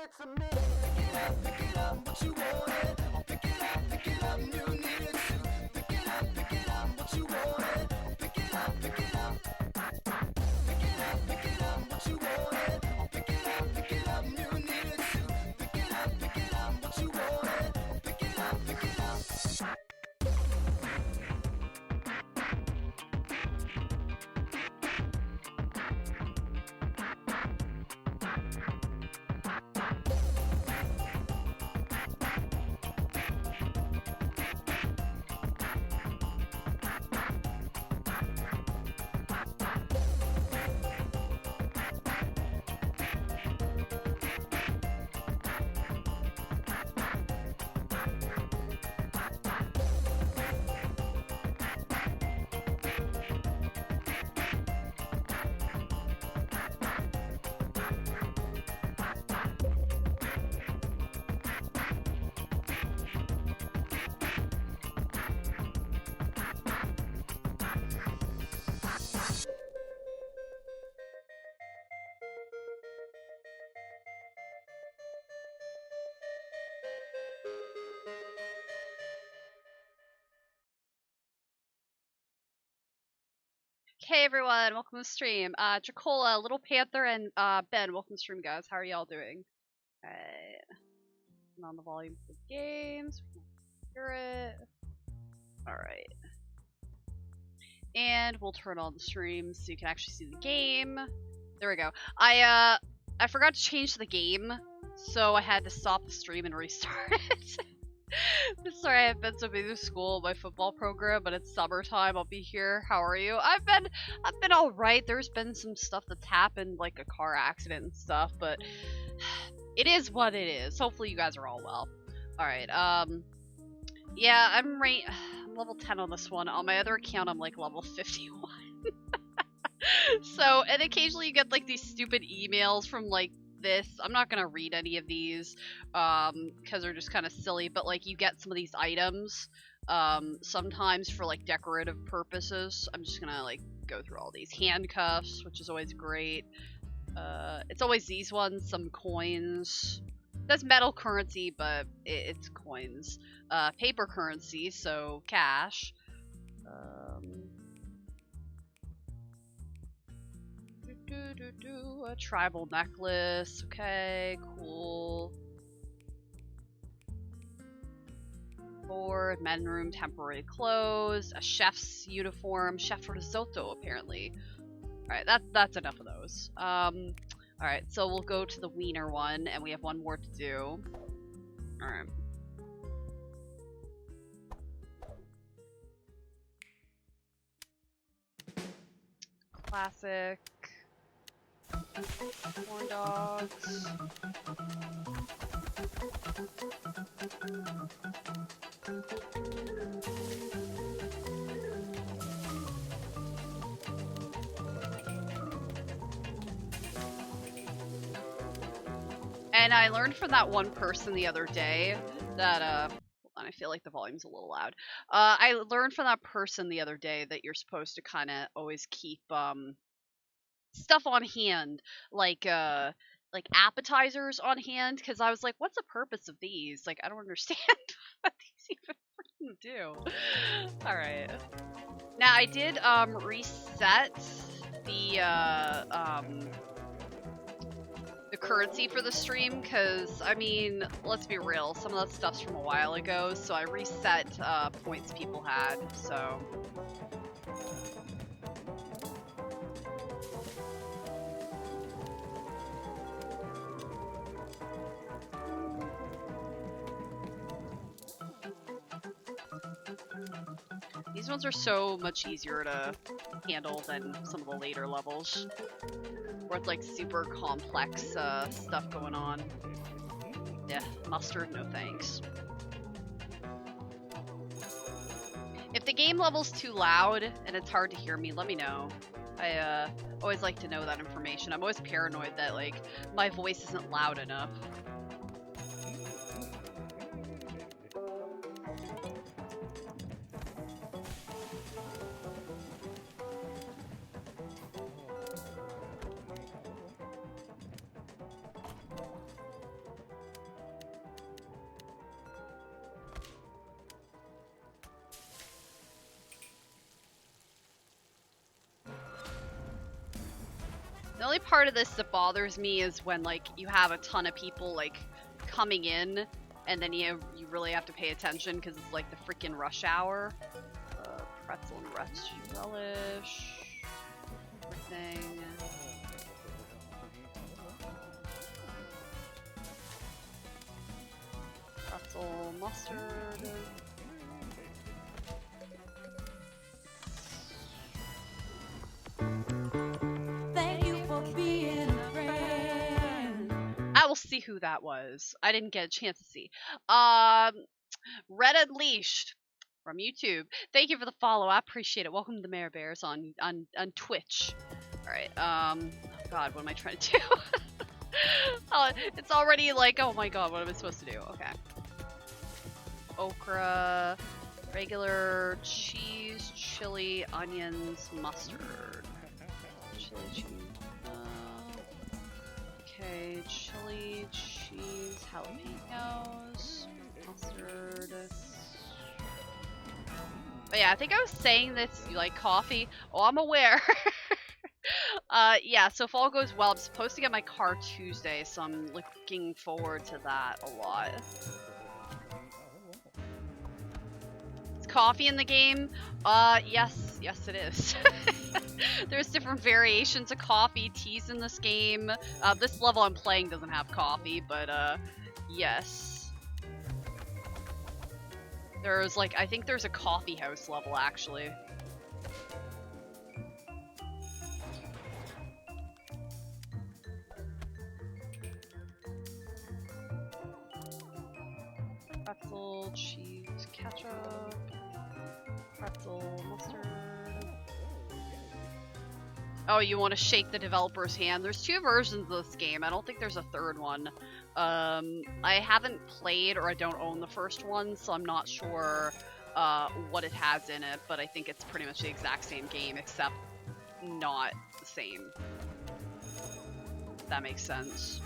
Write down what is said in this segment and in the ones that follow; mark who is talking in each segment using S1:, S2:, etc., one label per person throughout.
S1: it's a myth. Pick it up, what you wanted. Pick it up, you need it too. Pick it up, what you wanted. Pick it up, pick it up. Pick it up, what you wanted. Pick it up, you need it too. Pick it up, what you wanted. Pick it up.
S2: Hey everyone, welcome to the stream. Jacola, Little Panther, and Ben, welcome to the stream, guys. How are y'all doing? Alright. Turn on the volume for the games. We can hear it. Alright. And we'll turn on the stream so you can actually see the game. There we go. I forgot to change the game, so I had to stop the stream and restart it. Sorry, I've been so busy with school, my football program, but it's summertime. I'll be here. How are you? I've been all right. There's been some stuff that's happened, like a car accident and stuff, but it is what it is. Hopefully, you guys are all well. All right. Yeah, I'm level 10 on this one. On my other account, I'm like level 51. So, and occasionally you get like these stupid emails from like this. I'm not gonna read any of these because they're just kind of silly, but like you get some of these items sometimes for like decorative purposes. I'm just gonna like go through all these handcuffs, which is always great. It's always these ones, some coins. That's metal currency, but it's coins. Paper currency, so cash. A tribal necklace. Okay, cool. Board, men room, temporary clothes, a chef's uniform, chef risotto apparently. Alright, that's enough of those. Alright, so we'll go to the wiener one, and we have one more to do. Alright. Classic. Corn dogs. And I learned from that one person the other day that hold on, I feel like the volume's a little loud. I learned from that person the other day that you're supposed to kind of always keep stuff on hand, like appetizers on hand, because I was like, what's the purpose of these? Like, I don't understand what these even freaking do. Alright. Now, I did reset the currency for the stream, because, I mean, let's be real, some of that stuff's from a while ago, so I reset points people had, so... These ones are so much easier to handle than some of the later levels, where it's like super complex stuff going on. Yeah, mustard, no thanks. If the game level's too loud and it's hard to hear me, let me know. I always like to know that information. I'm always paranoid that like my voice isn't loud enough. The only part of this that bothers me is when like you have a ton of people like coming in, and then you really have to pay attention because it's like the freaking rush hour. Pretzel and relish. Everything. Pretzel mustard.
S1: Thank you for being a friend.
S2: I will see who that was. I didn't get a chance to see. Red Unleashed from YouTube. Thank you for the follow. I appreciate it. Welcome to the Mare Bears on Twitch. All right. Oh God, what am I trying to do? It's already like, oh my God, what am I supposed to do? Okay. Okra, regular cheese, chili, onions, mustard. Chili, cheese. Okay, chili, cheese, jalapenos, mustard. Oh yeah, I think I was saying this, you like coffee? Oh, I'm aware. Yeah, so if all goes well, I'm supposed to get my car Tuesday, so I'm looking forward to that a lot. Is coffee in the game? Yes it is. There's different variations of coffee, teas in this game. This level I'm playing doesn't have coffee, but yes. There's like, I think there's a coffee house level actually. Pretzel, cheese, ketchup, pretzel, mustard. Oh, you want to shake the developer's hand? There's 2 versions of this game. I don't think there's a 3rd one. I haven't played or I don't own the first one, so I'm not sure what it has in it, but I think it's pretty much the exact same game, except not the same. If that makes sense.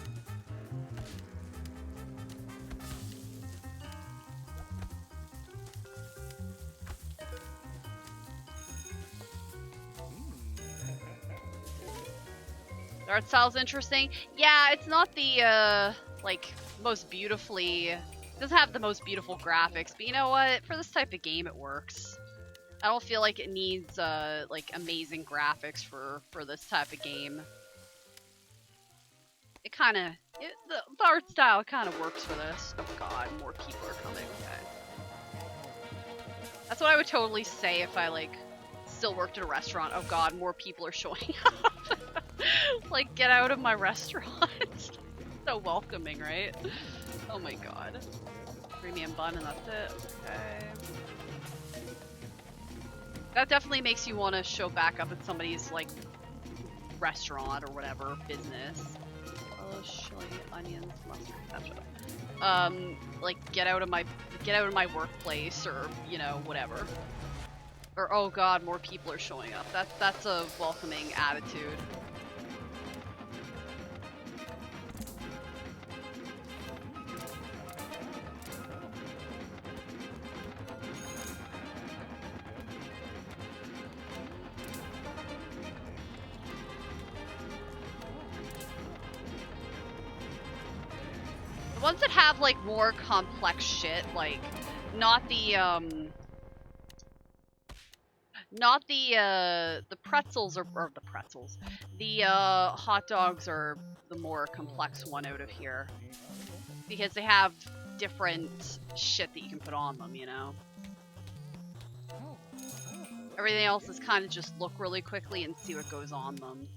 S2: The art style's interesting. Yeah, it's not the like most beautifully. It doesn't have the most beautiful graphics, but you know what? For this type of game, it works. I don't feel like it needs like amazing graphics for this type of game. It kind of the art style kind of works for this. Oh God, more people are coming. Okay, that's what I would totally say if I like still worked at a restaurant. Oh God, more people are showing up. Like, get out of my restaurant. So welcoming, right? Oh my God. Premium bun and that's it. Okay. That definitely makes you want to show back up at somebody's like restaurant or whatever business. Oh, chili, onions, mustard, ketchup. Like get out of my workplace or you know whatever. Or oh God, more people are showing up. That's a welcoming attitude. The ones that have like more complex shit, like not the pretzels or the pretzels. The hot dogs are the more complex one out of here. Because they have different shit that you can put on them, you know? Everything else is kind of just look really quickly and see what goes on them.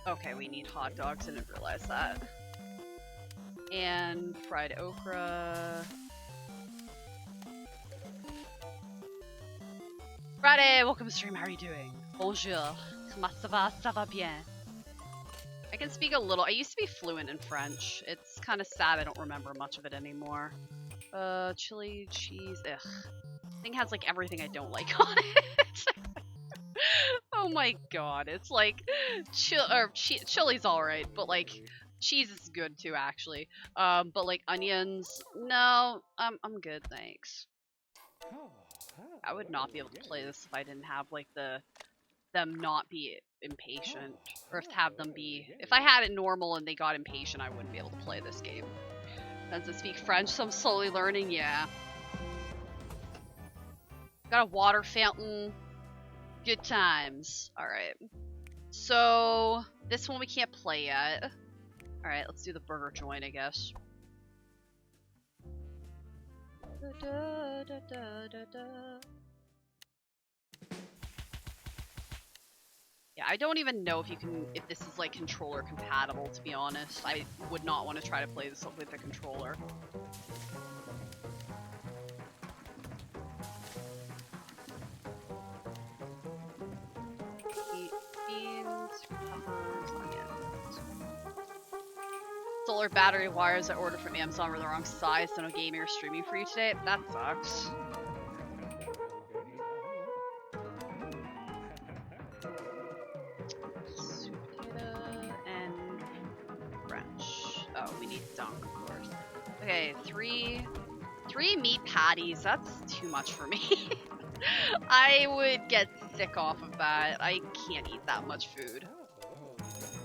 S2: Okay, we need hot dogs, I didn't realize that. And fried okra. Friday, welcome to stream, how are you doing? Bonjour. Comment ça va? Ça va bien. I can speak a little, I used to be fluent in French. It's kind of sad I don't remember much of it anymore. Chili, cheese, ugh. This thing has like everything I don't like on it. Oh my God, it's like, chili's alright, but like, Cheese is good too, actually. But like onions, no, I'm good, thanks. I would not be able to play this if I didn't have like them not be impatient, or have them be. If I had it normal and they got impatient, I wouldn't be able to play this game. Does it speak French? So I'm slowly learning. Yeah. Got a water fountain. Good times. All right. So this one we can't play yet. All right, let's do the burger joint, I guess. Yeah, I don't even know if this is like controller compatible, to be honest. I would not want to try to play this with a controller. Beans, peppers, onions. Solar battery wires I ordered from Amazon were the wrong size, so no gaming or streaming for you today. That sucks. And French. Oh, we need dunk, of course. Okay, three meat patties. That's too much for me. I would get sick off of that. I can't eat that much food.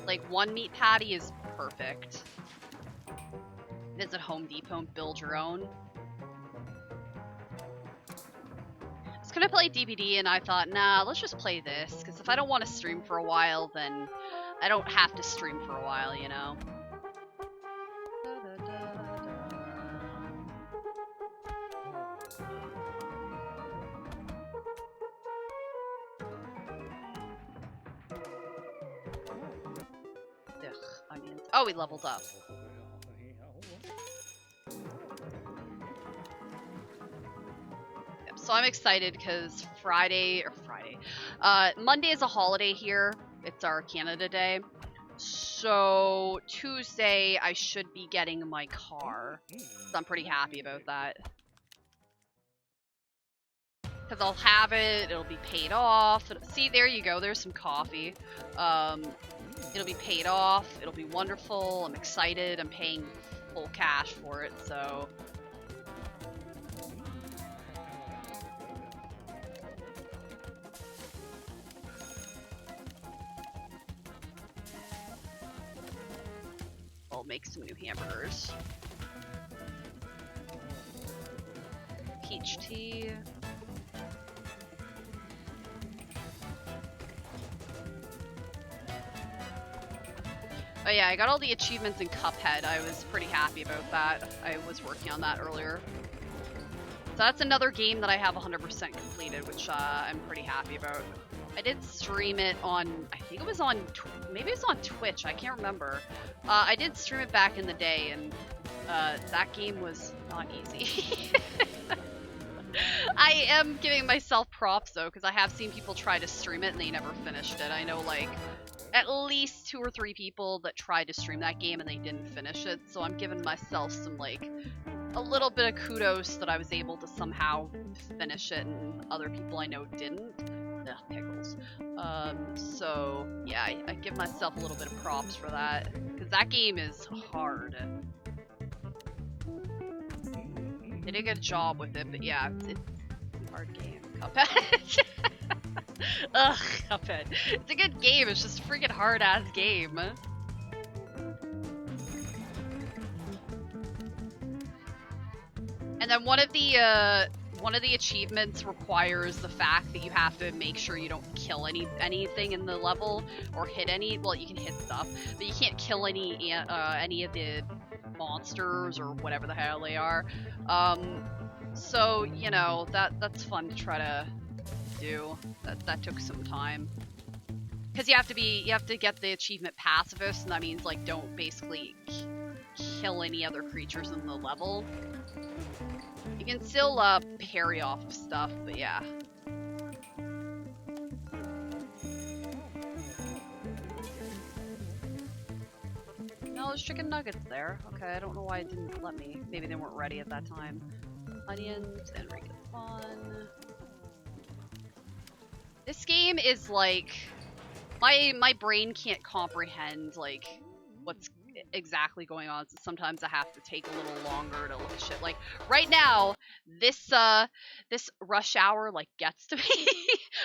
S2: Like, one meat patty is perfect. Visit Home Depot and build your own. I was gonna play DBD and I thought, nah, let's just play this. Because if I don't want to stream for a while, then I don't have to stream for a while, you know? Ugh, onions. Oh, we leveled up. Yep, so I'm excited because Monday is a holiday here. It's our Canada Day. So Tuesday I should be getting my car. So I'm pretty happy about that. Because I'll have it, it'll be paid off. See, there you go, there's some coffee. It'll be paid off, it'll be wonderful, I'm excited, I'm paying full cash for it, so... I'll make some new hamburgers. Peach tea. Oh yeah, I got all the achievements in Cuphead. I was pretty happy about that. I was working on that earlier. So that's another game that I have 100% completed, which I'm pretty happy about. I did stream it on, I think it was on, maybe it's on Twitch, I can't remember. I did stream it back in the day, and that game was not easy. I am giving myself props though, because I have seen people try to stream it and they never finished it. I know like at least 2 or 3 people that tried to stream that game and they didn't finish it, so I'm giving myself some like a little bit of kudos that I was able to somehow finish it and other people I know didn't. Ugh, pickles. So yeah, I give myself a little bit of props for that, because that game is hard. They did a good job with it, but yeah, it's a hard game. Cuphead. Ugh, Cuphead. It's a good game, it's just a freaking hard-ass game. And then one of the achievements requires the fact that you have to make sure you don't kill anything in the level or hit any. Well, you can hit stuff, but you can't kill any of the monsters or whatever the hell they are. So you know that's fun to try to do. That took some time. Because you have to get the achievement pacifist, and that means like don't basically kill any other creatures in the level. You can still parry off of stuff, but yeah. No, there's chicken nuggets there. Okay, I don't know why it didn't let me. Maybe they weren't ready at that time. Onions and regular fun. This game is like my brain can't comprehend like exactly going on, so sometimes I have to take a little longer to look at shit. Like right now, this rush hour like gets to me.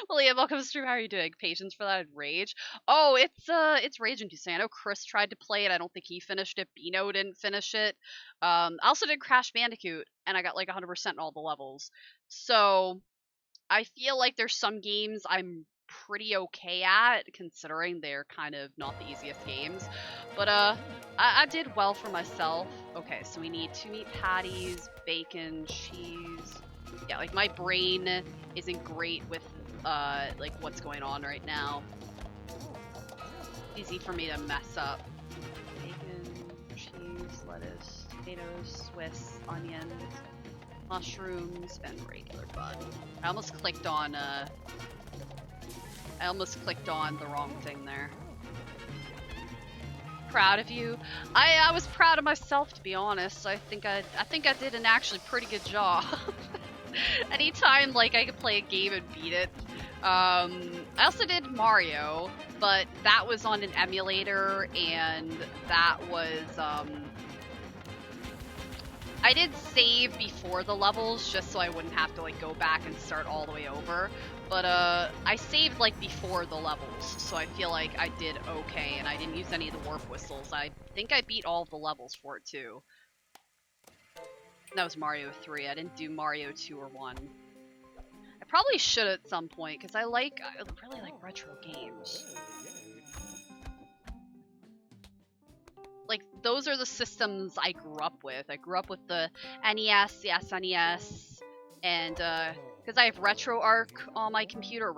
S2: William, welcome to stream. How are you doing? Patience for that rage. Oh, it's rage inducing. I know Chris tried to play it. I don't think he finished it. Bino didn't finish it. I also did Crash Bandicoot, and I got like 100% in all the levels. So I feel like there's some games I'm pretty okay at, considering they're kind of not the easiest games. But I did well for myself. Okay, so we need 2 meat patties, bacon, cheese. Yeah, like my brain isn't great with like what's going on right now. Easy for me to mess up. Bacon, cheese, lettuce, tomatoes, Swiss, onions, mushrooms, and regular bun. I almost clicked on the wrong thing there. Proud of you. I was proud of myself, to be honest. I think I did an actually pretty good job. Anytime like I could play a game and beat it. I also did Mario, but that was on an emulator, and that was I did save before the levels just so I wouldn't have to like go back and start all the way over. But I saved like before the levels, so I feel like I did okay, and I didn't use any of the warp whistles. I think I beat all of the levels for it too. That was Mario 3. I didn't do Mario 2 or 1. I probably should at some point, because I really like retro games. Like, those are the systems I grew up with. I grew up with the NES, the SNES, and because I have RetroArch on my computer,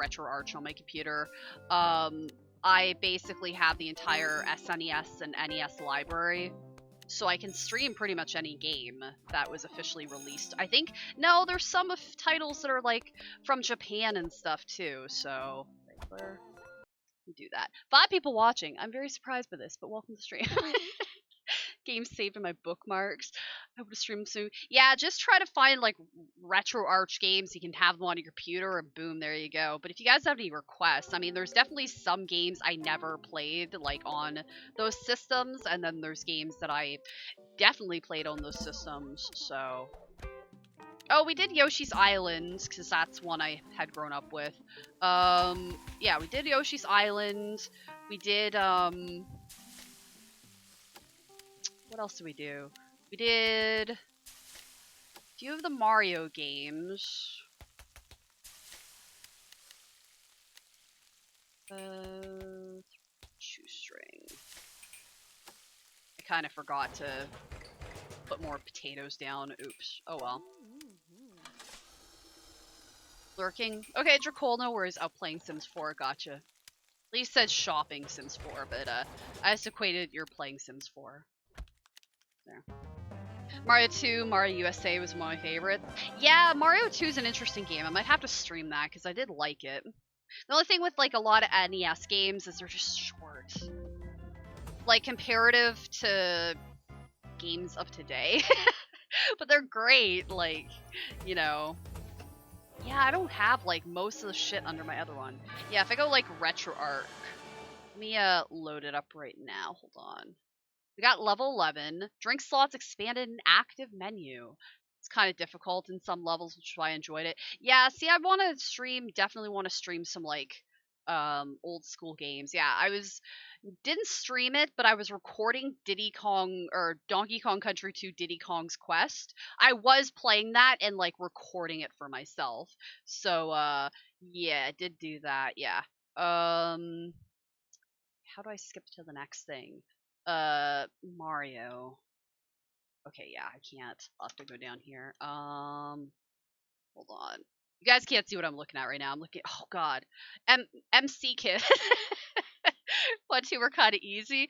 S2: I basically have the entire SNES and NES library, so I can stream pretty much any game that was officially released. I think, no, there's some titles that are like from Japan and stuff too, so do that. 5 people watching. I'm very surprised by this, but welcome to stream. Games saved in my bookmarks. I hope to stream soon. Yeah, just try to find like RetroArch games. You can have them on your computer, and boom, there you go. But if you guys have any requests, I mean, there's definitely some games I never played like on those systems, and then there's games that I definitely played on those systems. So, oh, we did Yoshi's Island because that's one I had grown up with. Yeah, we did Yoshi's Island. We did what else did we do? We did a few of the Mario games. Shoestring. I kind of forgot to put more potatoes down. Oops. Oh well. Lurking. Okay, Dracol, no worries. Out playing Sims 4. Gotcha. Lee said shopping Sims 4, but I just equated you're playing Sims 4. There. Mario 2, Mario USA was one of my favorites. Yeah, Mario 2 is an interesting game. I might have to stream that because I did like it. The only thing with like a lot of NES games is they're just short. Like comparative to games of today. But they're great, like, you know. Yeah, I don't have like most of the shit under my other one. Yeah, if I go like RetroArch, let me load it up right now. Hold on. We got level 11. Drink slots expanded and active menu. It's kind of difficult in some levels, which is why I enjoyed it. Yeah, see, I want to stream, definitely want to stream some, like, old school games. Yeah, didn't stream it, but I was recording Diddy Kong, or Donkey Kong Country 2 Diddy Kong's Quest. I was playing that and, like, recording it for myself. So, yeah, I did do that, yeah. How do I skip to the next thing? Mario. Okay, yeah, I can't. I'll have to go down here. Hold on. You guys can't see what I'm looking at right now. I'm looking. Oh God, MC Kid. 1, 2 were kind of easy.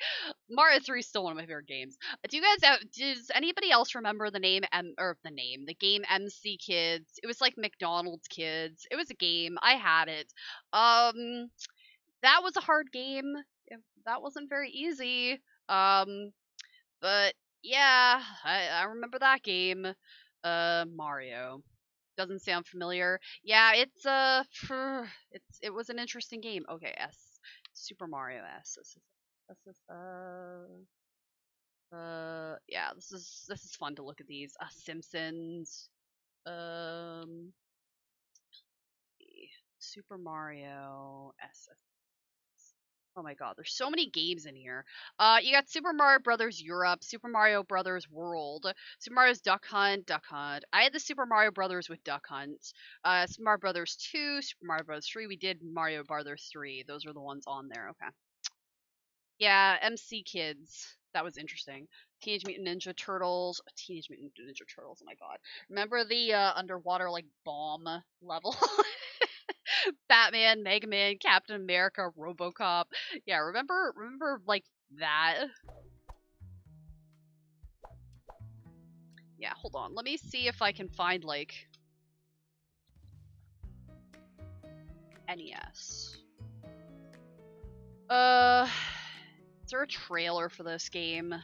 S2: Mario 3 is still one of my favorite games. Does anybody else remember the the game MC Kids? It was like McDonald's Kids. It was a game. I had it. That was a hard game. That wasn't very easy. But yeah, I remember that game. Mario. Doesn't sound familiar. Yeah, it was an interesting game. Okay, S. Super Mario S. Yeah, this is fun to look at these. Simpsons. Super Mario SF. Oh my god, there's so many games in here. You got Super Mario Brothers Europe, Super Mario Brothers World, Super Mario's Duck Hunt, Duck Hunt. I had the Super Mario Brothers with Duck Hunt. Super Mario Brothers 2, Super Mario Brothers 3. We did Mario Brothers 3. Those are the ones on there. Okay. Yeah, MC Kids. That was interesting. Teenage Mutant Ninja Turtles. Teenage Mutant Ninja Turtles. Oh my god. Remember the underwater like bomb level? Batman, Mega Man, Captain America, RoboCop. Yeah, remember like that? Yeah, hold on. Let me see if I can find like NES. Is there a trailer for this game?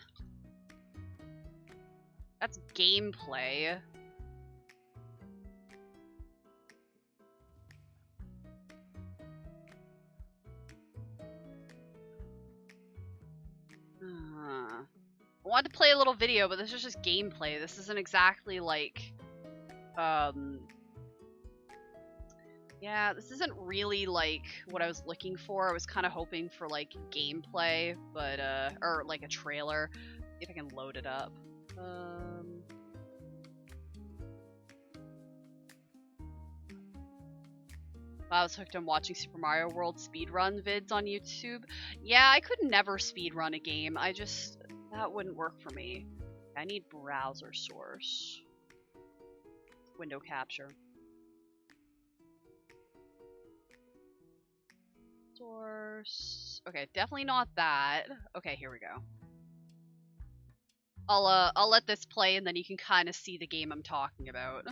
S2: That's gameplay. I wanted to play a little video, but this is just gameplay. This isn't exactly like, yeah, this isn't really like what I was looking for. I was kind of hoping for like gameplay, but, or like a trailer. See if I can load it up. I was hooked on watching Super Mario World speedrun vids on YouTube. Yeah, I could never speedrun a game. That wouldn't work for me. I need browser source. Window capture. Source. Okay, definitely not that. Okay, here we go. I'll let this play and then you can kind of see the game I'm talking about.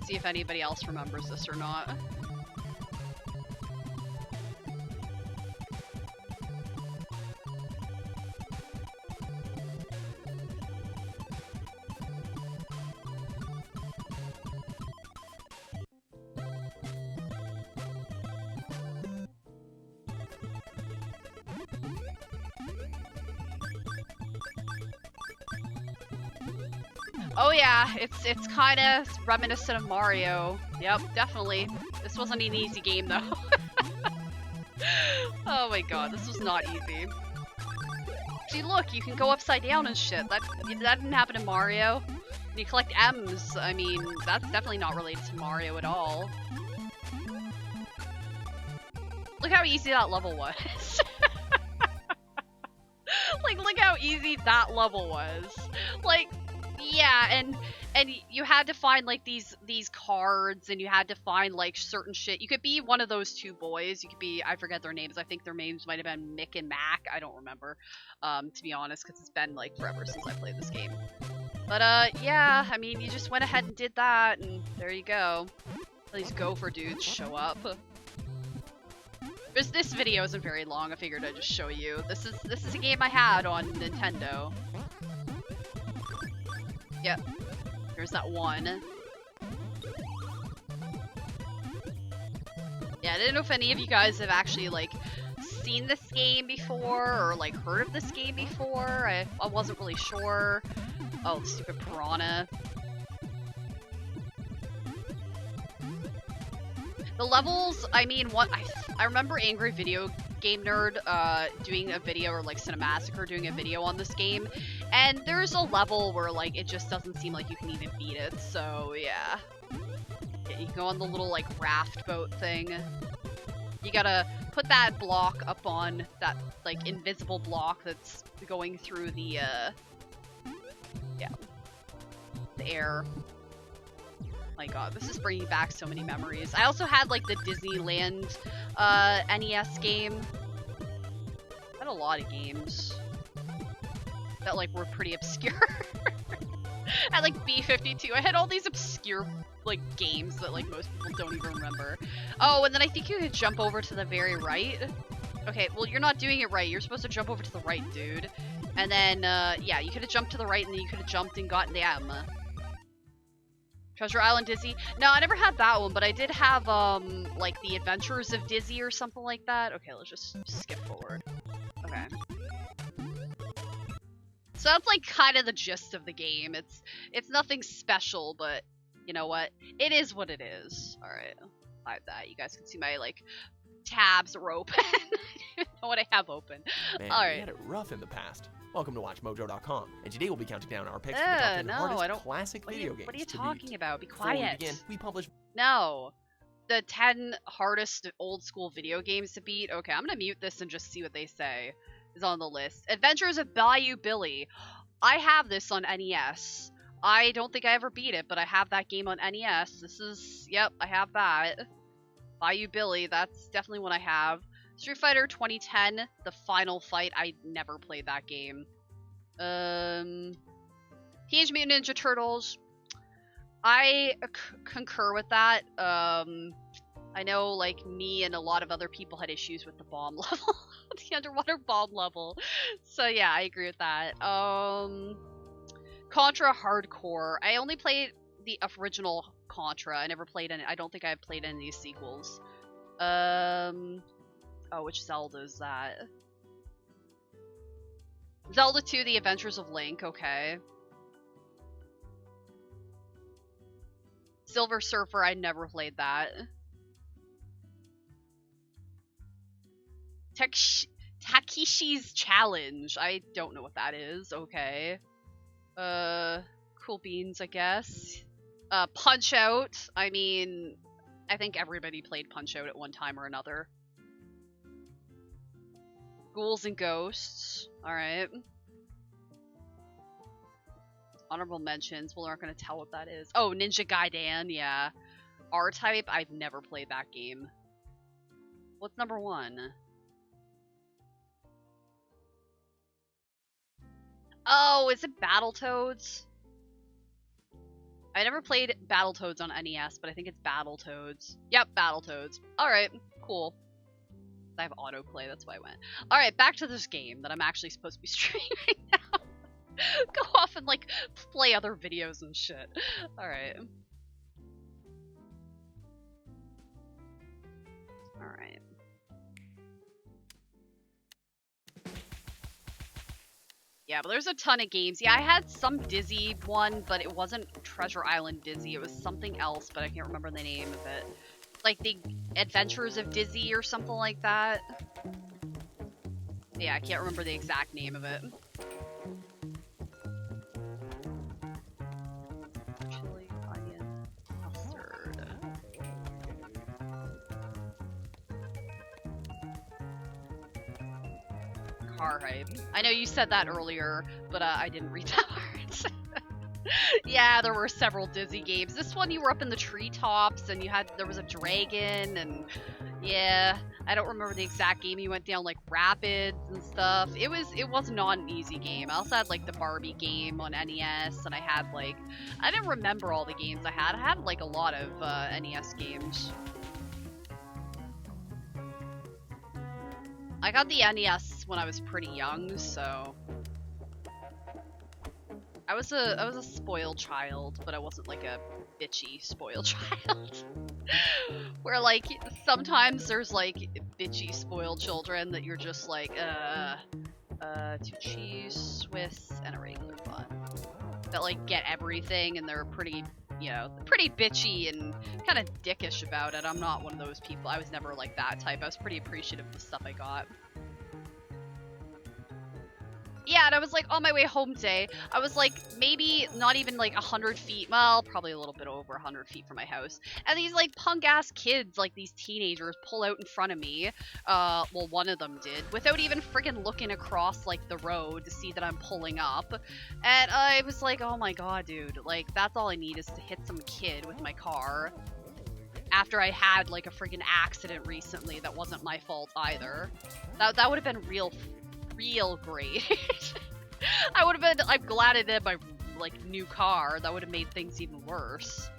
S2: See if anybody else remembers this or not. Oh yeah, it's kind of reminiscent of Mario. Yep, definitely. This wasn't an easy game though. Oh my god, this was not easy. See, look, you can go upside down and shit. That didn't happen in Mario. You collect M's. I mean, that's definitely not related to Mario at all. Look how easy that level was. Like, look how easy that level was. Like, yeah, and you had to find like these cards, and you had to find like certain shit. You could be one of those two boys. You could be, I forget their names. I think their names might have been Mick and Mac. I don't remember, to be honest, because it's been like forever since I played this game. But yeah, I mean, you just went ahead and did that, and there you go. These gopher dudes show up. This video isn't very long. I figured I'd just show you. This is a game I had on Nintendo. Yep. There's that one. Yeah, I didn't know if any of you guys have actually like seen this game before or like heard of this game before. I wasn't really sure. Oh, the stupid piranha. The levels, I mean, I remember Angry Video Game Nerd doing a video, or like Cinemassacre doing a video on this game, and there's a level where like it just doesn't seem like you can even beat it. So yeah, you can go on the little like raft boat thing. You gotta put that block up on that like invisible block that's going through the yeah, the air. My god, this is bringing back so many memories. I also had like the Disneyland NES game. I had a lot of games that like were pretty obscure. I had like B-52. I had all these obscure like games that like most people don't even remember. Oh, and then I think you could jump over to the very right. Okay, well you're not doing it right. You're supposed to jump over to the right, dude. And then yeah, you could have jumped to the right, and then you could have jumped and gotten the M. Treasure Island Dizzy. No, I never had that one, but I did have like the Adventures of Dizzy or something like that. Okay, let's just skip forward. Okay. So that's like kind of the gist of the game. It's nothing special, but you know what? It is what it is. All right, I have that. You guys can see my like tabs are open. I don't even know what I have open.
S3: Man,
S2: All
S3: we
S2: right.
S3: had it rough in the past. Welcome to WatchMojo.com, and today we'll be counting down our picks for the top 10
S2: No,
S3: hardest
S2: I don't.
S3: classic video games
S2: What are you
S3: to
S2: talking
S3: beat.
S2: about? Be
S3: Before we
S2: quiet.
S3: begin, we publish
S2: No. The 10 hardest old school video games to beat. Okay, I'm gonna mute this and just see what they say. Is on the list. Adventures of Bayou Billy. I have this on NES. I don't think I ever beat it, but I have that game on NES. Yep, I have that. Bayou Billy, that's definitely one I have. Street Fighter 2010, The Final Fight. I never played that game. Teenage Mutant Ninja Turtles. I concur with that. I know, like, me and a lot of other people had issues with the bomb level. The underwater bomb level. So, yeah, I agree with that. Contra Hardcore. I only played the original Contra. I never played any. I don't think I've played any of these sequels. Oh, which Zelda is that? Zelda 2, The Adventures of Link. Okay. Silver Surfer. I never played that. Takeshi's Challenge. I don't know what that is. Okay. Cool beans, I guess. Punch Out. I mean, I think everybody played Punch Out at one time or another. Ghouls and Ghosts. Alright. Honorable mentions. Well, we're not going to tell what that is. Oh, Ninja Gaiden. Yeah. R-Type. I've never played that game. What's number 1? Oh, is it Battletoads? I never played Battletoads on NES, but I think it's Battletoads. Yep, Battletoads. Alright, cool. I have autoplay, that's why I went. Alright, back to this game that I'm actually supposed to be streaming now. Go off and, like, play other videos and shit. Alright. Alright. Yeah, but there's a ton of games. Yeah, I had some Dizzy one, but it wasn't Treasure Island Dizzy. It was something else, but I can't remember the name of it. Like the Adventures of Dizzy or something like that. Yeah, I can't remember the exact name of it. Chili, onion, mustard. Car hype. I know you said that earlier, but I didn't read that part. Yeah, there were several Dizzy games. This one you were up in the treetops and there was a dragon and yeah, I don't remember the exact game. You went down like rapids and stuff. It was not an easy game. I also had like the Barbie game on NES and I had like, I didn't remember all the games I had. I had like a lot of NES games. I got the NES when I was pretty young, so I was a spoiled child, but I wasn't like a bitchy spoiled child. Where like sometimes there's like bitchy spoiled children that you're just like 2 cheese, Swiss, and a regular bun. That like get everything and they're pretty, you know, pretty bitchy and kind of dickish about it. I'm not one of those people. I was never like that type. I was pretty appreciative of the stuff I got. Yeah, and I was like on my way home today. I was like maybe not even like 100 feet, well, probably a little bit over 100 feet from my house. And these like punk ass kids, like these teenagers, pull out in front of me. Well, one of them did, without even freaking looking across like the road to see that I'm pulling up. And I was like, oh my god, dude, like that's all I need is to hit some kid with my car. After I had like a freaking accident recently that wasn't my fault either. That would have been real great. I'm glad I did my like new car. That would have made things even worse.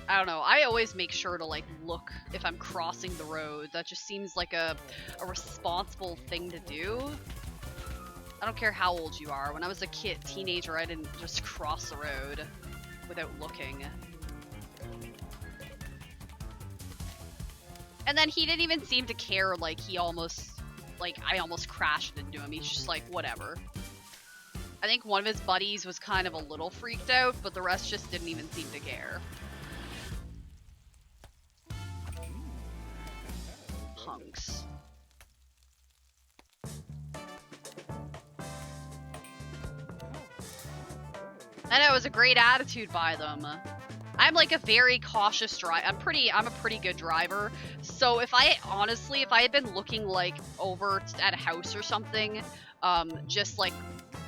S2: I don't know. I always make sure to like look if I'm crossing the road. That just seems like a responsible thing to do. I don't care how old you are. When I was a teenager, I didn't just cross the road without looking. And then he didn't even seem to care, like I almost crashed into him. He's just like, whatever. I think one of his buddies was kind of a little freaked out, but the rest just didn't even seem to care. Punks. I know, it was a great attitude by them. I'm like a very cautious driver. I'm a pretty good driver. So if I had been looking like over at a house or something, just like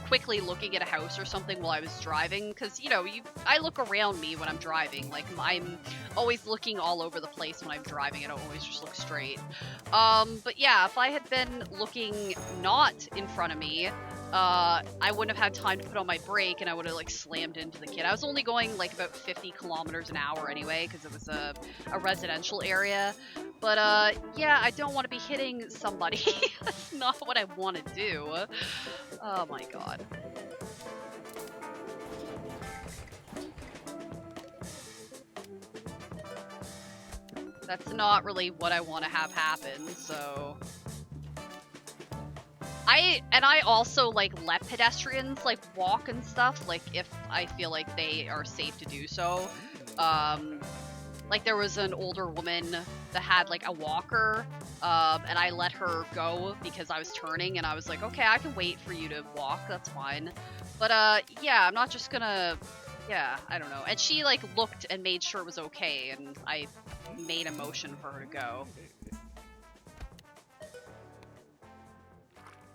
S2: quickly looking at a house or something while I was driving, because you know, I look around me when I'm driving. Like I'm always looking all over the place when I'm driving. I don't always just look straight. But yeah, if I had been looking not in front of me, I wouldn't have had time to put on my brake, and I would have like slammed into the kid. I was only going like about 50 kilometers an hour anyway, because it was a residential area. But yeah, I don't want to be hitting somebody. That's not what I want to do. Oh my god. That's not really what I want to have happen, so... I also like let pedestrians like walk and stuff, like if I feel like they are safe to do so. Like there was an older woman that had like a walker, and I let her go because I was turning, and I was like, okay, I can wait for you to walk, that's fine. But yeah, I'm not just gonna, yeah, I don't know. And she like looked and made sure it was okay, and I made a motion for her to go.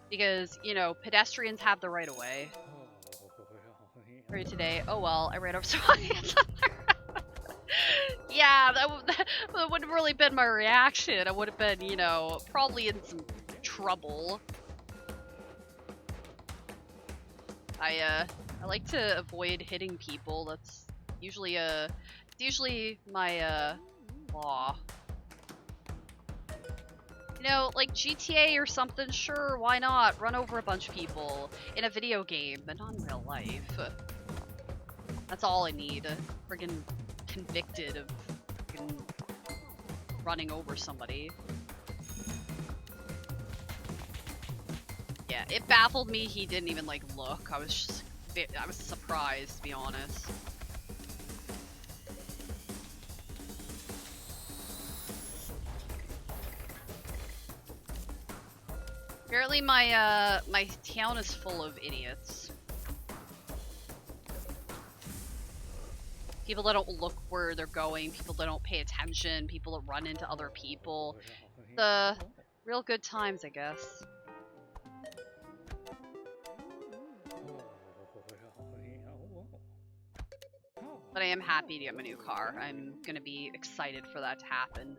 S2: Because, you know, pedestrians have the right of way. For today, oh well, I ran over somebody. Yeah, that would have really been my reaction. I would have been, you know, probably in some trouble. I like to avoid hitting people. That's usually my law. You know, like GTA or something, sure, why not? Run over a bunch of people in a video game, but not in real life. That's all I need. Friggin' convicted of friggin' running over somebody. Yeah, it baffled me he didn't even, like, look. I was surprised, to be honest. Apparently my town is full of idiots. People that don't look where they're going, people that don't pay attention, people that run into other people. The real good times, I guess. But I am happy to get my new car. I'm gonna be excited for that to happen.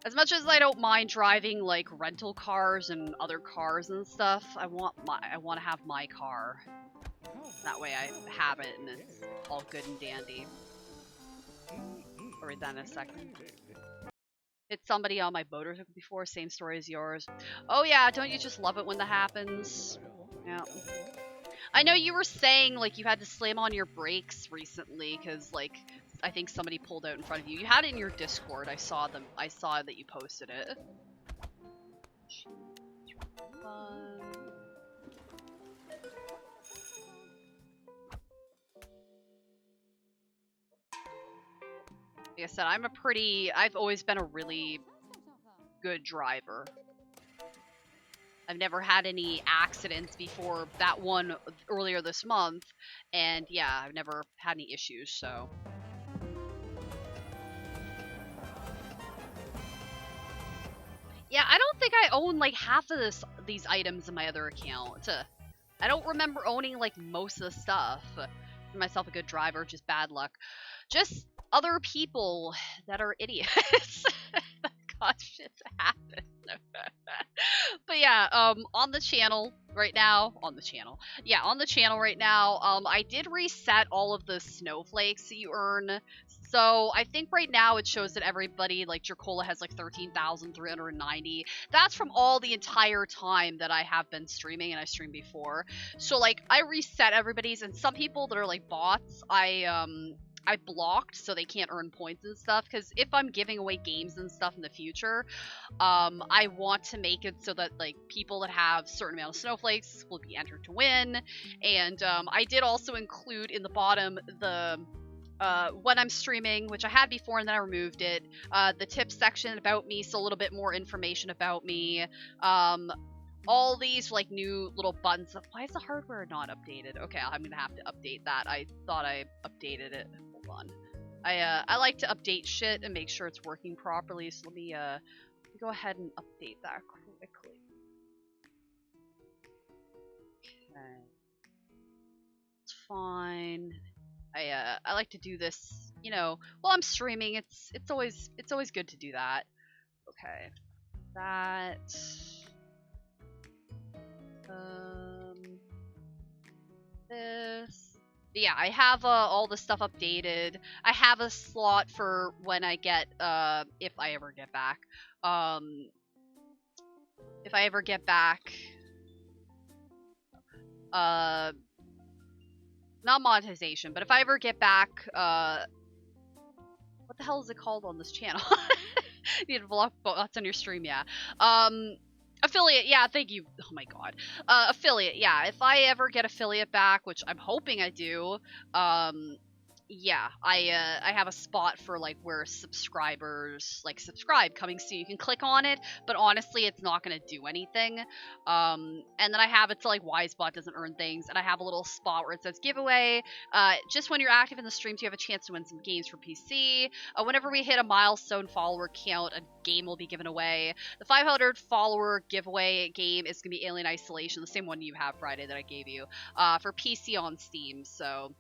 S2: As much as I don't mind driving like rental cars and other cars and stuff, I want to have my car. That way I have it and it's all good and dandy. I'll read that in a second. Hit somebody on my motorcycle before, same story as yours. Oh yeah, don't you just love it when that happens? Yeah. I know you were saying like you had to slam on your brakes recently because like I think somebody pulled out in front of you. You had it in your Discord. I saw that you posted it. Like I said, I've always been a really good driver. I've never had any accidents before that one earlier this month, and yeah, I've never had any issues, so. Yeah, I don't think I own like half of these items in my other account. I don't remember owning like most of the stuff. For myself a good driver, just bad luck. Just other people that are idiots. That cause shit to happen. But yeah, on the channel right now, I did reset all of the snowflakes that you earn So I think right now it shows that everybody, like Dracola has like 13,390. That's from all the entire time that I have been streaming, and I streamed before. So like I reset everybody's, and some people that are like bots, I blocked so they can't earn points and stuff, because if I'm giving away games and stuff in the future, I want to make it so that like people that have certain amount of snowflakes will be entered to win. And I did also include in the bottom the when I'm streaming, which I had before and then I removed it, the tips section about me, so a little bit more information about me. All these like new little buttons. Why is the hardware not updated? Okay, I'm gonna have to update that. I thought I updated it. Hold on. I like to update shit and make sure it's working properly. So let me go ahead and update that quickly. Okay, it's fine. I like to do this, you know, while I'm streaming. It's always good to do that. Okay, that. This. But yeah, I have all the stuff updated. I have a slot for when I get if I ever get back. If I ever get back, not monetization, but if I ever get back, what the hell is it called on this channel? You need to block bots on your stream, yeah. Affiliate, yeah, thank you. Oh my god. Affiliate, yeah. If I ever get affiliate back, which I'm hoping I do, yeah, I have a spot for like where subscribers like subscribe coming soon. You can click on it, but honestly, it's not gonna do anything. And then I have it to like why Spot doesn't earn things, and I have a little spot where it says giveaway. Just when you're active in the streams, you have a chance to win some games for PC. Whenever we hit a milestone follower count, a game will be given away. The 500 follower giveaway game is gonna be Alien Isolation, the same one you have, Friday, that I gave you, for PC on Steam. So.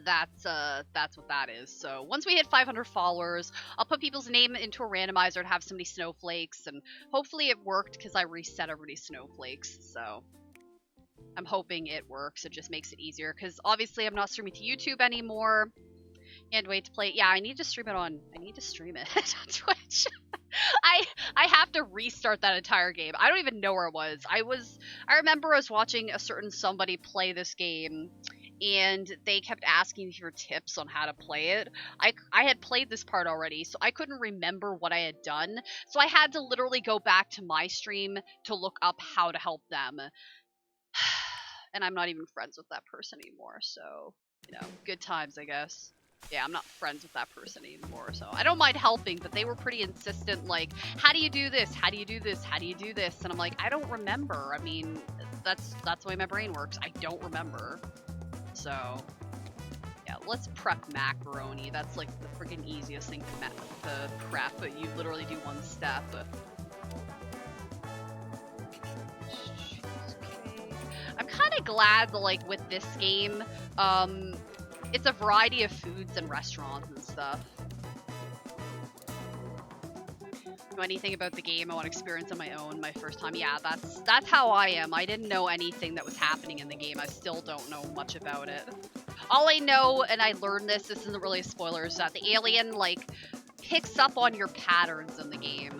S2: That's what that is. So once we hit 500 followers, I'll put people's name into a randomizer and have so many snowflakes, and hopefully it worked because I reset everybody's snowflakes. So I'm hoping it works. It just makes it easier because obviously I'm not streaming to YouTube anymore. And wait to play. Yeah, I need to stream it on on Twitch. I have to restart that entire game. I don't even know where it was. I remember I was watching a certain somebody play this game, and they kept asking me for tips on how to play it. I had played this part already, so I couldn't remember what I had done. So I had to literally go back to my stream to look up how to help them. And I'm not even friends with that person anymore, so, you know, good times, I guess. Yeah, I'm not friends with that person anymore, so I don't mind helping, but they were pretty insistent, like, how do you do this? How do you do this? How do you do this? And I'm like, I don't remember. I mean, that's the way my brain works. I don't remember. So, yeah, let's prep macaroni. That's like the freaking easiest thing to prep, but you literally do one step. I'm kind of glad that, like, with this game, it's a variety of foods and restaurants and stuff. Know anything about the game? I want to experience on my own my first time. Yeah, that's how I am. I didn't know anything that was happening in the game. I still don't know much about it. All I know, and I learned this isn't really a spoiler, is that the alien like picks up on your patterns in the game.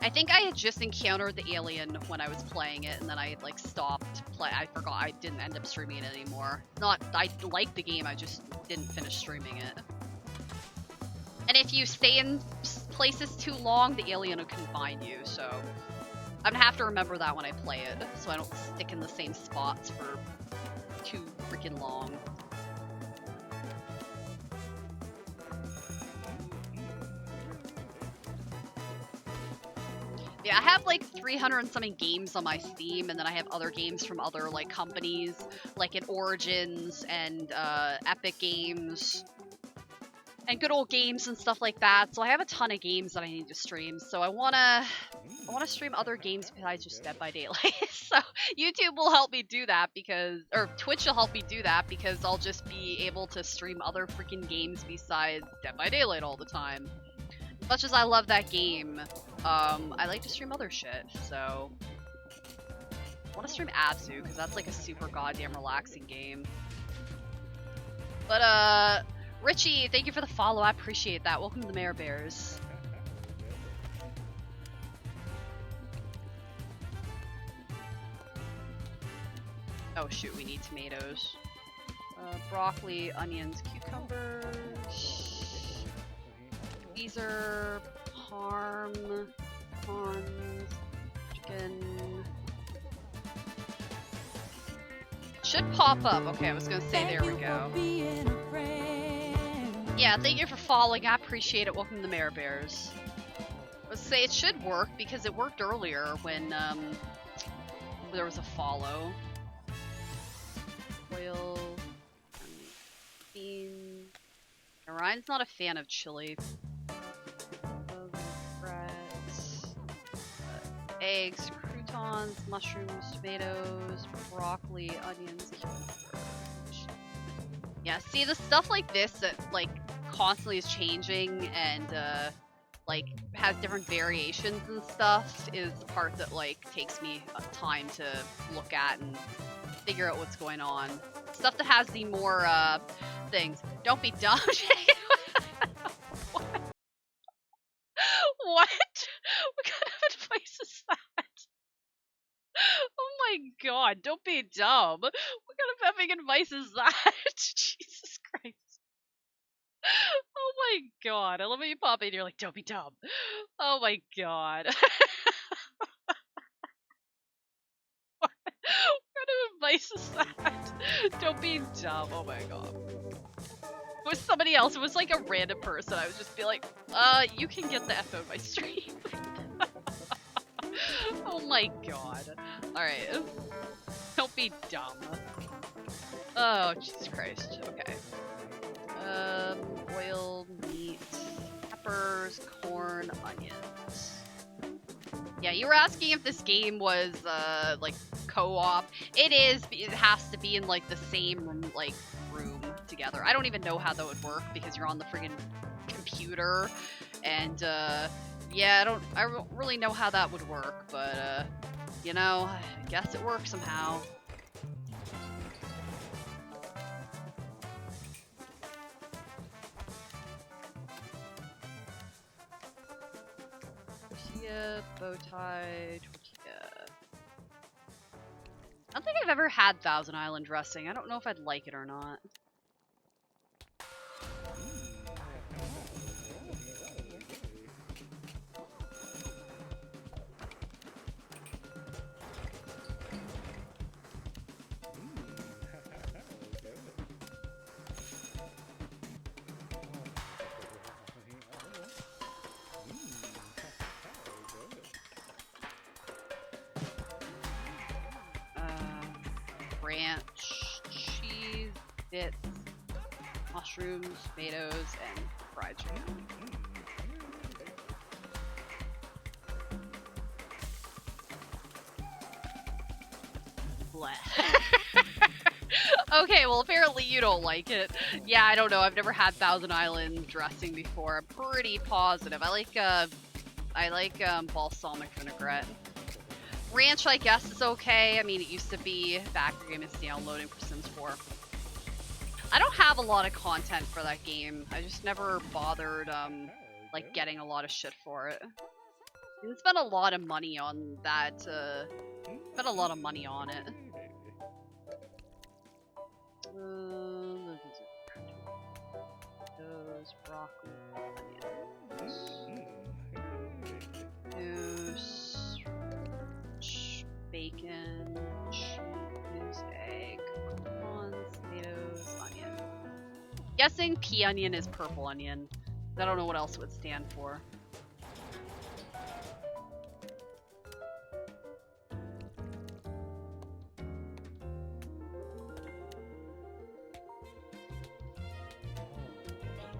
S2: I think I had just encountered the alien when I was playing it, and then I like stopped play. I forgot. I didn't end up streaming it anymore. I liked the game. I just didn't finish streaming it. And if you stay in places too long, the alien can find you, so I'm gonna have to remember that when I play it, so I don't stick in the same spots for too freaking long. Yeah, I have like 300 and something games on my Steam, and then I have other games from other like companies, like in Origins and Epic Games. And good old games and stuff like that. So I have a ton of games that I need to stream. So I wanna stream other games besides just Dead by Daylight. So YouTube will help me do that or Twitch will help me do that because I'll just be able to stream other freaking games besides Dead by Daylight all the time. As much as I love that game, I like to stream other shit. So I want to stream Abzu because that's like a super goddamn relaxing game. But Richie, thank you for the follow. I appreciate that. Welcome to the Mayor Bears. Oh shoot, we need tomatoes. Broccoli, onions, cucumbers. Caesar, parm, prawns, chicken. Should pop up. Okay, I was gonna say there we go. Yeah, thank you for following. I appreciate it. Welcome to the Mayor Bears. Let's say it should work because it worked earlier when there was a follow. Oil, bean. Ryan's not a fan of chili. Eggs, croutons, mushrooms, tomatoes, broccoli, onions, cucumbers. Yeah, see, the stuff like this that like constantly is changing and like has different variations and stuff is the part that like takes me time to look at and figure out what's going on. Stuff that has the more things. Don't be dumb. What? What? What kind of advice is that? Oh my god, don't be dumb. What kind of effing advice is that? Jesus Christ. Oh my god, I love how you pop in and you're like, don't be dumb. Oh my god. What kind of advice is that? Don't be dumb, oh my god. If it was somebody else, it was like a random person, I would just be like, you can get the F out of my stream. Oh my god. Alright. Don't be dumb. Oh, Jesus Christ. Okay. Oil, meat, peppers, corn, onions. Yeah, you were asking if this game was, like, co-op. It is, it has to be in, like, the same, room together. I don't even know how that would work because you're on the friggin' computer, and, yeah, I don't really know how that would work, but, you know, I guess it works somehow. Tortilla, bow tie, tortilla. I don't think I've ever had Thousand Island dressing. I don't know if I'd like it or not. Ranch, cheese, bits, mushrooms, tomatoes, and fried chicken. Okay, well apparently you don't like it. Yeah, I don't know. I've never had Thousand Island dressing before. I'm pretty positive. I like balsamic vinaigrette. Ranch, I guess, is okay. I mean, it used to be back when the game is downloading for Sims 4. I don't have a lot of content for that game. I just never bothered, like, getting a lot of shit for it. I spent a lot of money on that, spent a lot of money on it. Those broccoli, onions, bacon, cheese, egg, corn, tomatoes, onion. Guessing pea onion is purple onion. I don't know what else it would stand for.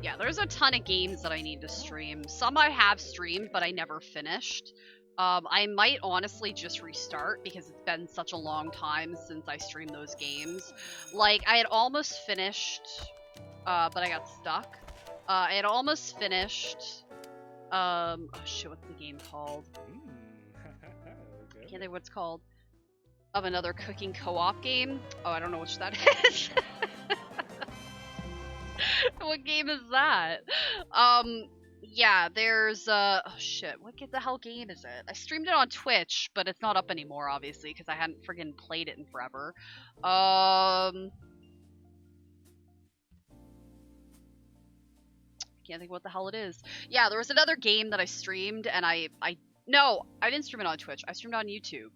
S2: Yeah, there's a ton of games that I need to stream. Some I have streamed, but I never finished. I might honestly just restart because it's been such a long time since I streamed those games. Like, I had almost finished, but I got stuck. I had almost finished, oh shit, what's the game called? I can't think what it's called. Of another cooking co-op game. Oh, I don't know which that is. What game is that? Yeah, there's oh shit, what the hell game is it? I streamed it on Twitch, but it's not up anymore, obviously, because I hadn't friggin' played it in forever. Can't think what the hell it is. Yeah, there was another game that I streamed, and no, I didn't stream it on Twitch. I streamed it on YouTube.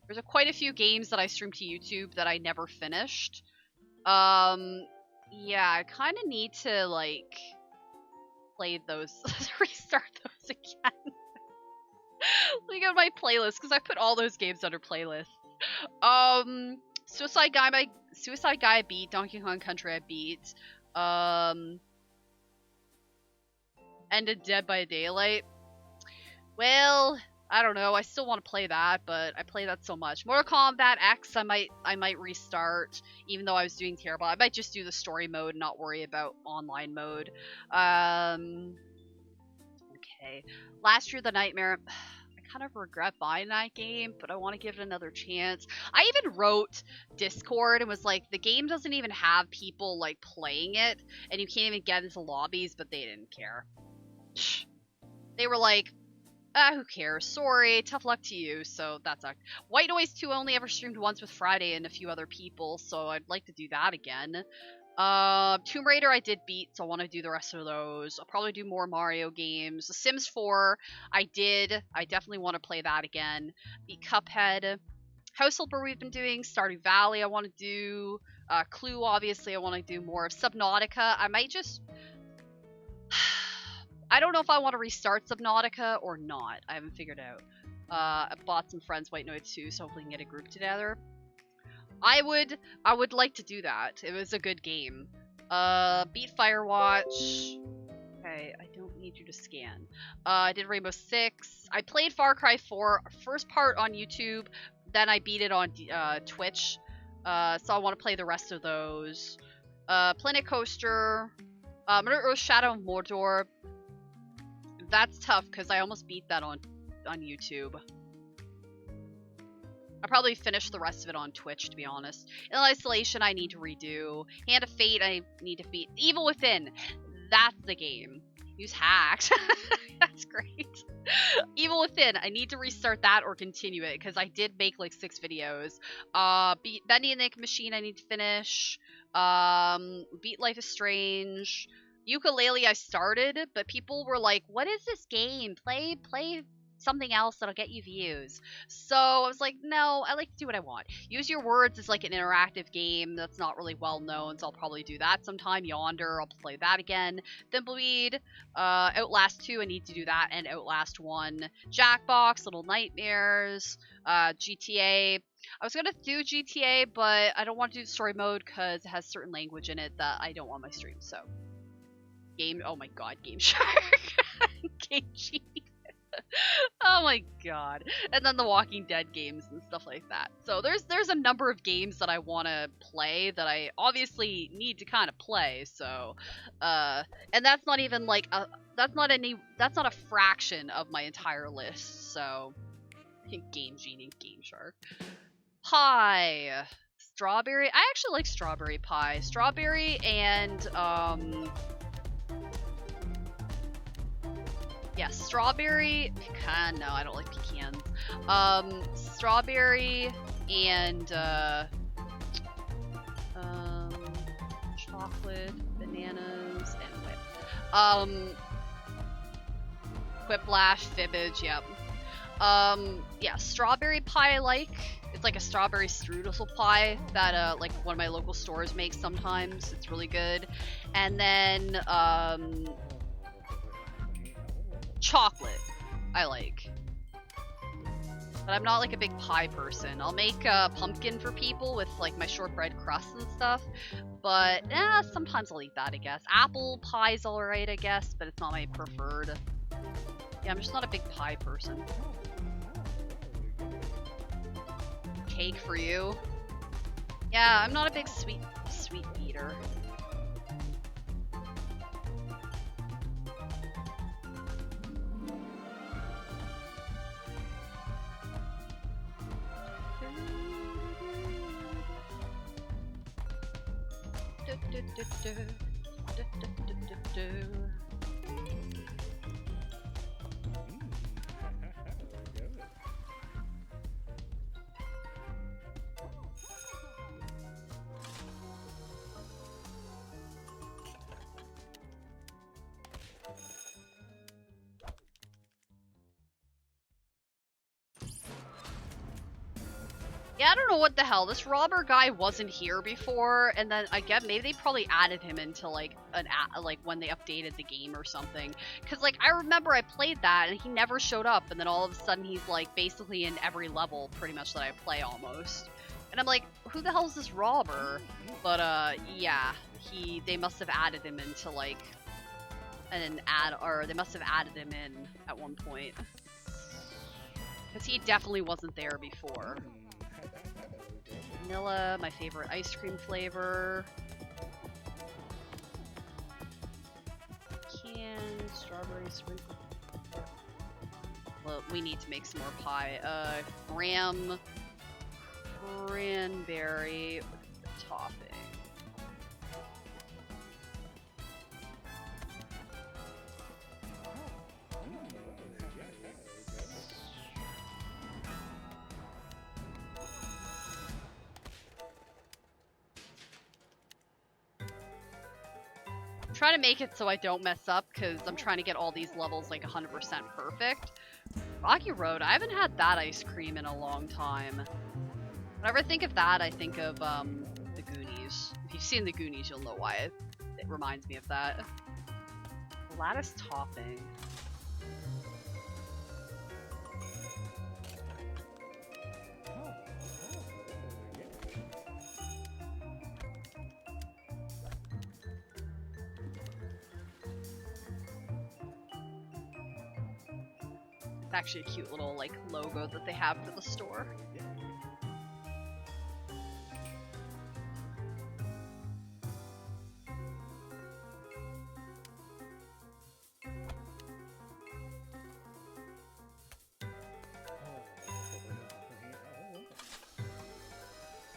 S2: There's quite a few games that I streamed to YouTube that I never finished. Yeah, I kind of need to, like, play those, restart those again. Look at my playlist, because I put all those games under playlists. Suicide Guy I beat, Donkey Kong Country I beat, Ended Dead by Daylight. Well, I don't know. I still want to play that, but I play that so much. Mortal Kombat X, I might restart, even though I was doing terrible. I might just do the story mode and not worry about online mode. Okay. Last Year the Nightmare. I kind of regret buying that game, but I want to give it another chance. I even wrote Discord and was like, the game doesn't even have people like playing it, and you can't even get into lobbies, but they didn't care. They were like, who cares? Sorry, tough luck to you. So that's a White Noise 2 only ever streamed once with Friday and a few other people, so I'd like to do that again. Tomb Raider I did beat, so I want to do the rest of those. I'll probably do more Mario games. The Sims 4 I definitely want to play that again. Beat Cuphead. House Helper we've been doing. Stardew Valley I want to do. Clue obviously I want to do more of. Subnautica I might just I don't know if I want to restart Subnautica or not. I haven't figured out. I bought some friends White Noise 2, so hopefully we can get a group together. I would like to do that. It was a good game. Beat Firewatch. Okay, I don't need you to scan. I did Rainbow Six. I played Far Cry 4, first part on YouTube, then I beat it on Twitch. So I want to play the rest of those. Planet Coaster. Shadow of Mordor. That's tough because I almost beat that on YouTube. I'll probably finish the rest of it on Twitch, to be honest. In Isolation, I need to redo. Hand of Fate, I need to beat. Evil Within, that's the game. Use Hacked. That's great. Evil Within, I need to restart that or continue it because I did make like 6 videos. Bendy and the Ink Machine, I need to finish. Beat Life is Strange. Ukulele I started, but people were like, what is this game? Play something else that'll get you views. So I was like, no, I like to do what I want. Use Your Words is like an interactive game that's not really well known, so I'll probably do that sometime. Yonder, I'll play that again. Thimbleweed, Outlast 2, I need to do that, and Outlast 1. Jackbox, Little Nightmares, GTA. I was gonna do GTA, but I don't want to do the story mode because it has certain language in it that I don't want my stream, so. Oh my god, Game Shark. Game Cheat. Oh my god. And then the Walking Dead games and stuff like that. So there's a number of games that I want to play that I obviously need to kind of play. So and that's not even like that's not a fraction of my entire list. So Game Genie, Game Shark. Pie. Strawberry. I actually like strawberry pie. Strawberry and yeah, strawberry, pecan, no, I don't like pecans. Strawberry and, chocolate, bananas, and whip. Whiplash, Fibbage, yep. Yeah, strawberry pie I like. It's like a strawberry strudel pie that, like, one of my local stores makes sometimes. It's really good. And then, chocolate I like, but I'm not like a big pie person. I'll make pumpkin for people with like my shortbread crust and stuff, but sometimes I'll eat that, I guess. Apple pie's alright, I guess, but it's not my preferred. Yeah, I'm just not a big pie person. Cake for you. Yeah, I'm not a big sweet eater. Yeah, I don't know what the hell. This robber guy wasn't here before, and then I get maybe they probably added him into like like when they updated the game or something. Cause like I remember I played that and he never showed up, and then all of a sudden he's like basically in every level pretty much that I play almost. And I'm like, who the hell is this robber? But yeah, they must have added him into like they must have added him in at one point. Cause he definitely wasn't there before. Vanilla, my favorite ice cream flavor. Canned strawberry sprinkle. Well, we need to make some more pie. Graham cranberry with the topping. Trying to make it so I don't mess up because I'm trying to get all these levels like 100% perfect. Rocky Road, I haven't had that ice cream in a long time. Whenever I think of that, I think of the Goonies. If you've seen the Goonies, you'll know why it reminds me of that. Lattice topping. Actually a cute little like logo that they have for the store.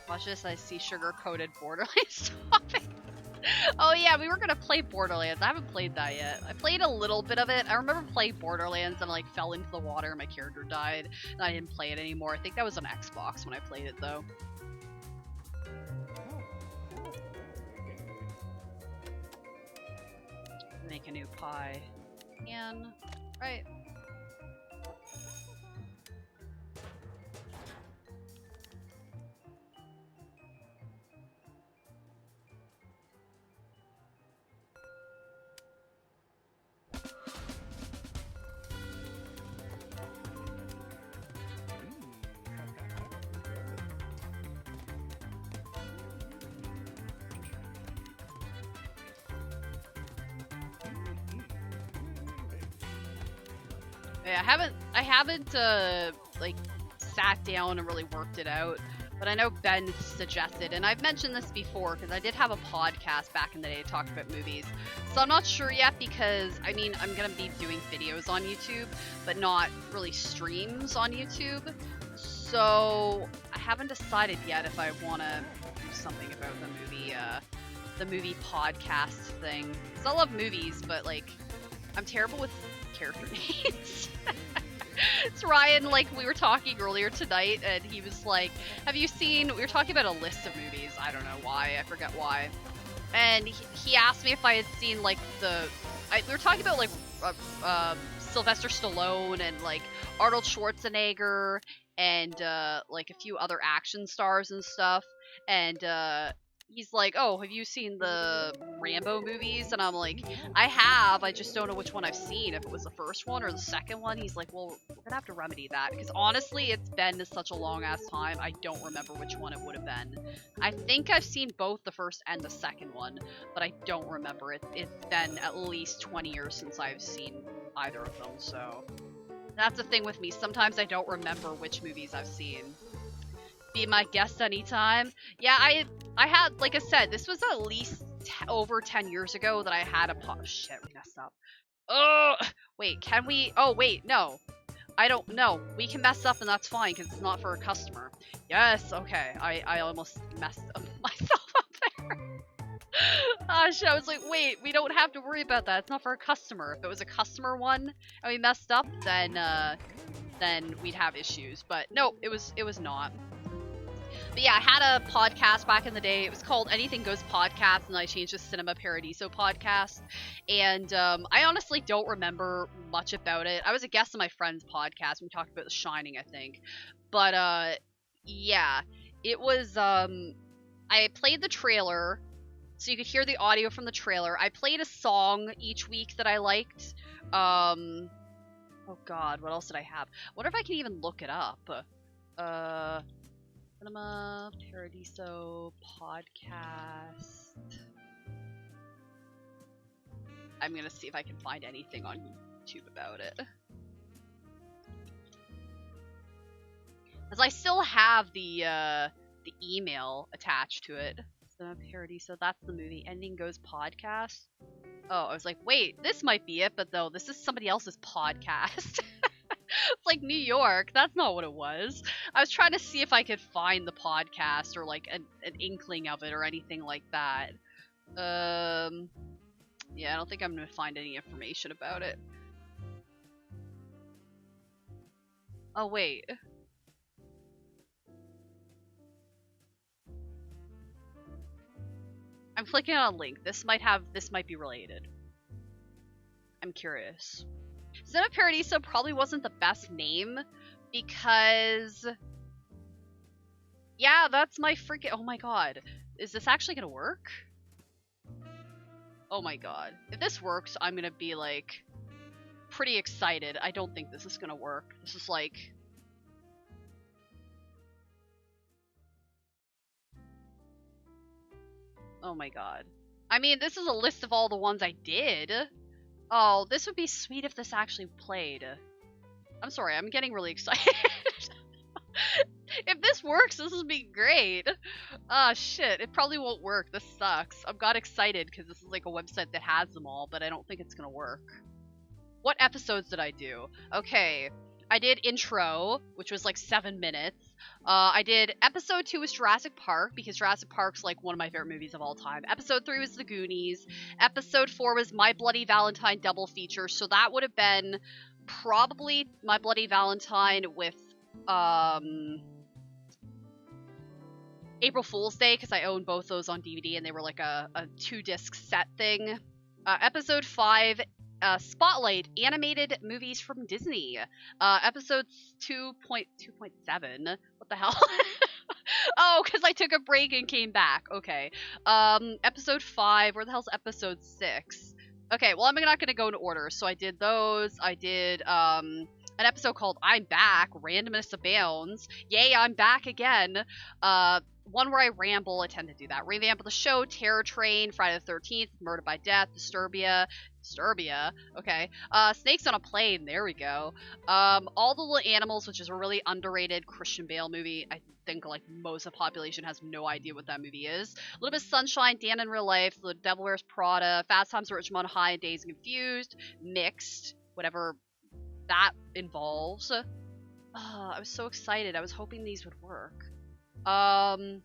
S2: Watch this, I see sugar-coated Borderlands topping. Oh yeah, we were gonna play Borderlands. I haven't played that yet. I played a little bit of it. I remember playing Borderlands and I like fell into the water and my character died and I didn't play it anymore. I think that was on Xbox when I played it though. Make a new pie. Can, right. Yeah, I haven't like sat down and really worked it out, but I know Ben suggested, and I've mentioned this before because I did have a podcast back in the day that talked about movies. So I'm not sure yet because I mean I'm gonna be doing videos on YouTube, but not really streams on YouTube. So I haven't decided yet if I want to do something about the movie podcast thing. Because I love movies, but like I'm terrible with character names. It's Ryan, like we were talking earlier tonight, and he was like, have you seen, we were talking about a list of movies, I don't know why, I forget why, and he asked me if I had seen like we were talking about like Sylvester Stallone and like Arnold Schwarzenegger and like a few other action stars and stuff, and he's like, oh, have you seen the Rambo movies? And I'm like, I have, I just don't know which one I've seen, if it was the first one or the second one. He's like, well, we're gonna have to remedy that, because honestly, it's been such a long-ass time, I don't remember which one it would have been. I think I've seen both the first and the second one, but I don't remember it. It's been at least 20 years since I've seen either of them, so... That's the thing with me, sometimes I don't remember which movies I've seen. Be my guest anytime. Yeah, I had, like I said, this was at least over 10 years ago that I had a shit, we messed up. Oh, wait, can we? Oh, wait, no. I don't know. We can mess up and that's fine because it's not for a customer. Yes, okay. I almost messed up myself up there. Shit, I was like, wait, we don't have to worry about that. It's not for a customer. If it was a customer one and we messed up, then we'd have issues. But no, it was not. But yeah, I had a podcast back in the day. It was called Anything Goes Podcast, and I changed to Cinema Paradiso Podcast. And I honestly don't remember much about it. I was a guest on my friend's podcast. We talked about The Shining, I think. But yeah, it was. I played the trailer, so you could hear the audio from the trailer. I played a song each week that I liked. Oh God, what else did I have? I wonder if I can even look it up. Cinema Paradiso Podcast. I'm gonna see if I can find anything on YouTube about it. Because I still have the email attached to it. Cinema Paradiso, that's the movie. Ending Goes Podcast. Oh, I was like, wait, this might be it, but though this is somebody else's podcast. It's like New York. That's not what it was. I was trying to see if I could find the podcast or like an inkling of it or anything like that. Yeah, I don't think I'm gonna find any information about it. Oh wait. I'm clicking on a link. This might be related. I'm curious. Cinema Paradiso probably wasn't the best name because, yeah, that's my freaking, oh my God. Is this actually gonna work? Oh my God. If this works, I'm gonna be like pretty excited. I don't think this is gonna work. This is like, oh my God. I mean, this is a list of all the ones I did. Oh, this would be sweet if this actually played. I'm sorry, I'm getting really excited. If this works, this would be great. Ah, shit, it probably won't work. This sucks. I got excited because this is like a website that has them all, but I don't think it's gonna work. What episodes did I do? Okay, I did intro, which was like 7 minutes. I did episode 2 was Jurassic Park, because Jurassic Park's like one of my favorite movies of all time. Episode 3 was The Goonies. Episode 4 was My Bloody Valentine double feature, so that would have been probably My Bloody Valentine with April Fool's Day, because I own both those on DVD and they were like a 2-disc set thing. Episode 5, Spotlight, animated movies from Disney. Episode 2.2.7. What the hell? Oh, because I took a break and came back. Okay. Episode 5. Where the hell's episode 6? Okay, well, I'm not going to go in order. So I did those. I did an episode called I'm Back, Randomness Abounds. Yay, I'm back again. One where I ramble, I tend to do that. Revamp of the Show, Terror Train, Friday the 13th, Murder by Death, Disturbia, okay. Snakes on a Plane, there we go. All the Little Animals, which is a really underrated Christian Bale movie. I think like most of the population has no idea what that movie is. A Little Bit of Sunshine, Dan in Real Life, The Devil Wears Prada, Fast Times at Ridgemont High, and Dazed and Confused, Mixed, whatever that involves. I was so excited. I was hoping these would work. Labyrinth,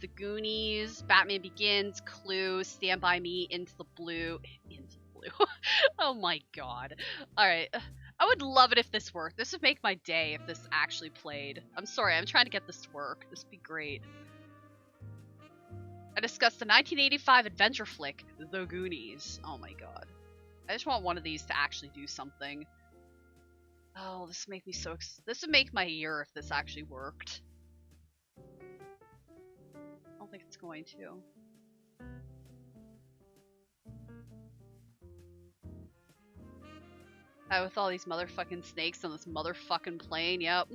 S2: The Goonies, Batman Begins, Clue, Stand By Me, Into the Blue. Oh my God. Alright. I would love it if this worked. This would make my day if this actually played. I'm sorry, I'm trying to get this to work. This would be great. I discussed the 1985 adventure flick, The Goonies. Oh my God. I just want one of these to actually do something. Oh, this would make me so this would make my year if this actually worked. I don't think it's going to. With all these motherfucking snakes on this motherfucking plane, yep.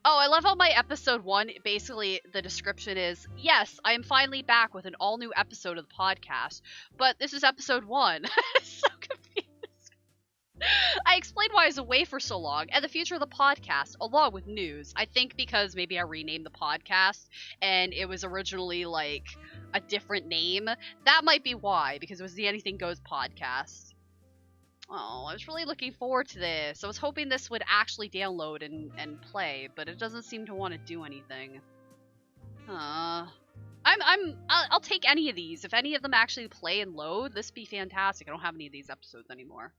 S2: Oh, I love how my episode 1, basically the description is, yes, I am finally back with an all-new episode of the podcast, but this is episode 1. So confused. I explained why I was away for so long and the future of the podcast, along with news. I think because maybe I renamed the podcast and it was originally like a different name. That might be why, because it was the Anything Goes podcast. Oh, I was really looking forward to this. I was hoping this would actually download and play, but it doesn't seem to want to do anything. I'll take any of these. If any of them actually play and load, this would be fantastic. I don't have any of these episodes anymore.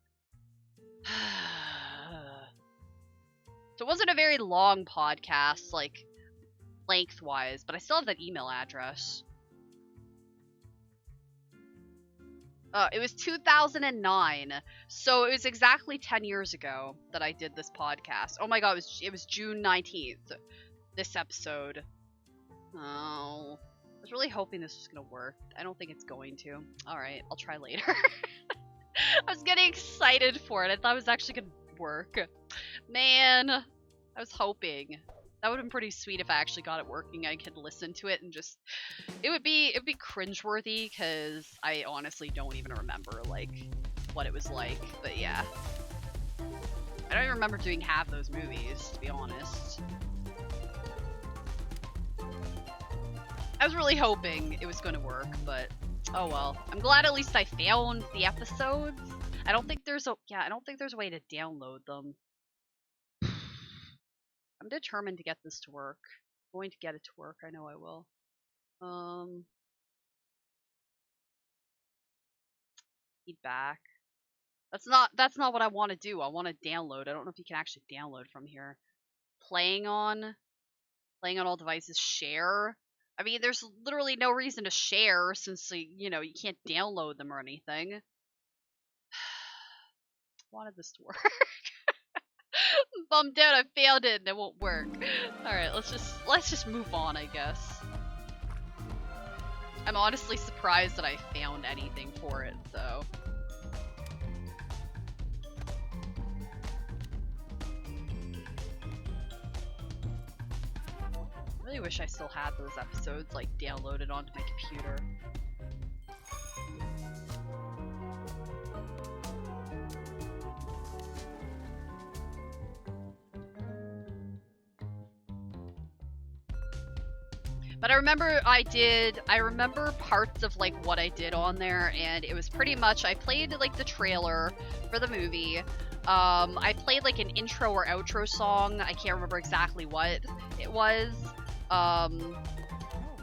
S2: So it wasn't a very long podcast, like, lengthwise, but I still have that email address. It was 2009, so it was exactly 10 years ago that I did this podcast. Oh my god, it was June 19th, this episode. Oh, I was really hoping this was gonna work. I don't think it's going to. Alright, I'll try later. I was getting excited for it. I thought it was actually gonna work. Man, I was hoping. That would have been pretty sweet if I actually got it working. I could listen to it and just... It'd be cringeworthy, because I honestly don't even remember, like, what it was like. But yeah. I don't even remember doing half those movies, to be honest. I was really hoping it was going to work, but oh well. I'm glad at least I found the episodes. I don't think there's a way to download them. I'm determined to get this to work. I'm going to get it to work. I know I will. Feedback. That's not what I want to do. I want to download. I don't know if you can actually download from here. Playing on all devices. Share. I mean, there's literally no reason to share since, you know, you can't download them or anything. I wanted this to work. I'm bummed out. I failed it and it won't work. Alright, let's just move on, I guess. I'm honestly surprised that I found anything for it, so. I really wish I still had those episodes, like, downloaded onto my computer. But I remember parts of like what I did on there, and it was pretty much, I played like the trailer for the movie. I played like an intro or outro song. I can't remember exactly what it was.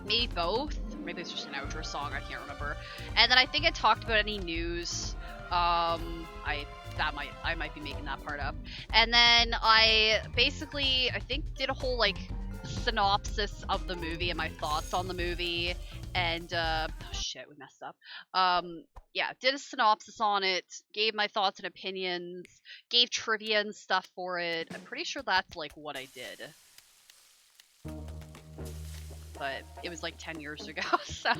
S2: Maybe both. Maybe it's just an outro song, I can't remember. And then I think I talked about any news. I might be making that part up. And then I basically, I think, did a whole like synopsis of the movie and my thoughts on the movie, and oh shit, we messed up. Yeah, did a synopsis on it, gave my thoughts and opinions, gave trivia and stuff for it. I'm pretty sure that's like what I did. But it was like 10 years ago, so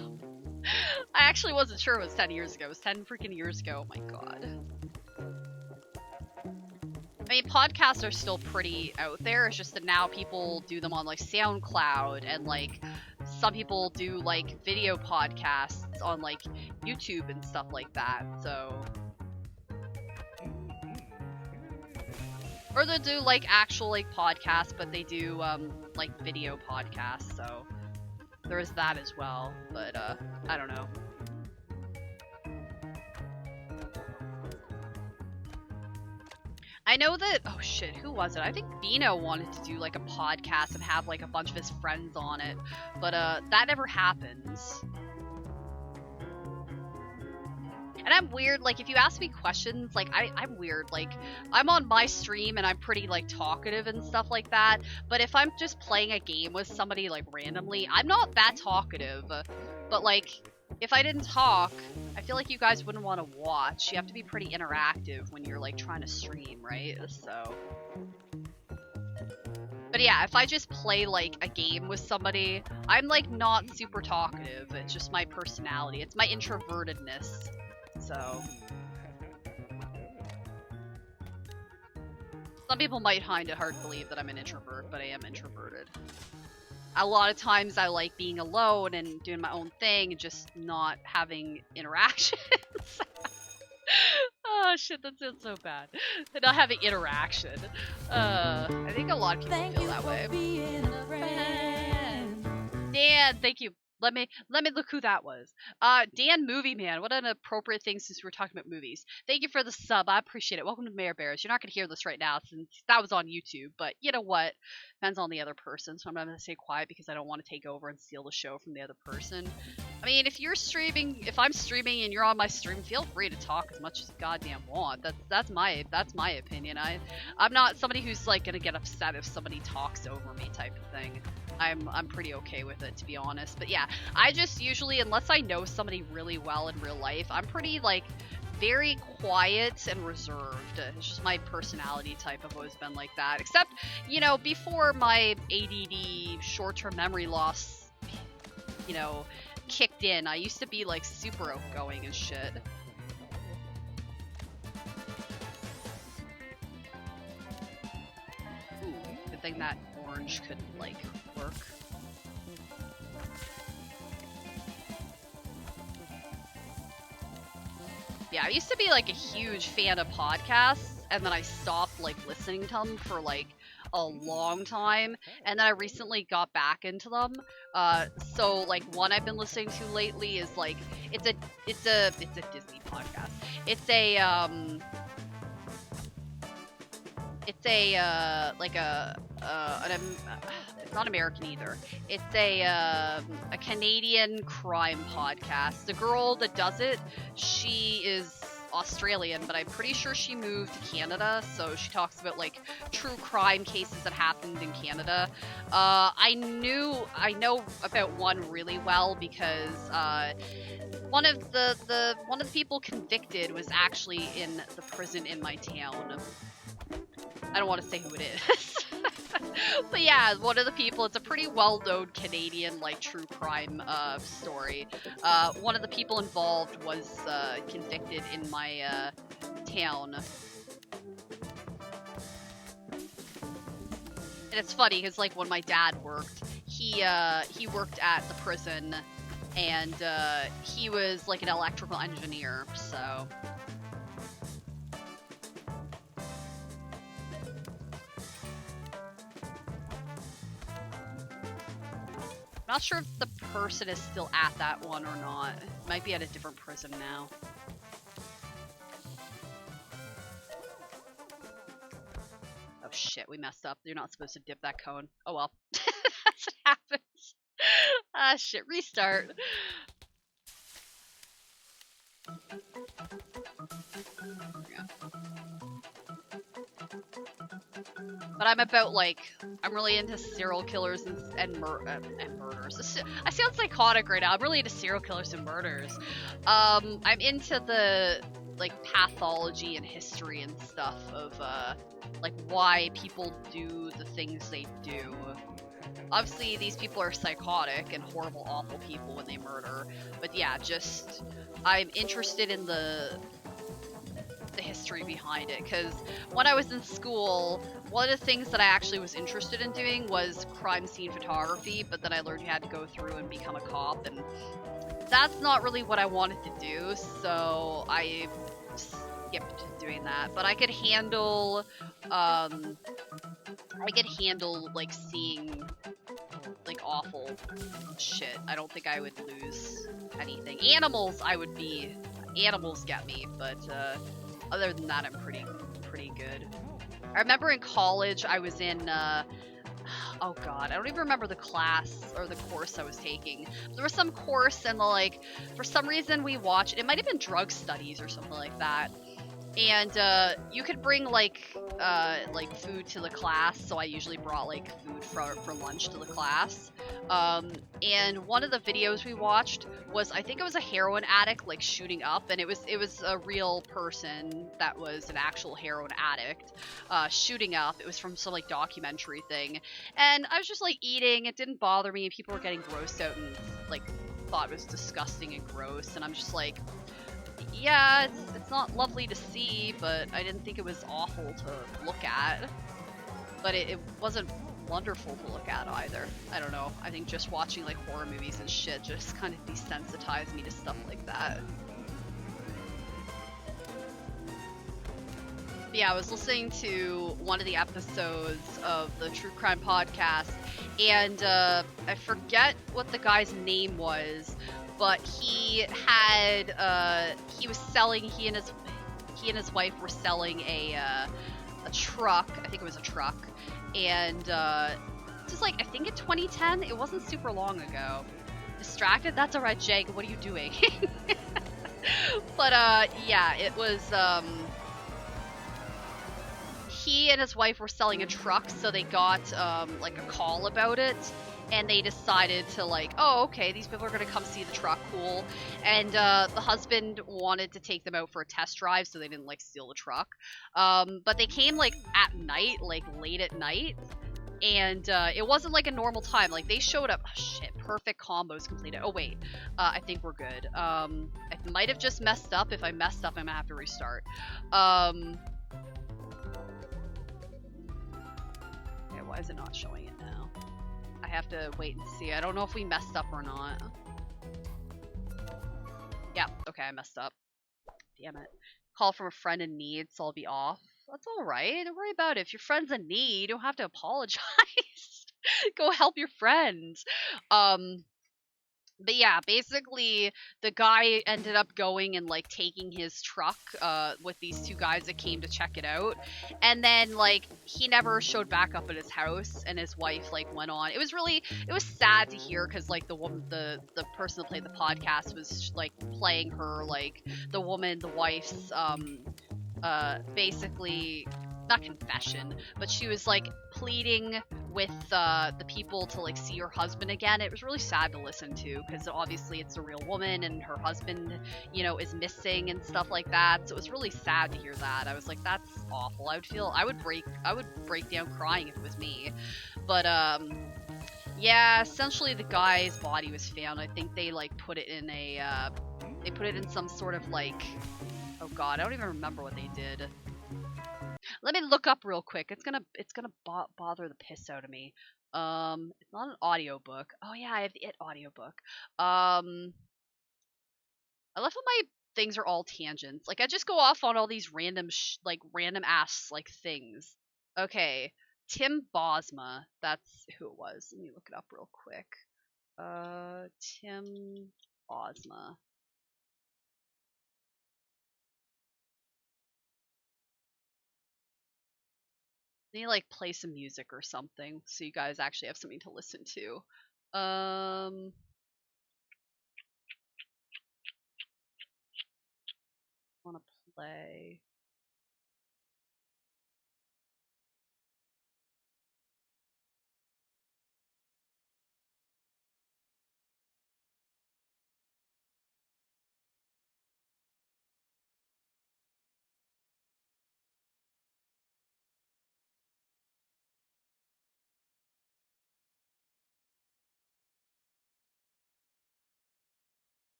S2: I actually wasn't sure it was 10 years ago. It was 10 freaking years ago. Oh my god. I mean, podcasts are still pretty out there. It's just that now people do them on like SoundCloud, and like some people do like video podcasts on like YouTube and stuff like that. So, or they do like actual like podcasts, but they do like video podcasts. So there's that as well. But I don't know. I know that, oh shit, who was it? I think Bino wanted to do like a podcast and have like a bunch of his friends on it, but that never happens. And I'm weird, like if you ask me questions, like I'm weird, like I'm on my stream and I'm pretty like talkative and stuff like that, but if I'm just playing a game with somebody like randomly, I'm not that talkative, but like if I didn't talk, I feel like you guys wouldn't want to watch. You have to be pretty interactive when you're like trying to stream, right? So, but yeah, if I just play like a game with somebody, I'm like not super talkative. It's just my personality. It's my introvertedness. So some people might find it hard to believe that I'm an introvert, but I am introverted. A lot of times I like being alone and doing my own thing and just not having interactions. Oh shit, that sounds so bad. Not having interaction. I think a lot of people feel that way. Dan, thank you Let me look who that was. Dan Movie Man. What an appropriate thing since we're talking about movies. Thank you for the sub. I appreciate it. Welcome to Mayor Bears. You're not gonna hear this right now since that was on YouTube, but you know what? Depends on the other person, so I'm not gonna stay quiet because I don't want to take over and steal the show from the other person. I mean, if you're streaming, if I'm streaming and you're on my stream, feel free to talk as much as you goddamn want. That's my opinion. I'm not somebody who's like gonna get upset if somebody talks over me type of thing. I'm pretty okay with it, to be honest. But yeah, I just usually, unless I know somebody really well in real life, I'm pretty like very quiet and reserved. It's just my personality type. I've always been like that. Except, you know, before my ADD short-term memory loss, you know, kicked in, I used to be like super outgoing and shit. Ooh, good thing that orange couldn't like work. Yeah, I used to be like a huge fan of podcasts, and then I stopped like listening to them for like a long time, and then I recently got back into them. So like one I've been listening to lately is like it's a Disney podcast. It's not American either. It's a Canadian crime podcast. The girl that does it, she is Australian, but I'm pretty sure she moved to Canada, so she talks about like true crime cases that happened in Canada. I know about one really well because one of the people convicted was actually in the prison in my town. I don't want to say who it is. But yeah, one of the people, it's a pretty well-known Canadian, like, true crime story. One of the people involved was convicted in my town. And it's funny, because, like, when my dad worked, he worked at the prison, and he was, like, an electrical engineer, so... I'm not sure if the person is still at that one or not. It might be at a different prison now. Oh shit, we messed up. You're not supposed to dip that cone. Oh well. That's what happens. Ah shit, restart. But I'm about, like, I'm really into serial killers and murders. I sound psychotic right now. I'm really into serial killers and murders. I'm into the, like, pathology and history and stuff of, like, why people do the things they do. Obviously, these people are psychotic and horrible, awful people when they murder. But yeah, just, I'm interested in the history behind it, because when I was in school, one of the things that I actually was interested in doing was crime scene photography, but then I learned you had to go through and become a cop, and that's not really what I wanted to do, so I skipped doing that. But I could handle like seeing like awful shit. I don't think I would lose anything. Animals get me, but other than that, I'm pretty good. I remember in college, I was in, oh god, I don't even remember the class or the course I was taking. There was some course, and like, for some reason we watched, it might have been drug studies or something like that. And you could bring like food to the class, so I usually brought like food for lunch to the class. And one of the videos we watched was, I think it was a heroin addict like shooting up, and it was a real person that was an actual heroin addict shooting up. It was from some like documentary thing, and I was just like eating. It didn't bother me, and people were getting grossed out and like thought it was disgusting and gross, and I'm just like, yeah, it's not lovely to see, but I didn't think it was awful to look at. But it wasn't wonderful to look at either. I don't know. I think just watching like horror movies and shit just kind of desensitized me to stuff like that. Yeah, I was listening to one of the episodes of the True Crime podcast, and I forget what the guy's name was, but he was selling. He and his wife were selling a truck. I think it was a truck, and just like I think in 2010. It wasn't super long ago. Distracted? That's a red Jake. What are you doing? But yeah, it was he and his wife were selling a truck, so they got like a call about it, and they decided to like, oh, okay, these people are gonna come see the truck, cool. And the husband wanted to take them out for a test drive, so they didn't like steal the truck. But they came like at night, like late at night, and it wasn't like a normal time. Like they showed up. Oh, shit, perfect combos completed. Oh wait, I think we're good. I might have just messed up. If I messed up, I'm gonna have to restart. Okay, why is it not showing it now? I have to wait and see. I don't know if we messed up or not. Yeah, okay, I messed up. Damn it. Call from a friend in need, so I'll be off. That's alright. Don't worry about it. If your friend's in need, you don't have to apologize. Go help your friend. But yeah, basically, the guy ended up going and, like, taking his truck, with these two guys that came to check it out. And then, like, he never showed back up at his house, and his wife, like, went on. It was sad to hear, because, like, the person that played the podcast was, like, playing her, like, the wife's, basically, not confession, but she was, like, pleading with the people to like see her husband again. It was really sad to listen to, because obviously it's a real woman and her husband, you know, is missing and stuff like that. So it was really sad to hear that. I was like, that's awful. I would break down crying if it was me. But yeah, essentially the guy's body was found. I think they like put it in some sort of like, oh god, I don't even remember what they did. Let me look up real quick. It's gonna bother the piss out of me. It's not an audiobook. Oh yeah, I have the audiobook. I love how my things are all tangents. Like I just go off on all these random ass like things. Okay, Tim Bosma. That's who it was. Let me look it up real quick. Tim Bosma. I need to like play some music or something so you guys actually have something to listen to. Want to play.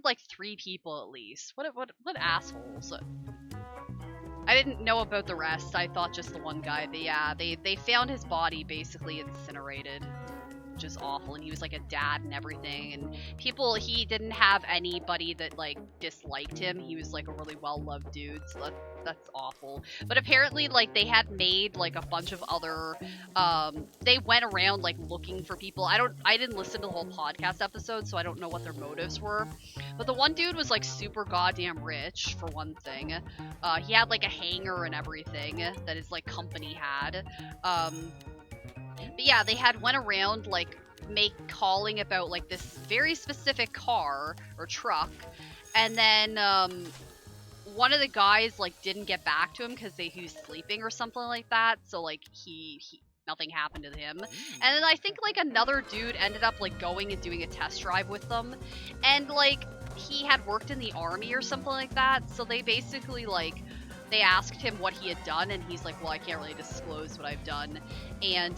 S2: Like 3 people at least. What assholes. I didn't know about the rest. I thought just the one guy. But yeah, they found his body basically incinerated. which is awful, and he was like a dad and everything, and he didn't have anybody that like disliked him. He was like a really well-loved dude, so that's awful. But apparently, like, they had made like a bunch of other they went around like looking for people. I didn't listen to the whole podcast episode, so I don't know what their motives were. But the one dude was like super goddamn rich, for one thing. He had like a hangar and everything that his like company had. But yeah, they had went around like calling about like this very specific car or truck, and then one of the guys like didn't get back to him because he was sleeping or something like that. So like he nothing happened to him. And then I think like another dude ended up like going and doing a test drive with them, and like he had worked in the army or something like that. So they basically like they asked him what he had done, and he's like, well, I can't really disclose what I've done. And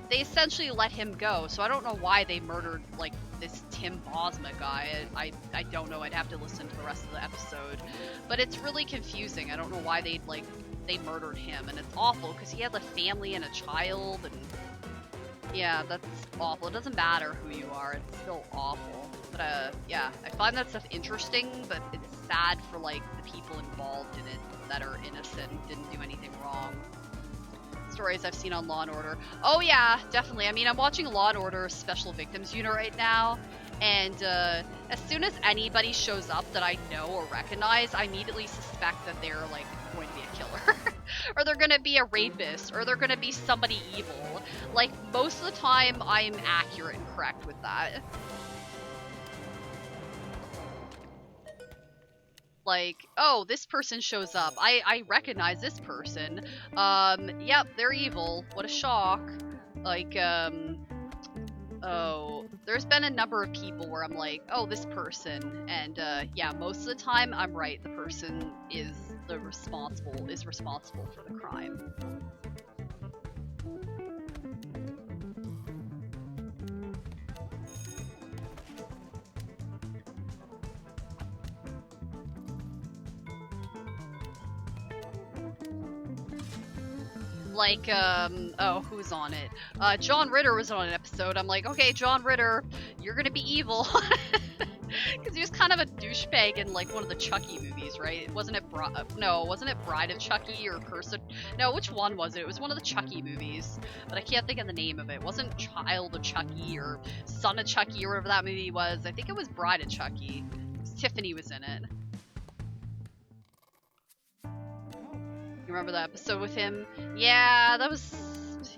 S2: they essentially let him go. So I don't know why they murdered like this Tim Bosma guy. I don't know. I'd have to listen to the rest of the episode. But it's really confusing. I don't know why they murdered him, and it's awful because he had a family and a child, and yeah, that's awful. It doesn't matter who you are, it's still awful. But yeah, I find that stuff interesting, but it's sad for like the people involved in it that are innocent and didn't do anything wrong. Stories I've seen on Law & Order. Oh yeah, definitely. I mean, I'm watching Law & Order Special Victims Unit right now, and as soon as anybody shows up that I know or recognize, I immediately suspect that they're like going to be a killer. Or they're gonna be a rapist, or they're gonna be somebody evil. Like, most of the time, I'm accurate and correct with that. Like, oh, this person shows up. I recognize this person. Yep, they're evil. What a shock. Like, oh, there's been a number of people where I'm like, oh, this person, and yeah, most of the time I'm right. The person is responsible for the crime. Like, oh, who's on it? John Ritter was on an episode. I'm like, okay, John Ritter, you're gonna be evil. Because he was kind of a douchebag in, like, one of the Chucky movies, right? Wasn't it Bride of Chucky or Curse of... No, which one was it? It was one of the Chucky movies, but I can't think of the name of it. It wasn't Child of Chucky or Son of Chucky or whatever that movie was. I think it was Bride of Chucky. Tiffany was in it. Remember that episode with him? Yeah, that was...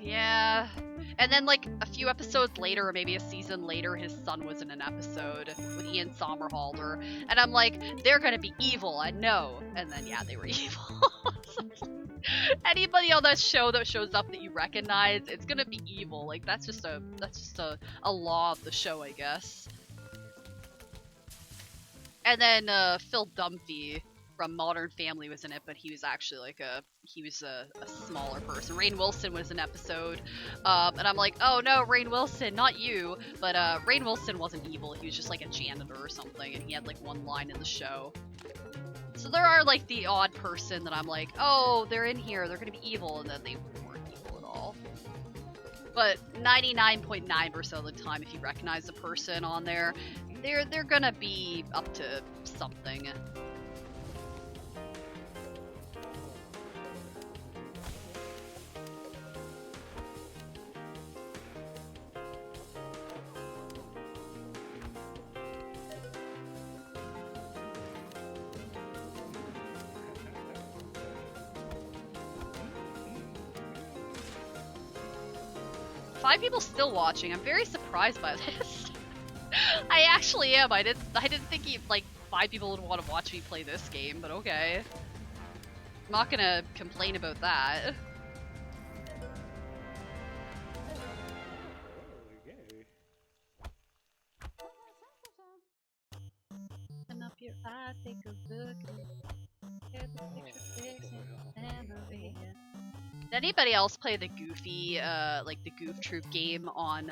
S2: yeah. And then, like, a few episodes later, or maybe a season later, his son was in an episode with Ian Somerhalder. And I'm like, they're gonna be evil, I know. And then, yeah, they were evil. Anybody on that show that shows up that you recognize, it's gonna be evil. Like, that's just a law of the show, I guess. And then, Phil Dunphy from Modern Family was in it, but he was actually like a smaller person. Rainn Wilson was an episode, and I'm like, oh no, Rainn Wilson, not you. But Rainn Wilson wasn't evil. He was just like a janitor or something, and he had like one line in the show. So there are like the odd person that I'm like, oh, they're in here, they're gonna be evil, and then they weren't evil at all. But 99.9% of the time, if you recognize the person on there, they're gonna be up to something. Five people still watching. I'm very surprised by this. I actually am. I didn't think like 5 people would want to watch me play this game, but okay. I'm not gonna complain about that. Open up your eyes, take a look. Here's the picture fixing memory. Did anybody else play the Goofy, like the Goof Troop game on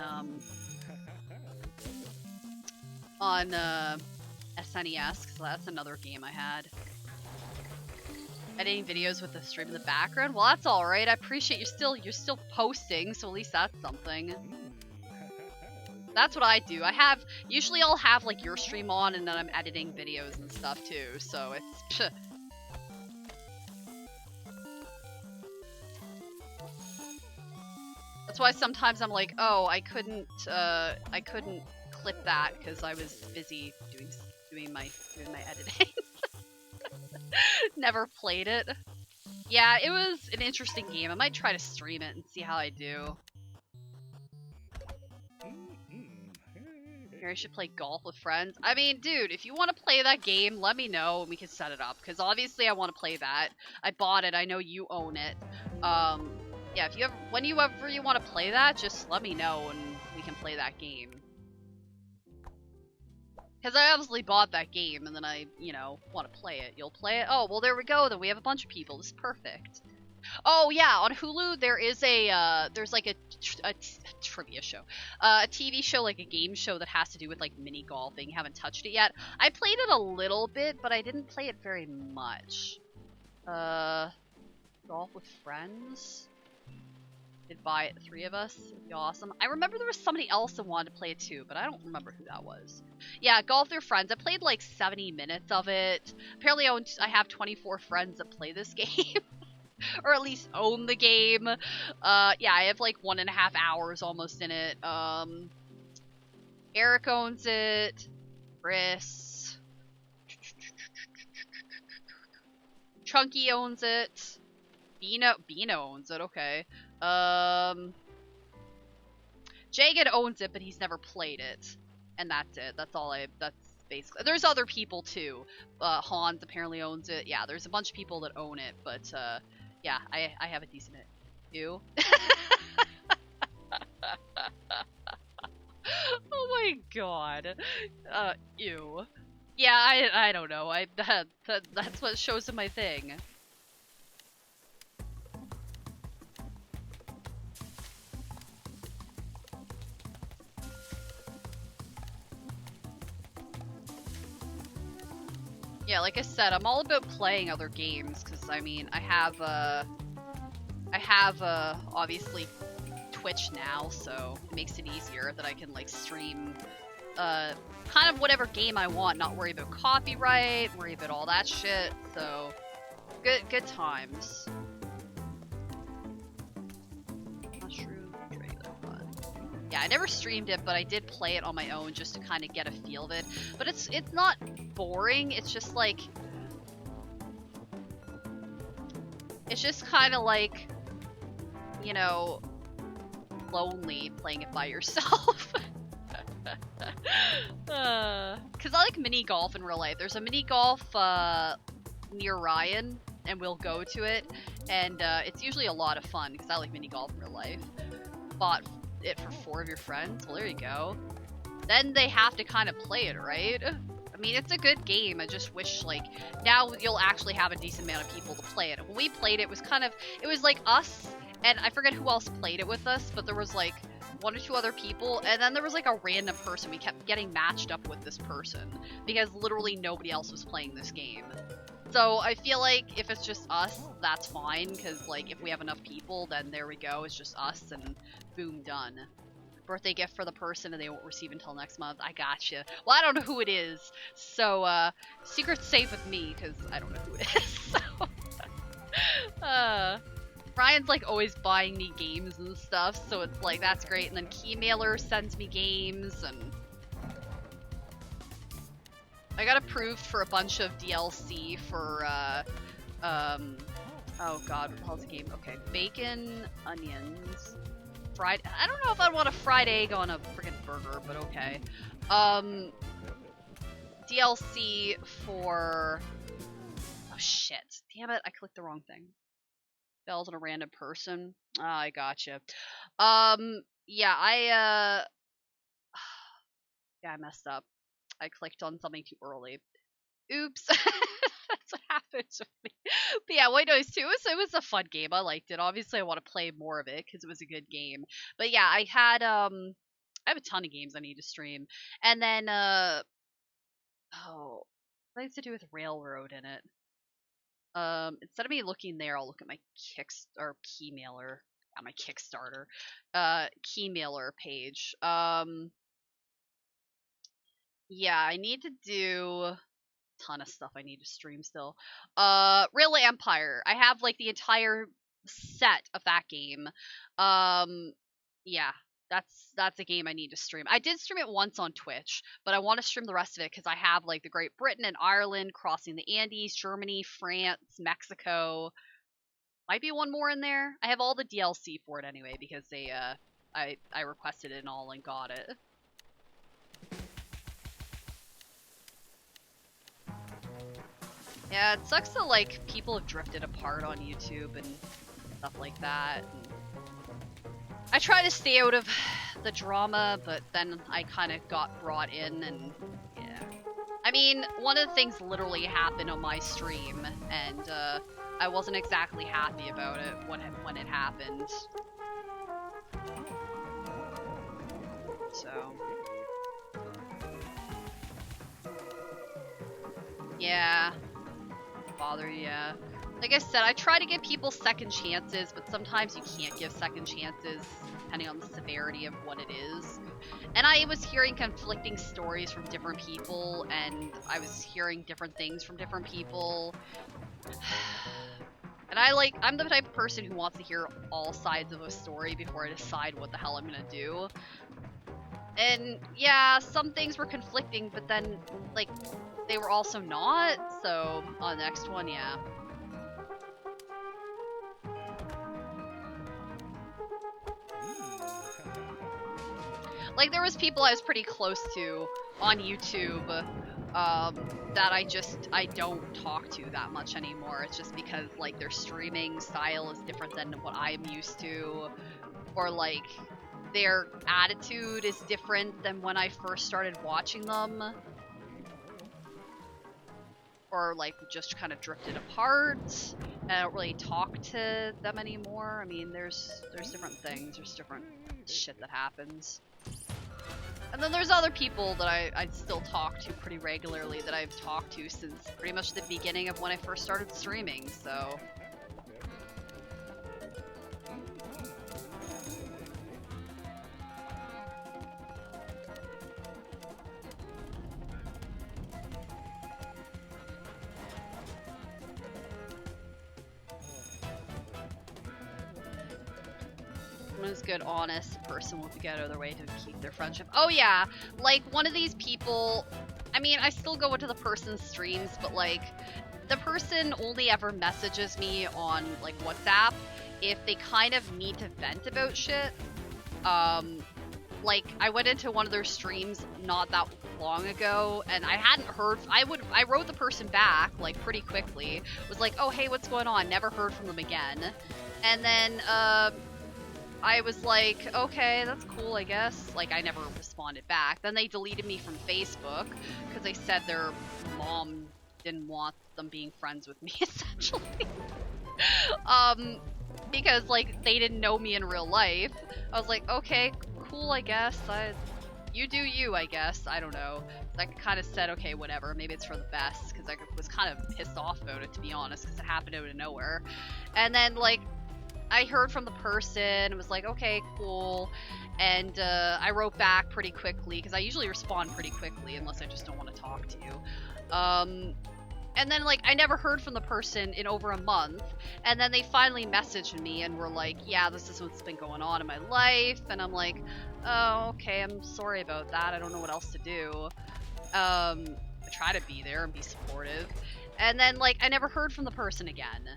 S2: SNES? Because that's another game I had. Editing videos with the stream in the background? Well, that's alright. I appreciate you're still posting, so at least that's something. That's what I do. Usually I'll have like your stream on and then I'm editing videos and stuff too, so it's That's why sometimes I'm like, oh, I couldn't clip that because I was busy doing my editing. Never played it. Yeah, it was an interesting game. I might try to stream it and see how I do. Here, I should play golf with friends. I mean, dude, if you want to play that game, let me know and we can set it up. Because obviously I want to play that. I bought it. I know you own it. Yeah, whenever you want to play that, just let me know and we can play that game. Because I obviously bought that game and then I, want to play it. You'll play it? Oh, well, there we go. Then we have a bunch of people. This is perfect. Oh, yeah, on Hulu, there is there's like a trivia show. A TV show, like a game show that has to do with like mini golfing. Haven't touched it yet. I played it a little bit, but I didn't play it very much. Golf with friends? Did buy it, the 3 of us. It'd be awesome. I remember there was somebody else that wanted to play it too, but I don't remember who that was. Yeah, golf with your friends. I played like 70 minutes of it. Apparently I have 24 friends that play this game. Or at least own the game. Yeah, I have like 1.5 hours almost in it. Eric owns it. Chris. Chunky owns it. Bino owns it, okay. Jagged owns it, but he's never played it. And that's it. That's basically. There's other people too. Hans apparently owns it. Yeah, there's a bunch of people that own it, but yeah, I have a decent it. You? Oh my god. Ew. Yeah, I don't know. That's what shows in my thing. Yeah, like I said, I'm all about playing other games because I mean, I have obviously Twitch now, so it makes it easier that I can like stream kind of whatever game I want, not worry about copyright, worry about all that shit. So good times. Mushroom trailer fun. Yeah, I never streamed it, but I did play it on my own just to kind of get a feel of it. But it's not boring. It's just like it's just kind of like, lonely playing it by yourself. Cause I like mini golf in real life. There's a mini golf near Ryan, and we'll go to it, and it's usually a lot of fun because I like mini golf in real life. Bought it for 4 of your friends. Well, there you go. Then they have to kind of play it, right? I mean, it's a good game. I just wish, like, now you'll actually have a decent amount of people to play it. When we played it, it was like us, and I forget who else played it with us, but there was like 1 or 2 other people, and then there was like a random person. We kept getting matched up with this person because literally nobody else was playing this game. So I feel like if it's just us, that's fine, because like if we have enough people, then there we go, it's just us, and boom, done. Birthday gift for the person and they won't receive until next month. I gotcha. Well, I don't know who it is, so secret's safe with me because I don't know who it is. So Ryan's like always buying me games and stuff, so it's like that's great. And then Keymailer sends me games, and I got approved for a bunch of DLC for oh god, what the hell's the game? Okay, bacon, onions. Fried. I don't know if I'd want a fried egg on a friggin' burger, but okay. DLC for. Oh shit! Damn it! I clicked the wrong thing. Bells on a random person. Ah, I gotcha. Yeah, yeah, I messed up. I clicked on something too early. Oops. That's what happens with me. But yeah, White Noise 2, it was a fun game. I liked it. Obviously, I want to play more of it because it was a good game. But yeah, I have a ton of games I need to stream. And then, oh, what has to do with Railroad in it? Instead of me looking there, I'll look at my Keymailer, not my Kickstarter, Keymailer page. Yeah, I need to do a ton of stuff I need to stream still. Real Empire. I have like the entire set of that game. Yeah, that's a game I need to stream. I did stream it once on Twitch, but I want to stream the rest of it because I have like the Great Britain and Ireland, crossing the Andes, Germany, France, Mexico. Might be one more in there. I have all the DLC for it anyway because I requested it and all and got it. Yeah, it sucks that like people have drifted apart on YouTube and stuff like that. And I try to stay out of the drama, but then I kind of got brought in, and yeah. I mean, one of the things literally happened on my stream, and I wasn't exactly happy about it when it happened. So yeah. Bother, yeah. Like I said, I try to give people second chances, but sometimes you can't give second chances depending on the severity of what it is. And I was hearing conflicting stories from different people, and I was hearing different things from different people. And I'm the type of person who wants to hear all sides of a story before I decide what the hell I'm gonna do. And yeah, some things were conflicting, but then, like, they were also not, so on the next one, yeah. Like, there was people I was pretty close to on YouTube that I don't talk to that much anymore. It's just because, like, their streaming style is different than what I'm used to, or, like, their attitude is different than when I first started watching them. Or like just kind of drifted apart, and I don't really talk to them anymore. I mean, there's different things, there's different shit that happens. And then there's other people that I still talk to pretty regularly that I've talked to since pretty much the beginning of when I first started streaming, so. Someone's good, honest person will go out of their way to keep their friendship. Oh yeah, like one of these people, I mean, I still go into the person's streams, but like, the person only ever messages me on like WhatsApp if they kind of need to vent about shit. Like, I went into one of their streams not that long ago, and I hadn't heard, I wrote the person back, like, pretty quickly. Was like, oh, hey, what's going on? Never heard from them again. And then, I was like, okay, that's cool, I guess. Like, I never responded back. Then they deleted me from Facebook, because they said their mom didn't want them being friends with me, essentially. Because, like, they didn't know me in real life. I was like, okay, cool, I guess. You do you, I guess. I don't know. I kind of said, okay, whatever. Maybe it's for the best, because I was kind of pissed off about it, to be honest, because it happened out of nowhere. And then, like, I heard from the person and was like, okay, cool. And I wrote back pretty quickly, because I usually respond pretty quickly, unless I just don't want to talk to you. And then, like, I never heard from the person in over a month, and then they finally messaged me and were like, yeah, this is what's been going on in my life, and I'm like, oh, okay, I'm sorry about that, I don't know what else to do. I try to be there and be supportive, and then, like, I never heard from the person again.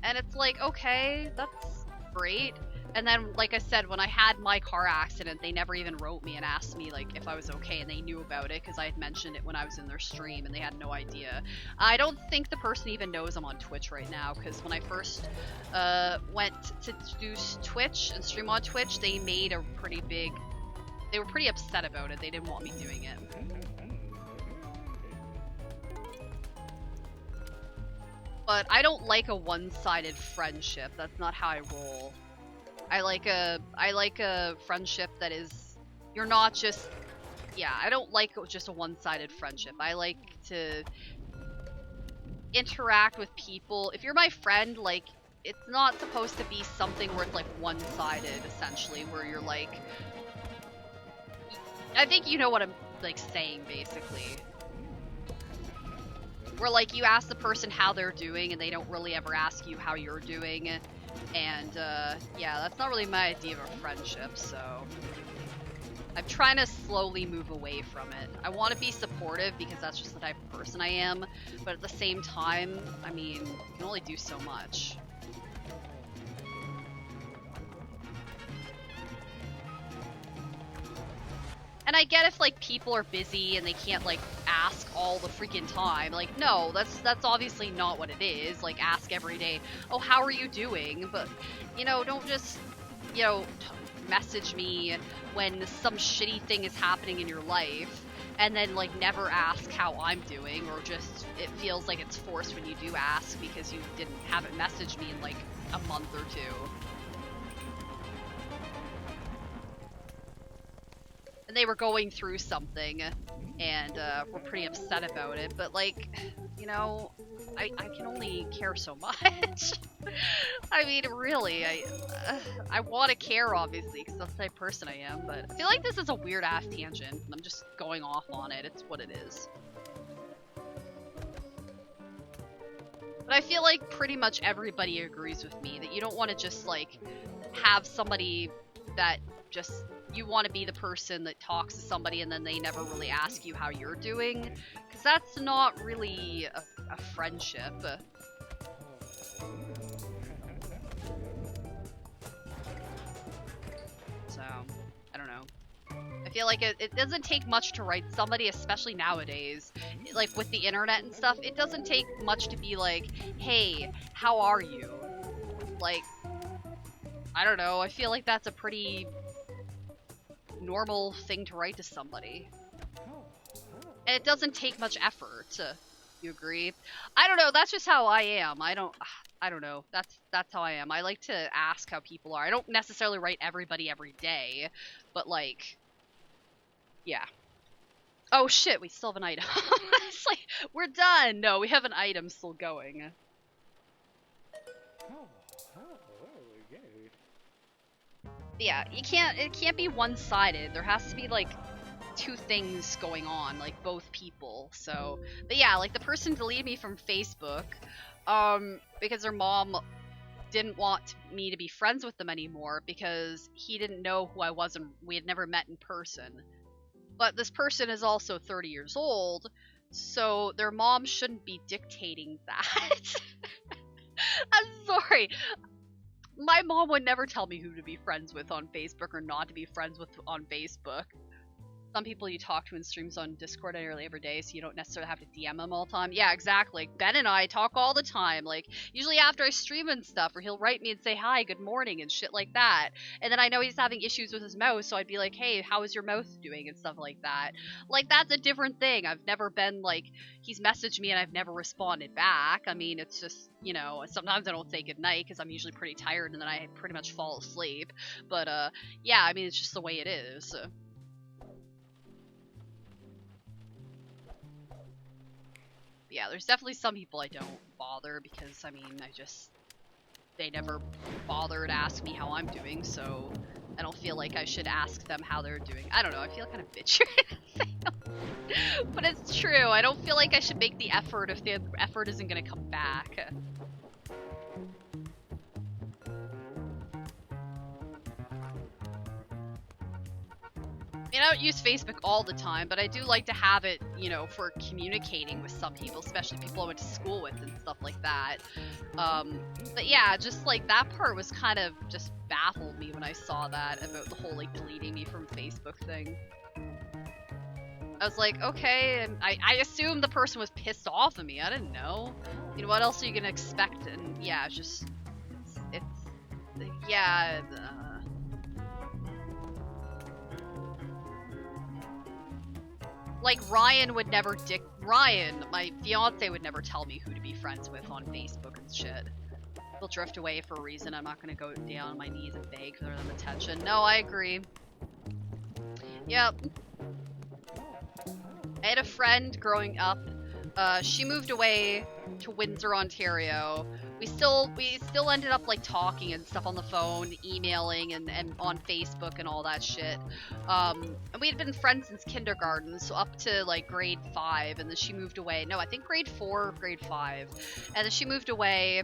S2: And it's like, okay, that's great. And then, like I said, when I had my car accident, they never even wrote me and asked me, like, if I was okay, and they knew about it because I had mentioned it when I was in their stream, and they had no idea. I don't think the person even knows I'm on Twitch right now, because when I first went to do Twitch and stream on Twitch, they made a pretty big... They were pretty upset about it. They didn't want me doing it. But I don't like a one-sided friendship. That's not how I roll. I like a friendship that is, you're not just, yeah, I don't like just a one-sided friendship. I like to interact with people. If you're my friend, like, it's not supposed to be something where it's like one-sided, essentially, where you're like, I think you know what like saying basically. Where like you ask the person how they're doing and they don't really ever ask you how you're doing. And yeah, that's not really my idea of a friendship, so I'm trying to slowly move away from it. I want to be supportive because that's just the type of person I am, but at the same time, I mean, you can only do so much. And I get if like people are busy and they can't like ask all the freaking time. Like, no, that's obviously not what it is. Like, ask every day, oh, how are you doing? But, you know, don't just, you know, message me when some shitty thing is happening in your life and then like never ask how I'm doing, or just it feels like it's forced when you do ask because you haven't messaged me in like a month or two. And they were going through something and were pretty upset about it, but like, you know, I can only care so much. I mean, really, I want to care, obviously, because that's the type of person I am, but I feel like this is a weird-ass tangent, and I'm just going off on it. It's what it is. But I feel like pretty much everybody agrees with me that you don't want to just, like, have somebody that just... You want to be the person that talks to somebody and then they never really ask you how you're doing, because that's not really a friendship. So, I don't know. I feel like it doesn't take much to write somebody, especially nowadays. Like, with the internet and stuff, it doesn't take much to be like, hey, how are you? Like, I don't know, I feel like that's a pretty... normal thing to write to somebody. And it doesn't take much effort. You agree? I don't know, that's just how I am. I don't know. That's how I am. I like to ask how people are. I don't necessarily write everybody every day, but like, yeah. Oh shit, we still have an item. It's like, we're done. No, we have an item still going. Yeah, it can't be one-sided. There has to be like two things going on, like both people. So, but yeah, like the person deleted me from Facebook because their mom didn't want me to be friends with them anymore because he didn't know who I was and we had never met in person. But this person is also 30 years old, so their mom shouldn't be dictating that. I'm sorry. My mom would never tell me who to be friends with on Facebook or not to be friends with on Facebook. Some people you talk to in streams on Discord nearly every day, so you don't necessarily have to DM them all the time. Yeah, exactly. Ben and I talk all the time, like, usually after I stream and stuff, or he'll write me and say, hi, good morning, and shit like that. And then I know he's having issues with his mouse, so I'd be like, hey, how is your mouse doing, and stuff like that. Like, that's a different thing. I've never been, like, he's messaged me and I've never responded back. I mean, it's just, you know, sometimes I don't say goodnight, because I'm usually pretty tired, and then I pretty much fall asleep. But, yeah, I mean, it's just the way it is. Yeah, there's definitely some people I don't bother because, I mean, they never bother to ask me how I'm doing, so I don't feel like I should ask them how they're doing. I don't know, I feel kind of bitchy. But it's true, I don't feel like I should make the effort if the effort isn't gonna come back. I mean, I don't use Facebook all the time, but I do like to have it, you know, for communicating with some people, especially people I went to school with and stuff like that. But yeah, just like that part was kind of just baffled me when I saw that about the whole like deleting me from Facebook thing. I was like, okay, and I assumed the person was pissed off at me. I didn't know. You know, what else are you gonna expect? And yeah, it's just, yeah. Like, Ryan, my fiance, would never tell me who to be friends with on Facebook and shit. He'll drift away for a reason. I'm not gonna go down on my knees and beg for them attention. No, I agree. Yep. I had a friend growing up she moved away to Windsor, Ontario. We still ended up like talking and stuff on the phone, emailing and on Facebook and all that shit. And we had been friends since kindergarten, so up to like grade 5, and then she moved away. No, I think grade 4 or grade 5. And then she moved away,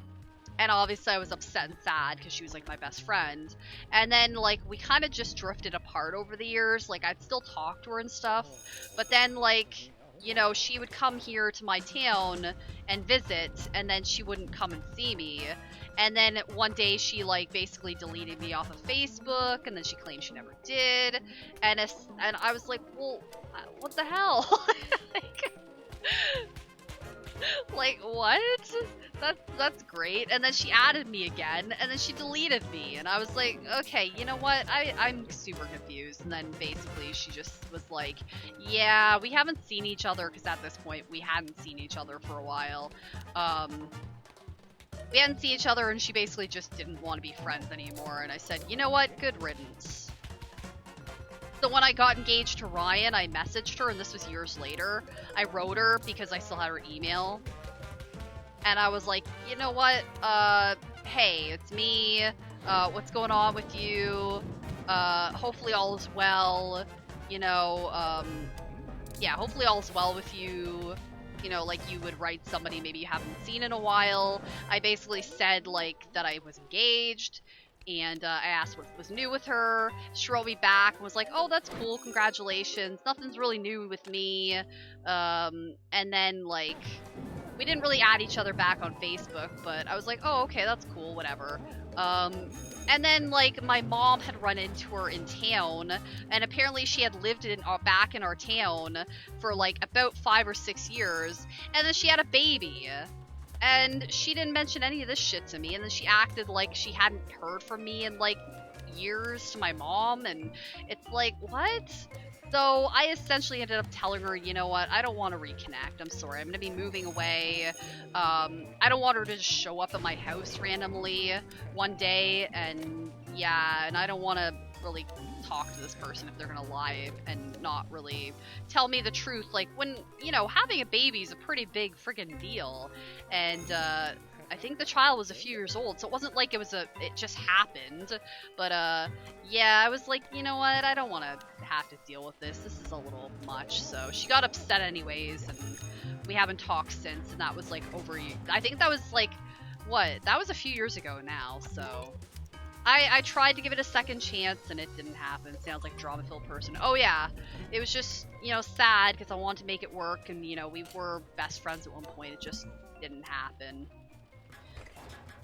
S2: and obviously I was upset and sad because she was like my best friend. And then like we kind of just drifted apart over the years. Like I'd still talk to her and stuff, but then like, you know, she would come here to my town and visit, and then she wouldn't come and see me. And then one day she like basically deleted me off of Facebook, and then she claimed she never did. And I was like, well, what the hell? like what? That's great. And then she added me again, and then she deleted me, and I was like, okay, you know what? I'm super confused. And then basically she just was like, yeah, we haven't seen each other, because at this point we hadn't seen each other for a while. We hadn't seen each other, and she basically just didn't want to be friends anymore. And I said, you know what? Good riddance. So when I got engaged to Ryan, I messaged her, and this was years later. I wrote her because I still had her email. And I was like, you know what, hey, it's me, what's going on with you, hopefully all is well, you know, yeah, hopefully all is well with you, you know, like you would write somebody maybe you haven't seen in a while. I basically said, like, that I was engaged, and I asked what was new with her. She wrote me back and was like, oh, that's cool, congratulations, nothing's really new with me, and then, like, we didn't really add each other back on Facebook, but I was like, oh, okay, that's cool, whatever. And then, like, my mom had run into her in town, and apparently she had lived back in our town for, like, about 5 or 6 years, and then she had a baby. And she didn't mention any of this shit to me, and then she acted like she hadn't heard from me in, like, years to my mom, and it's like, what? So I essentially ended up telling her, you know what, I don't want to reconnect. I'm sorry, I'm going to be moving away. I don't want her to just show up at my house randomly one day, and yeah, and I don't want to really talk to this person if they're going to lie and not really tell me the truth. Like, when, you know, having a baby is a pretty big friggin' deal, and I think the child was a few years old, so it wasn't like it just happened. But yeah, I was like, you know what, I don't want to have to deal with this. This is a little much. So she got upset anyways, and we haven't talked since, and that was like I think that was like, what? That was a few years ago now, so I tried to give it a second chance, and it didn't happen. Sounds like drama-filled person. Oh yeah, it was just, you know, sad because I wanted to make it work, and, you know, we were best friends at one point. It just didn't happen.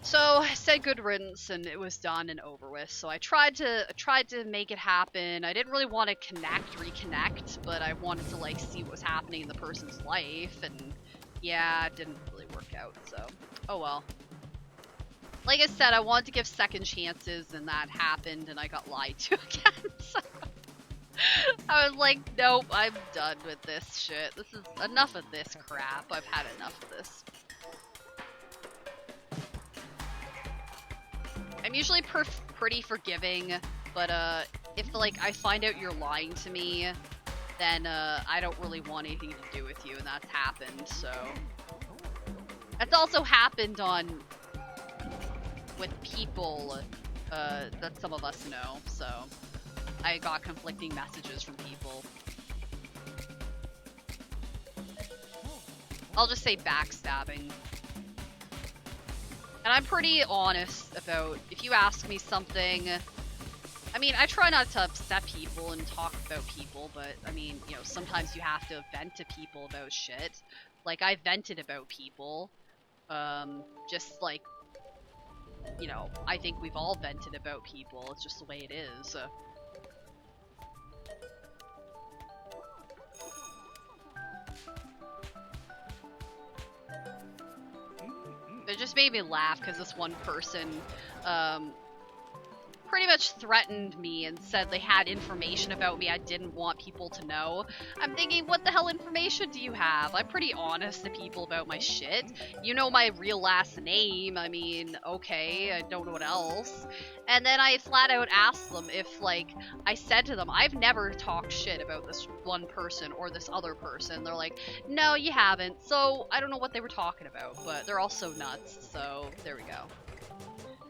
S2: So I said good riddance, and it was done and over with. So I tried to make it happen. I didn't really want to reconnect, but I wanted to, like, see what was happening in the person's life, and yeah, it didn't really work out. So oh well. Like I said, I wanted to give second chances, and that happened, and I got lied to again. So I was like, nope, I'm done with this shit. This is enough of this crap. I've had enough of this. I'm usually pretty forgiving, but if, like, I find out you're lying to me, then I don't really want anything to do with you, and that's happened. So that's also happened with people that some of us know. So I got conflicting messages from people. I'll just say backstabbing. And I'm pretty honest about, if you ask me something, I mean, I try not to upset people and talk about people, but, I mean, you know, sometimes you have to vent to people about shit. Like, I vented about people, just, like, you know, I think we've all vented about people, it's just the way it is. It just made me laugh because this one person pretty much threatened me and said they had information about me I didn't want people to know. I'm thinking, what the hell information do you have? I'm pretty honest to people about my shit. You know my real last name. I mean, okay, I don't know what else. And then I flat out asked them if, like, I said to them, I've never talked shit about this one person or this other person. They're like, no, you haven't. So I don't know what they were talking about, but they're also nuts. So there we go.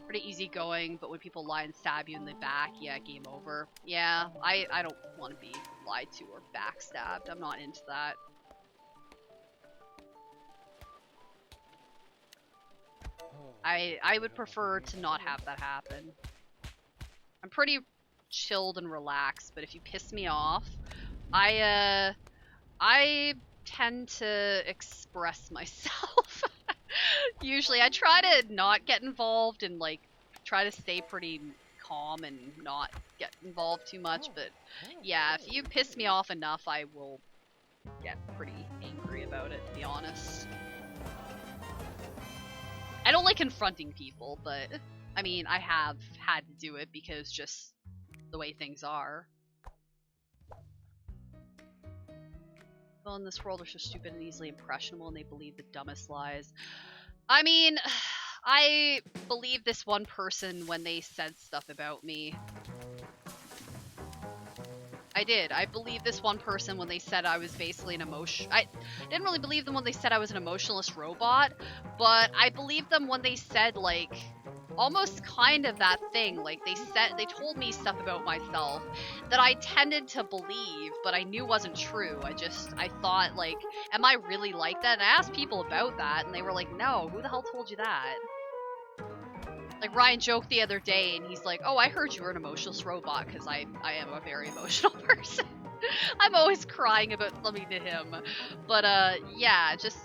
S2: Pretty easygoing, but when people lie and stab you in the back, yeah, game over. Yeah, I don't want to be lied to or backstabbed. I'm not into that. I would prefer to not have that happen. I'm pretty chilled and relaxed, but if you piss me off, I tend to express myself. Usually, I try to not get involved and like try to stay pretty calm and not get involved too much, but yeah, if you piss me off enough, I will get pretty angry about it, to be honest. I don't like confronting people, but I mean, I have had to do it because just the way things are. People in this world are so stupid and easily impressionable, and they believe the dumbest lies. I mean, I believe this one person when they said stuff about me. I did. I believed this one person when they said I was basically an I didn't really believe them when they said I was an emotionless robot, but I believed them when they said, like, almost kind of that thing. Like, they told me stuff about myself that I tended to believe, but I knew wasn't true. I thought, like, am I really like that? And I asked people about that, and they were like, no, who the hell told you that? Like, Ryan joked the other day, and he's like, oh, I heard you were an emotionless robot, because I am a very emotional person. I'm always crying about something to him. But, yeah, just...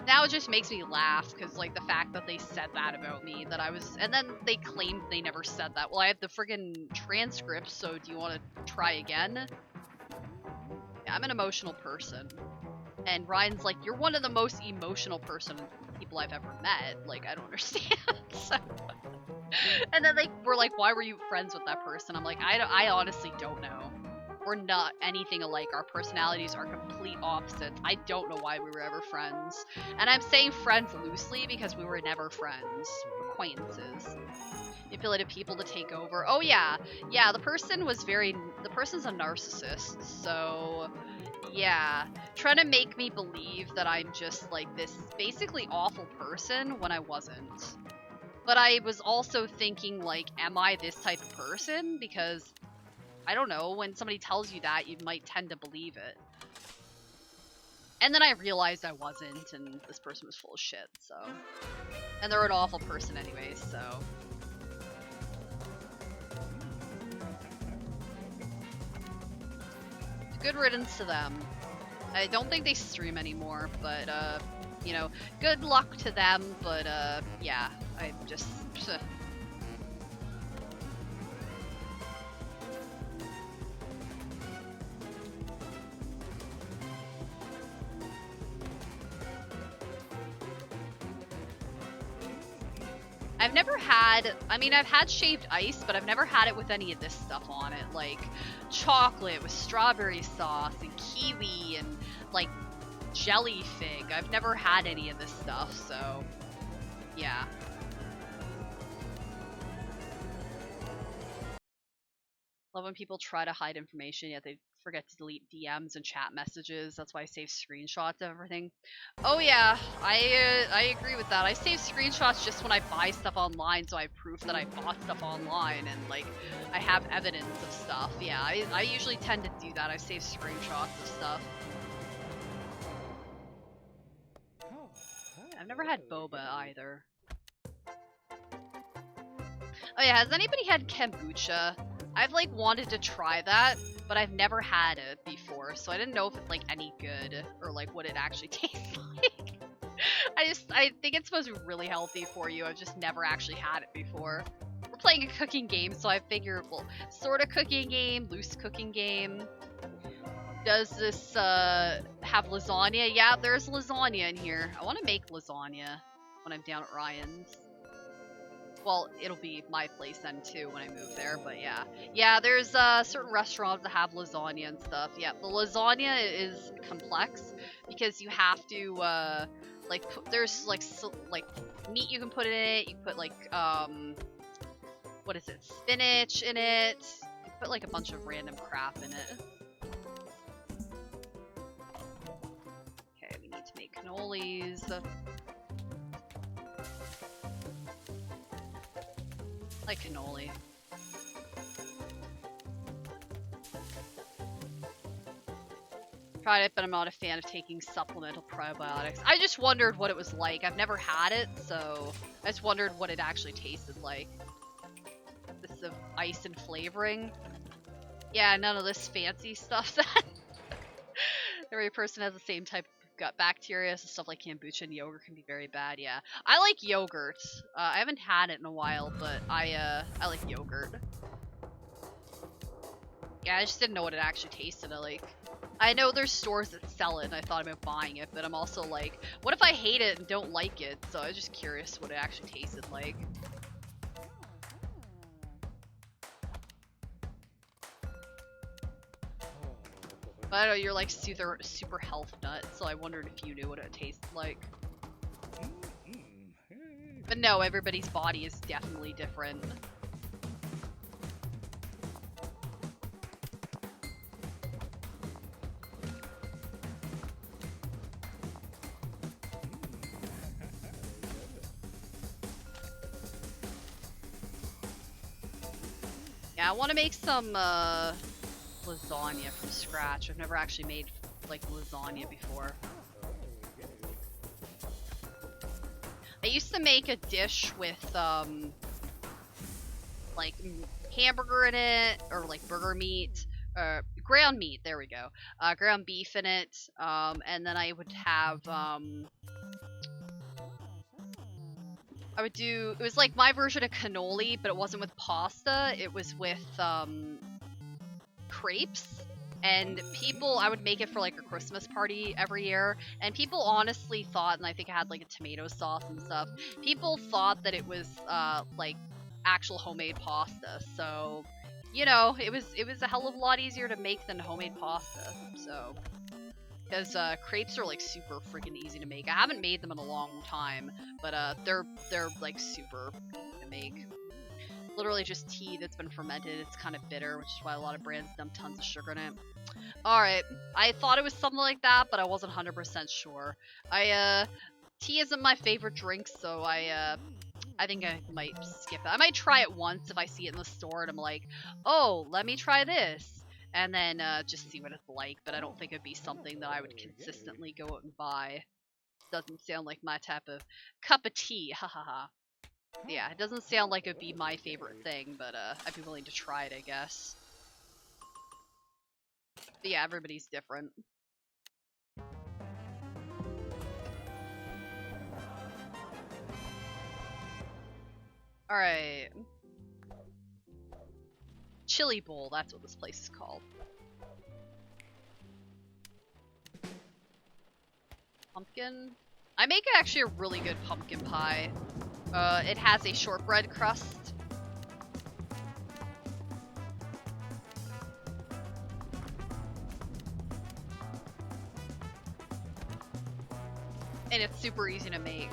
S2: Now it just makes me laugh, because, like, the fact that they said that about me, that I was... And then they claimed they never said that. Well, I have the friggin' transcript, so do you want to try again? Yeah, I'm an emotional person. And Ryan's like, you're one of the most emotional people I've ever met. Like, I don't understand. So... And then they were like, why were you friends with that person? I'm like, I honestly don't know. We're not anything alike. Our personalities are complete opposites. I don't know why we were ever friends. And I'm saying friends loosely because we were never friends. Acquaintances. Manipulated people to take over. Oh yeah. Yeah, the person's a narcissist, so... Yeah, trying to make me believe that I'm just like this basically awful person when I wasn't. But I was also thinking, like, am I this type of person? Because, I don't know, when somebody tells you that, you might tend to believe it. And then I realized I wasn't, and this person was full of shit, so. And they're an awful person anyways, so. Good riddance to them. I don't think they stream anymore, but, you know, good luck to them, but, yeah, I just... I've never had, I mean, I've had shaved ice, but I've never had it with any of this stuff on it, like chocolate with strawberry sauce and kiwi and like jelly fig. I've never had any of this stuff, so yeah. Love when people try to hide information, yet they forget to delete DMs and chat messages. That's why I save screenshots of everything. Oh yeah, I agree with that. I save screenshots just when I buy stuff online, so I have proof that I bought stuff online and like I have evidence of stuff. Yeah, I usually tend to do that. I save screenshots of stuff. I've never had boba either. Oh yeah, has anybody had kombucha? I've like wanted to try that, but I've never had it before, so I didn't know if it's like any good or like what it actually tastes like. I think it's supposed to be really healthy for you. I've just never actually had it before. We're playing a cooking game, so I figured, well, sort of cooking game, loose cooking game. Does this have lasagna? Yeah, there's lasagna in here. I want to make lasagna when I'm down at Ryan's. Well, it'll be my place then too when I move there, but yeah. Yeah, there's certain restaurants that have lasagna and stuff. Yeah, the lasagna is complex because you have to like there's like meat you can put in it. You put like what is it? Spinach in it. You put like a bunch of random crap in it. Okay, we need to make cannolis. Like cannoli. Tried it, but I'm not a fan of taking supplemental probiotics. I just wondered what it was like. I've never had it, so I just wondered what it actually tasted like. This of ice and flavoring. Yeah, none of this fancy stuff then. Every person has the same type of gut bacteria, so stuff like kombucha and yogurt can be very bad, yeah. I like yogurt. I haven't had it in a while, but I like yogurt. Yeah, I just didn't know what it actually tasted like. I know there's stores that sell it, and I thought about buying it, but I'm also like, what if I hate it and don't like it? So I was just curious what it actually tasted like. But I know you're like super health nut, so I wondered if you knew what it tasted like. But no, everybody's body is definitely different. Yeah, I want to make some lasagna from scratch. I've never actually made like lasagna before. I used to make a dish with like hamburger in it, or like burger meat, ground meat, there we go. Ground beef in it, and then I would have I would do, it was like my version of cannoli, but it wasn't with pasta, it was with crepes. And people, I would make it for like a Christmas party every year, and people honestly thought, and I think I had like a tomato sauce and stuff, people thought that it was like actual homemade pasta. So, you know, it was a hell of a lot easier to make than homemade pasta. So, because crepes are like super freaking easy to make. I haven't made them in a long time, but they're like super easy to make. Literally just tea that's been fermented. It's kind of bitter, which is why a lot of brands dump tons of sugar in it. Alright, I thought it was something like that, but I wasn't 100% sure. Tea isn't my favorite drink, so I think I might skip it. I might try it once if I see it in the store and I'm like, oh, let me try this. And then just see what it's like, but I don't think it'd be something that I would consistently go out and buy. Doesn't sound like my type of cup of tea, hahaha. Yeah, it doesn't sound like it'd be my favorite thing, but I'd be willing to try it, I guess. But yeah, everybody's different. Alright. Chili Bowl, that's what this place is called. Pumpkin? I make actually a really good pumpkin pie. It has a shortbread crust. And it's super easy to make.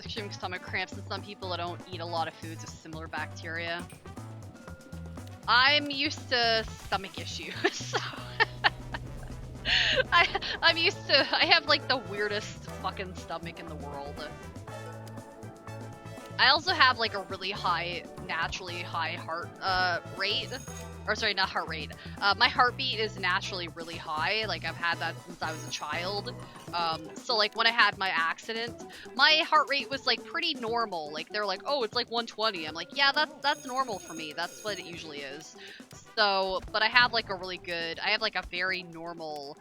S2: Extreme stomach cramps and some people that don't eat a lot of foods with similar bacteria. I'm used to stomach issues, so I'm used to, I have like the weirdest fucking stomach in the world. I also have like a really high naturally high heart rate. Or sorry, not heart rate. My heartbeat is naturally really high. Like, I've had that since I was a child. So like when I had my accident, my heart rate was like pretty normal. Like they're like, oh, it's like 120. I'm like, yeah, that's normal for me. That's what it usually is. So, but I have like I have like a very normal,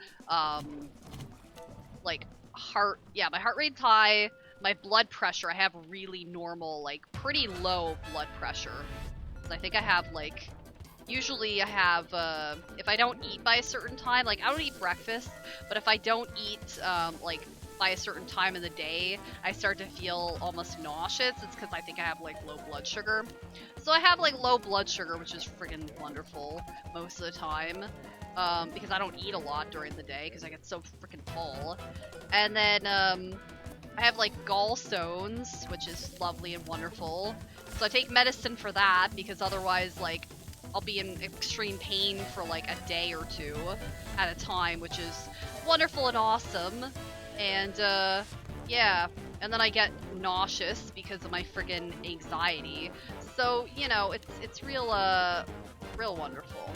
S2: like my heart rate's high. My blood pressure, I have really normal, like pretty low blood pressure. So I think I have like, usually I have, if I don't eat by a certain time, like I don't eat breakfast, but if I don't eat, like by a certain time of the day, I start to feel almost nauseous. It's because I think I have like low blood sugar. So I have like low blood sugar, which is friggin' wonderful most of the time. Because I don't eat a lot during the day because I get so freaking full. And then, I have like gallstones, which is lovely and wonderful. So I take medicine for that because otherwise, like, I'll be in extreme pain for like a day or two at a time, which is wonderful and awesome. And yeah, and then I get nauseous because of my friggin' anxiety. So, you know, it's real wonderful.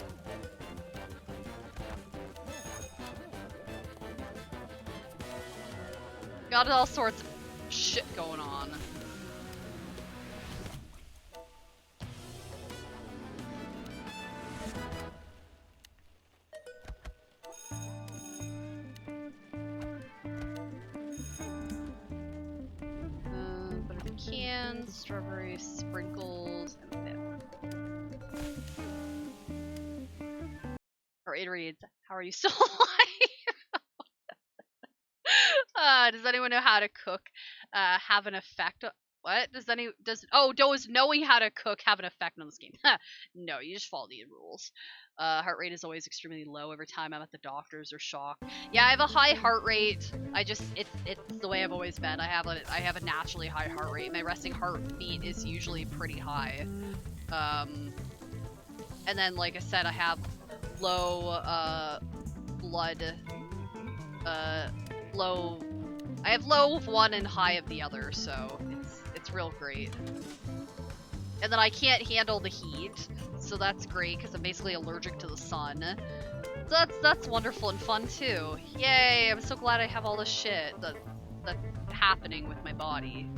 S2: Got all sorts of shit going on. Butter pecan, strawberry sprinkles, and whip. Or it reads, how are you still alive? Does anyone know how to cook have an effect? What? Does knowing how to cook have an effect on this game? No, you just follow the rules. Heart rate is always extremely low every time I'm at the doctor's or shock. Yeah, I have a high heart rate. It's the way I've always been. I have a naturally high heart rate. My resting heartbeat is usually pretty high. And then like I said, I have low blood low. I have low of one and high of the other, so it's real great. And then I can't handle the heat, so that's great because I'm basically allergic to the sun. So that's wonderful and fun too. Yay! I'm so glad I have all this shit that's happening with my body.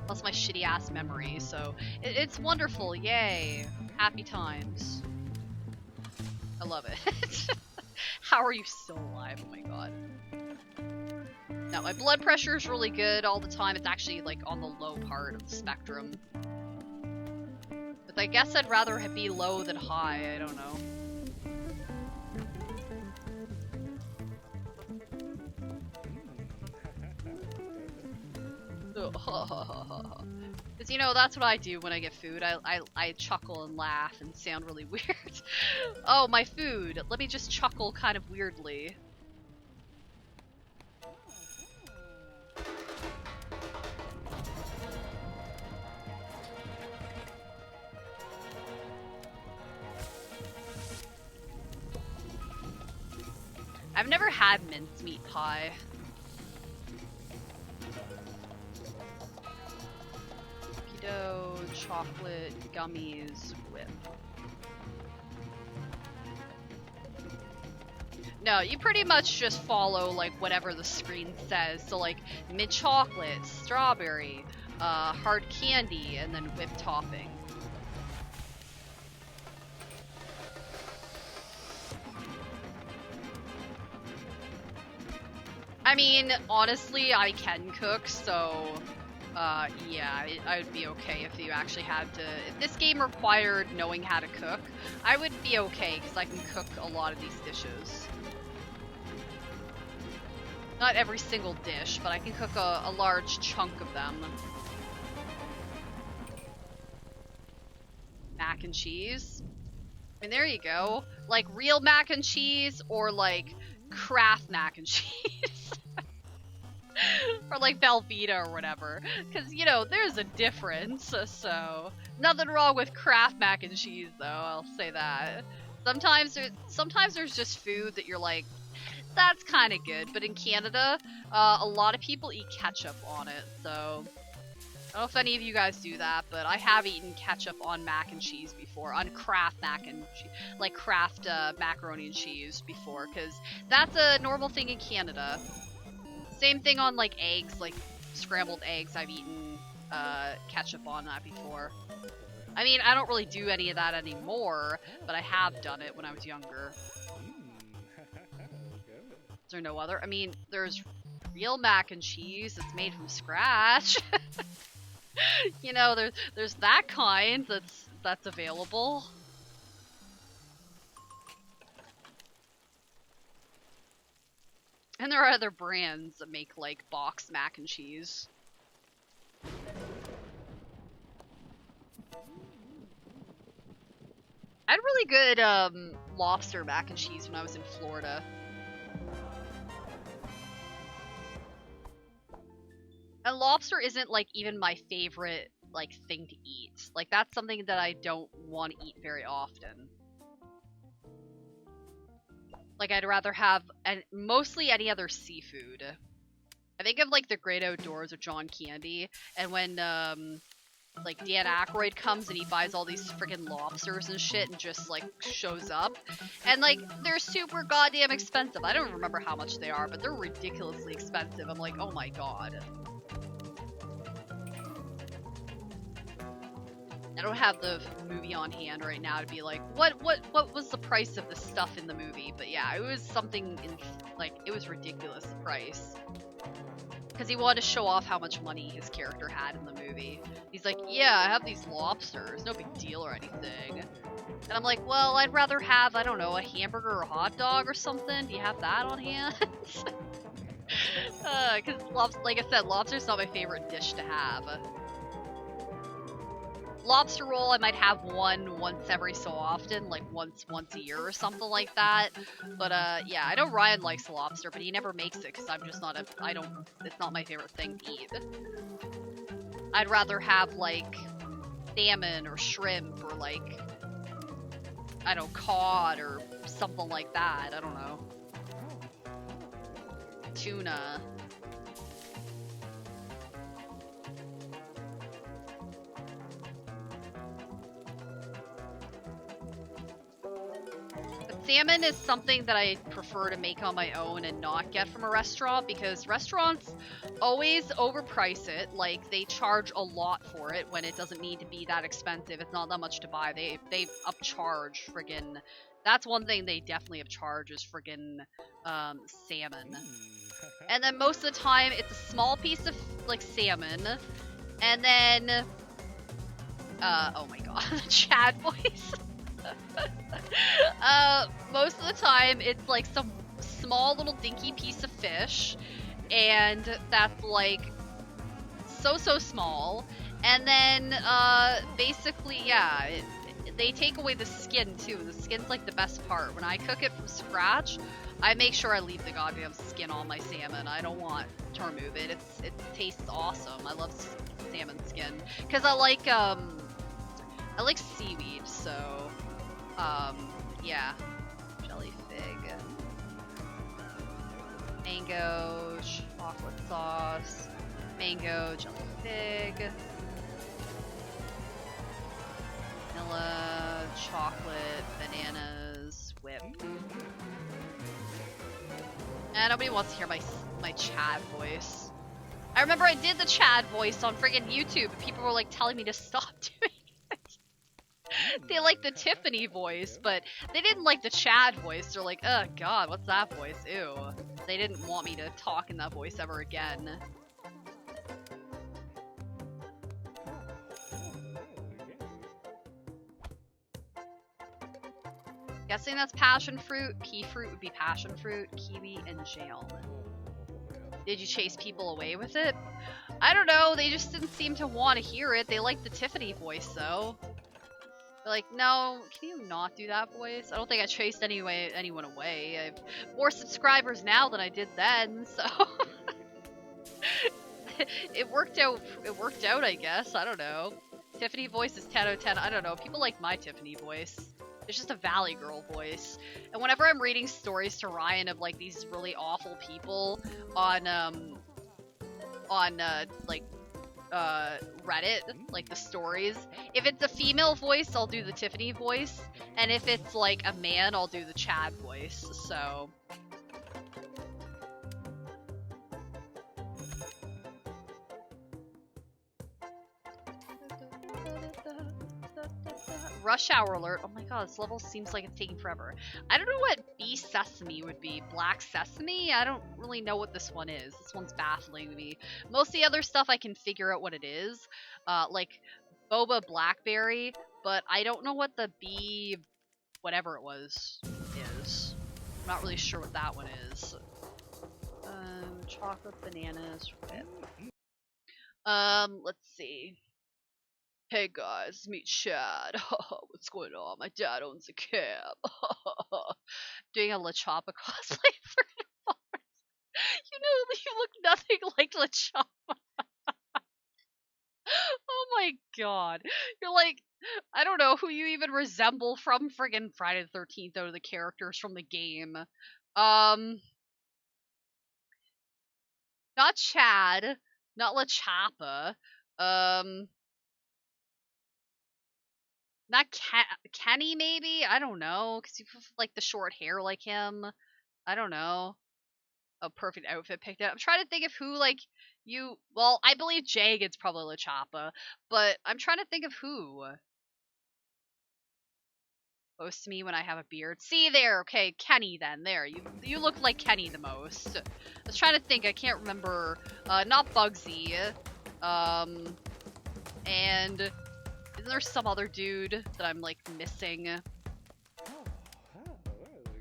S2: Plus my shitty ass memory, so it's wonderful. Yay! Happy times. I love it. How are you still alive? Oh my god. Now, my blood pressure is really good all the time. It's actually, like, on the low part of the spectrum. But I guess I'd rather be low than high. I don't know. Because, you know, that's what I do when I get food. I chuckle and laugh and sound really weird. Oh, my food. Let me just chuckle kind of weirdly. I've never had mincemeat pie. Cookie dough, chocolate, gummies, whip. No, you pretty much just follow like whatever the screen says. So like mint chocolate, strawberry, hard candy, and then whipped topping. I mean, honestly, I can cook, so, yeah, I would be okay if you actually had to. If this game required knowing how to cook, I would be okay, because I can cook a lot of these dishes. Not every single dish, but I can cook a large chunk of them. Mac and cheese. I mean, there you go. Like, real mac and cheese, or like, Kraft mac and cheese. Or like Velveeta or whatever. Because, you know, there's a difference, so... Nothing wrong with Kraft mac and cheese, though, I'll say that. Sometimes there's just food that you're like, that's kind of good. But in Canada, a lot of people eat ketchup on it, so... I don't know if any of you guys do that, but I have eaten ketchup on mac and cheese before, on Kraft mac and cheese, like Kraft macaroni and cheese before, because that's a normal thing in Canada. Same thing on like eggs, like scrambled eggs. I've eaten ketchup on that before. I mean, I don't really do any of that anymore, but I have done it when I was younger. Is there no other? I mean, there's real mac and cheese that's made from scratch. You know, there's that kind that's available. And there are other brands that make like box mac and cheese. I had really good lobster mac and cheese when I was in Florida. And lobster isn't like even my favorite like thing to eat. Like that's something that I don't want to eat very often. Like I'd rather have mostly any other seafood. I think of like The Great Outdoors with John Candy, and when like Dan Aykroyd comes and he buys all these freaking lobsters and shit and just like shows up, and like they're super goddamn expensive. I don't remember how much they are, but they're ridiculously expensive. I'm like, oh my god. I don't have the movie on hand right now to be like, what was the price of the stuff in the movie? But yeah, it was something like, it was ridiculous, the price. Because he wanted to show off how much money his character had in the movie. He's like, yeah, I have these lobsters, no big deal or anything. And I'm like, well, I'd rather have, I don't know, a hamburger or a hot dog or something. Do you have that on hand? Because, like I said, lobster's not my favorite dish to have. Lobster roll, I might have one once every so often, like once a year or something like that. But yeah, I know Ryan likes lobster, but he never makes it because I'm just not it's not my favorite thing to eat. I'd rather have like salmon or shrimp or like, I don't know, cod or something like that. I don't know. Tuna. Salmon is something that I prefer to make on my own and not get from a restaurant, because restaurants always overprice it. Like, they charge a lot for it when it doesn't need to be that expensive. It's not that much to buy. They upcharge friggin'. That's one thing they definitely upcharge is friggin' salmon. And then most of the time it's a small piece of like salmon, and then oh my god, the Chad voice. Most of the time it's like some small little dinky piece of fish, and that's like so small, and then basically, yeah, they take away the skin too. The skin's like the best part. When I cook it from scratch, I make sure I leave the goddamn skin on my salmon. I don't want to remove it. It tastes awesome. I love salmon skin because I like seaweed, so yeah. Jelly fig. Mango, chocolate sauce. Mango, jelly fig. Vanilla, chocolate, bananas, whipped. And nobody wants to hear my Chad voice. I remember I did the Chad voice on friggin' YouTube, and people were like telling me to stop doing it. They like the Tiffany voice, but they didn't like the Chad voice. They're like, oh god, what's that voice? Ew. They didn't want me to talk in that voice ever again. Guessing that's passion fruit. Pea fruit would be passion fruit. Kiwi and jam. Did you chase people away with it? I don't know. They just didn't seem to want to hear it. They liked the Tiffany voice, though. They're like, no, can you not do that voice? I don't think I chased anyone away. I have more subscribers now than I did then, so... It worked out, I guess. I don't know. Tiffany voice is 10 out of 10. I don't know. People like my Tiffany voice. It's just a Valley Girl voice. And whenever I'm reading stories to Ryan of like these really awful people on like Reddit, like the stories. If it's a female voice, I'll do the Tiffany voice, and if it's like a man, I'll do the Chad voice. So. Rush hour alert. Oh my god, this level seems like it's taking forever. I don't know what B Sesame would be. Black Sesame? I don't really know what this one is. This one's baffling to me. Most of the other stuff I can figure out what it is. Like Boba Blackberry, but I don't know what the B whatever it was is. I'm not really sure what that one is. Chocolate bananas whip. Let's see. Hey guys, meet Chad. What's going on? My dad owns a cab. Doing a La Choppa cosplay for you know, you look nothing like La Choppa. Oh my god. You're like, I don't know who you even resemble from friggin' Friday the 13th, though, the characters from the game. Not Chad. Not La Choppa. Not Kenny, maybe? I don't know, because you have, like, the short hair like him. I don't know. A perfect outfit picked out. I'm trying to think of who, like, you... Well, I believe Jagged's probably La Choppa, but I'm trying to think of who. Close to me when I have a beard. See there, okay, Kenny then. There, you look like Kenny the most. I was trying to think, I can't remember. Not Bugsy. And... Isn't there some other dude that I'm, like, missing?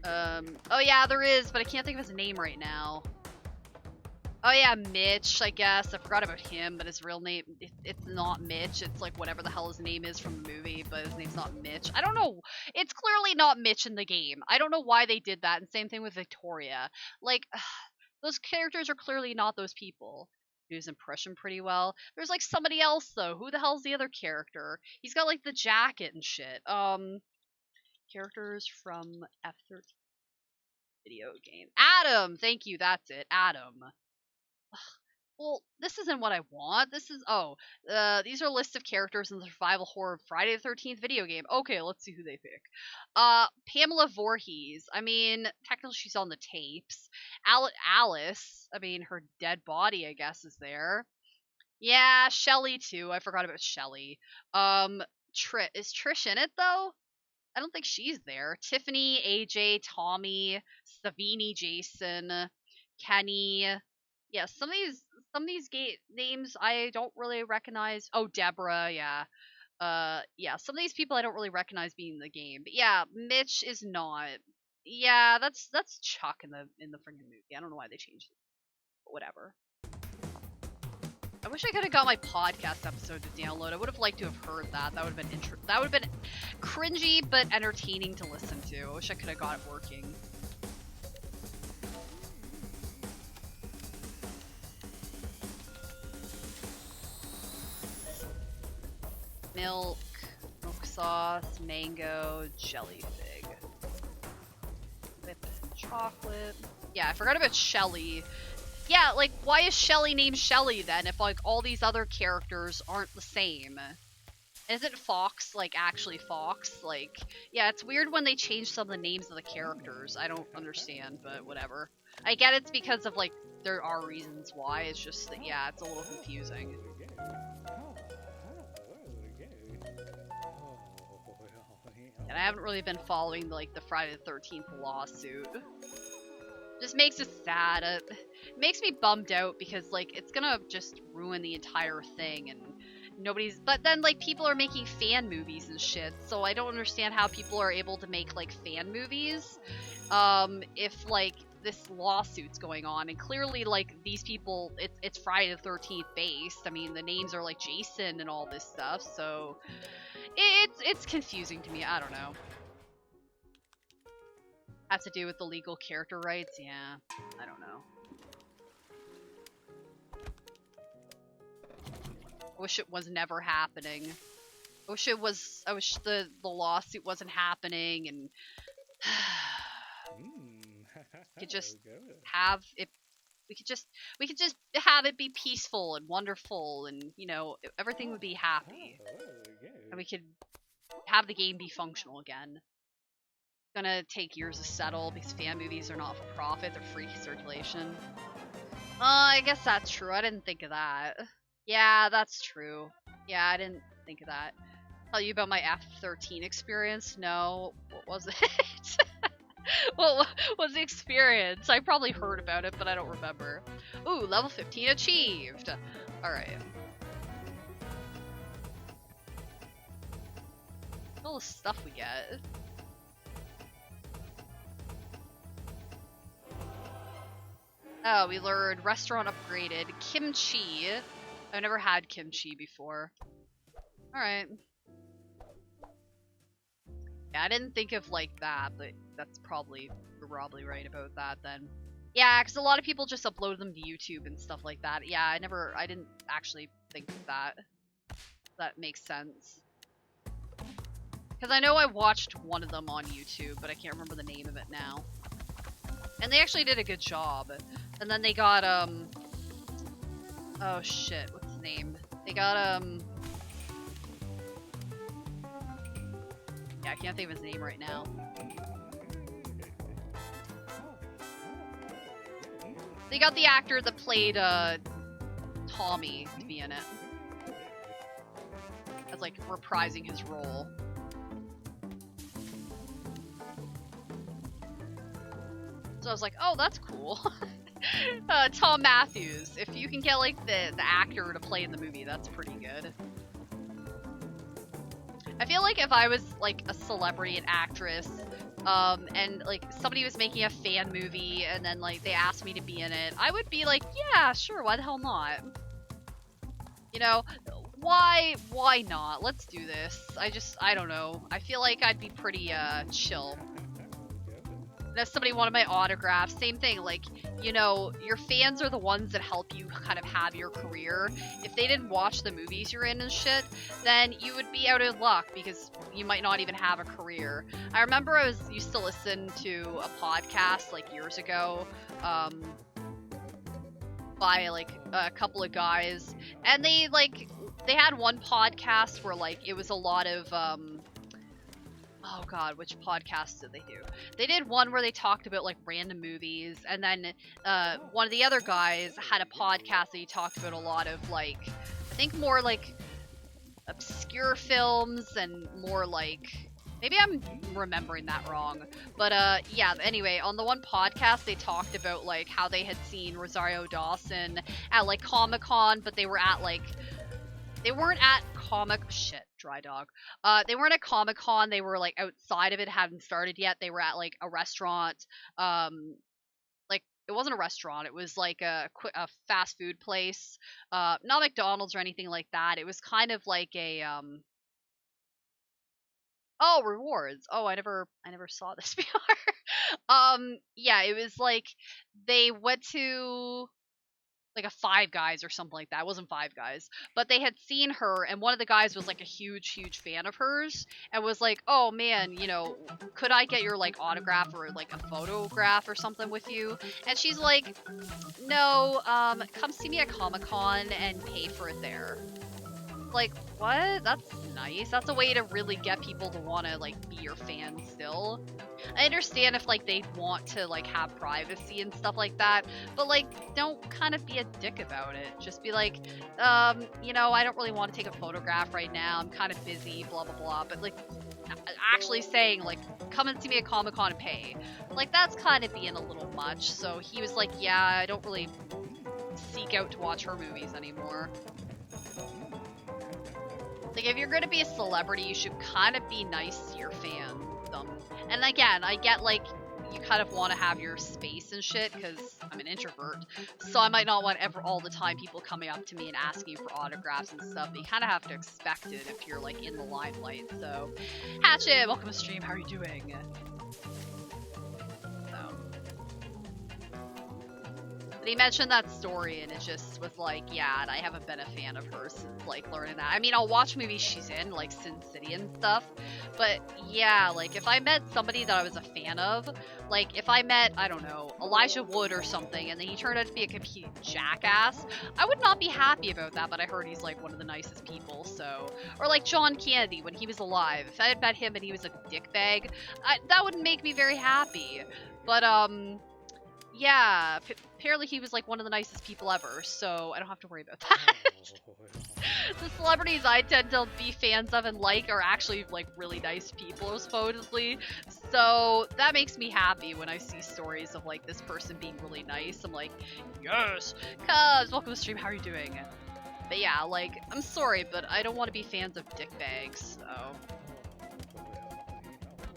S2: Oh yeah, there is, but I can't think of his name right now. Oh yeah, Mitch, I guess. I forgot about him, but his real name, it's not Mitch. It's, like, whatever the hell his name is from the movie, but his name's not Mitch. I don't know. It's clearly not Mitch in the game. I don't know why they did that, and same thing with Victoria. Like, those characters are clearly not those people. Do his impression pretty well. There's like somebody else though. Who the hell's the other character? He's got like the jacket and shit. Characters from F13 video game. Adam! Thank you, that's it. Adam. Ugh. Well, this isn't what I want. This is these are lists of characters in the survival horror Friday the 13th video game. Okay, let's see who they pick. Pamela Voorhees. I mean, technically she's on the tapes. Alice. I mean, her dead body, I guess, is there. Yeah, Shelly too. I forgot about Shelly. Is Trish in it though? I don't think she's there. Tiffany, AJ, Tommy, Savini, Jason, Kenny. Yeah, some of these names I don't really recognize. Oh, Deborah, yeah. Yeah, some of these people I don't really recognize being in the game. But yeah, Mitch is not. Yeah, that's Chuck in the freaking movie. I don't know why they changed it. But whatever. I wish I could have got my podcast episode to download. I would have liked to have heard that. That would have been that would have been cringy but entertaining to listen to. I wish I could have got it working. Milk sauce, mango, jelly fig. Whipped chocolate. Yeah, I forgot about Shelly. Yeah, like, why is Shelly named Shelly then if, like, all these other characters aren't the same? Isn't Fox, like, actually Fox? Like, yeah, it's weird when they change some of the names of the characters. I don't understand, but whatever. I get it's because of, like, there are reasons why. It's just that, yeah, it's a little confusing. And I haven't really been following, like, the Friday the 13th lawsuit. Just makes it sad. It makes me bummed out because, like, it's gonna just ruin the entire thing and nobody's... But then, like, people are making fan movies and shit, so I don't understand how people are able to make, like, fan movies if, like, this lawsuit's going on. And clearly, like, these people, it's Friday the 13th based. I mean, the names are, like, Jason and all this stuff, so... It's confusing to me. I don't know. Has to do with the legal character rights? Yeah, I don't know. I wish it was never happening. I wish the lawsuit wasn't happening and could just have it We could just have it be peaceful and wonderful, and you know, everything would be happy, and we could have the game be functional again. It's gonna take years to settle because fan movies are not for profit; they're free circulation. I guess that's true. I didn't think of that. Yeah, that's true. Yeah, I didn't think of that. Tell you about my F13 experience? No. What was it? What was the experience? I probably heard about it, but I don't remember. Ooh, level 15 achieved. Alright. All the stuff we get. Oh, we learned restaurant upgraded. Kimchi. I've never had kimchi before. Alright. Yeah, I didn't think of like that, but that's probably, you're probably right about that then. Yeah, because a lot of people just upload them to YouTube and stuff like that. Yeah, I didn't actually think of that. That makes sense. Because I know I watched one of them on YouTube, but I can't remember the name of it now. And they actually did a good job. And then they got, oh shit, what's his name? They got, yeah, I can't think of his name right now. They got the actor that played, Tommy to be in it. As, like, reprising his role. So I was like, oh, that's cool. Tom Matthews. If you can get, like, the actor to play in the movie, that's pretty good. I feel like if I was, like, a celebrity and actress, and, like, somebody was making a fan movie, and then, like, they asked me to be in it, I would be like, yeah, sure, why the hell not? You know, why not? Let's do this. I don't know. I feel like I'd be pretty, chill. And if somebody wanted my autograph, same thing, like, you know, your fans are the ones that help you kind of have your career. If they didn't watch the movies you're in and shit, then you would be out of luck because you might not even have a career. I remember I used to listen to a podcast, like, years ago, by, like, a couple of guys, and they had one podcast where, like, it was a lot of, oh god, which podcast did they do? They did one where they talked about, like, random movies, and then one of the other guys had a podcast that he talked about a lot of, like, I think more, like, obscure films and more, like, maybe I'm remembering that wrong. But, yeah, anyway, on the one podcast, they talked about, like, how they had seen Rosario Dawson at, like, Comic-Con, but they were at, like, they weren't at dry dog. They weren't at Comic-Con, they were, like, outside of it, hadn't started yet. They were at, like, a restaurant, like, it wasn't a restaurant, it was, like, a fast food place. Not McDonald's or anything like that. It was kind of like a, oh, rewards. Oh, I never saw this before. Yeah, it was, like, they went to, like, a Five Guys or something like that. It wasn't Five Guys. But they had seen her, and one of the guys was, like, a huge fan of hers, and was like, oh, man, you know, could I get your, like, autograph or, like, a photograph or something with you? And she's like, no, come see me at Comic-Con and pay for it there. Like, what? That's nice. That's a way to really get people to want to, like, be your fan still. I understand if, like, they want to, like, have privacy and stuff like that, but, like, don't kind of be a dick about it. Just be like, you know, I don't really want to take a photograph right now. I'm kind of busy, blah, blah, blah. But, like, actually saying, like, come and see me at Comic-Con and pay. Like, that's kind of being a little much. So he was like, yeah, I don't really seek out to watch her movies anymore. Like, if you're gonna be a celebrity, you should kind of be nice to your fandom. And again, I get, like, you kind of want to have your space and shit, because I'm an introvert, so I might not want all the time people coming up to me and asking for autographs and stuff, but you kind of have to expect it if you're, like, in the limelight. So, Hatchet, welcome to stream, how are you doing? But he mentioned that story, and it just was like, yeah, and I haven't been a fan of hers since, like, learning that. I mean, I'll watch movies she's in, like Sin City and stuff, But yeah, like if I met somebody that I was a fan of, like if I met, I don't know, Elijah Wood or something, and then he turned out to be a complete jackass, I would not be happy about that, but I heard he's like one of the nicest people, so. Or like John Kennedy when he was alive. If I had met him and he was a dickbag, that wouldn't make me very happy. But yeah, apparently he was like one of the nicest people ever, so I don't have to worry about that. The celebrities I tend to be fans of and like are actually like really nice people, supposedly. So that makes me happy when I see stories of like this person being really nice. I'm like, yes, cuz welcome to the stream, how are you doing? But yeah, like, I'm sorry, but I don't want to be fans of dickbags, so.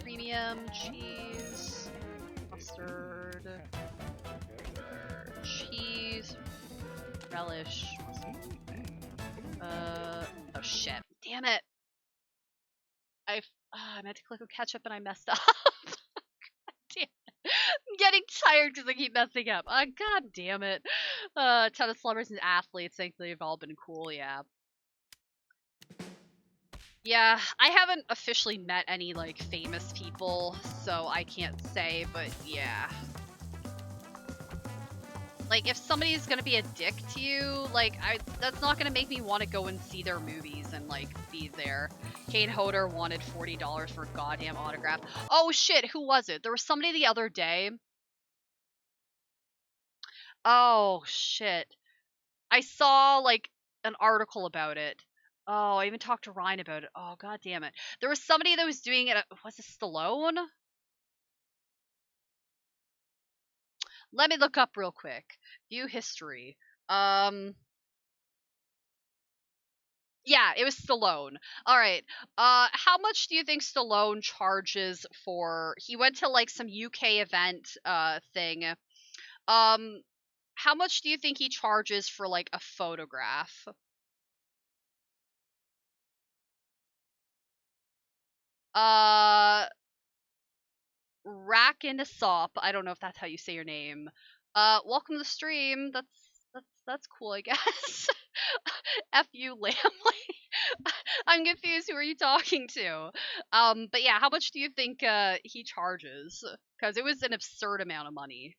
S2: Premium, cheese, mustard, cheese, relish, oh shit. Damn it. I meant to click on ketchup and I messed up. Damn it. I'm getting tired because I keep messing up. God damn it. A ton of celebrities and athletes think they've all been cool, yeah. Yeah, I haven't officially met any, like, famous people, so I can't say, but yeah. Like, if somebody's gonna be a dick to you, like, that's not gonna make me want to go and see their movies and, like, be there. Kate Hodder wanted $40 for a goddamn autograph. Oh shit, who was it? There was somebody the other day. Oh shit. I saw, like, an article about it. Oh, I even talked to Ryan about it. Oh, god damn it. There was somebody that was doing it. Was it Stallone? Let me look up real quick. View history. Yeah, it was Stallone. Alright. How much do you think Stallone charges for... He went to, like, some UK event, thing. How much do you think he charges for, like, a photograph? Rakinasop. I don't know if that's how you say your name. Welcome to the stream. That's cool, I guess. F you, Lamley. I'm confused. Who are you talking to? But yeah, how much do you think he charges? Because it was an absurd amount of money.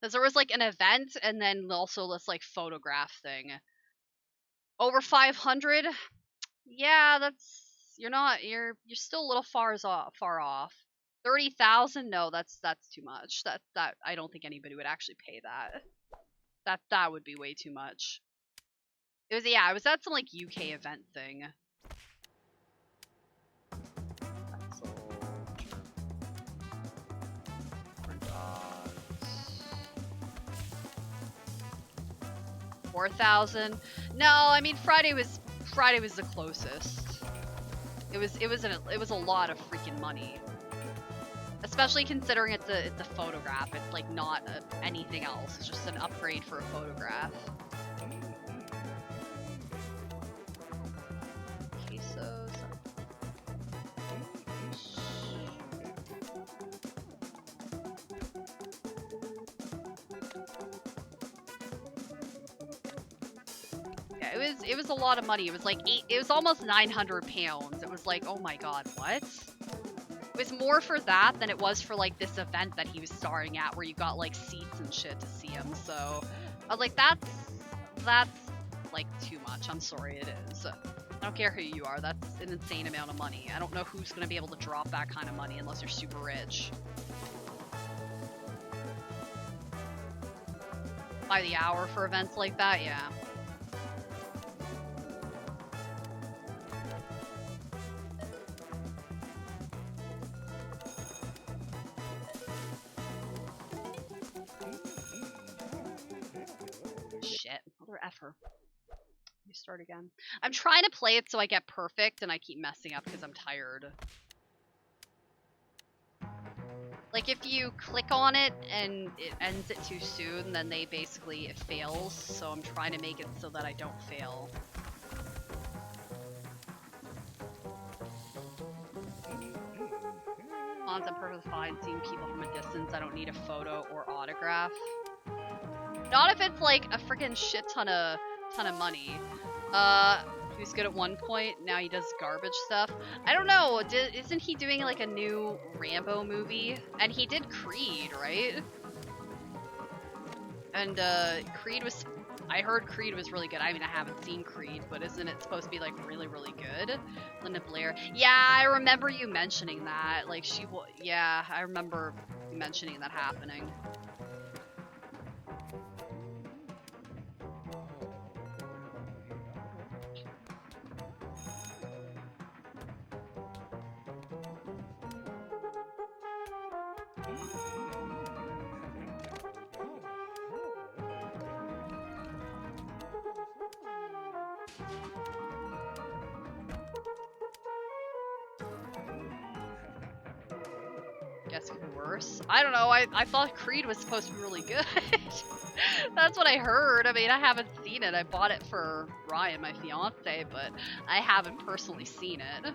S2: Because there was like an event and then also this like photograph thing. Over 500? Yeah, that's you're still a little far off. 30,000? No, that's too much. That I don't think anybody would actually pay that. That would be way too much. It was at some like UK event thing. $4,000. No, I mean Friday was the closest. It was a lot of freaking money. Especially considering it's a photograph. It's like not anything else. It's just an upgrade for a photograph. Quesos. Yeah, it was a lot of money. It was like it was almost 900 pounds. It was like, oh my god, what? It was more for that than it was for like this event that he was starring at where you got like seats and shit to see him. So I was like, that's like too much. I'm sorry, it is. I don't care who you are. That's an insane amount of money. I don't know who's gonna be able to drop that kind of money unless you're super rich. By the hour for events like that, yeah. Effort. Let me start again. I'm trying to play it so I get perfect and I keep messing up because I'm tired. Like if you click on it and it ends it too soon, then it fails. So I'm trying to make it so that I don't fail. I'm perfectly fine seeing people from a distance. I don't need a photo or autograph. Not if it's like a freaking shit ton of money. He was good at one point, now he does garbage stuff. I don't know, isn't he doing like a new Rambo movie? And he did Creed, right? And Creed was, I heard Creed was really good. I mean, I haven't seen Creed, but isn't it supposed to be like really, really good? Linda Blair. Yeah, I remember you mentioning that. Like yeah, I remember you mentioning that happening. Guess it could be worse. I don't know, I thought Creed was supposed to be really good. That's what I heard. I mean, I haven't seen it. I bought it for Ryan, my fiance, but I haven't personally seen it.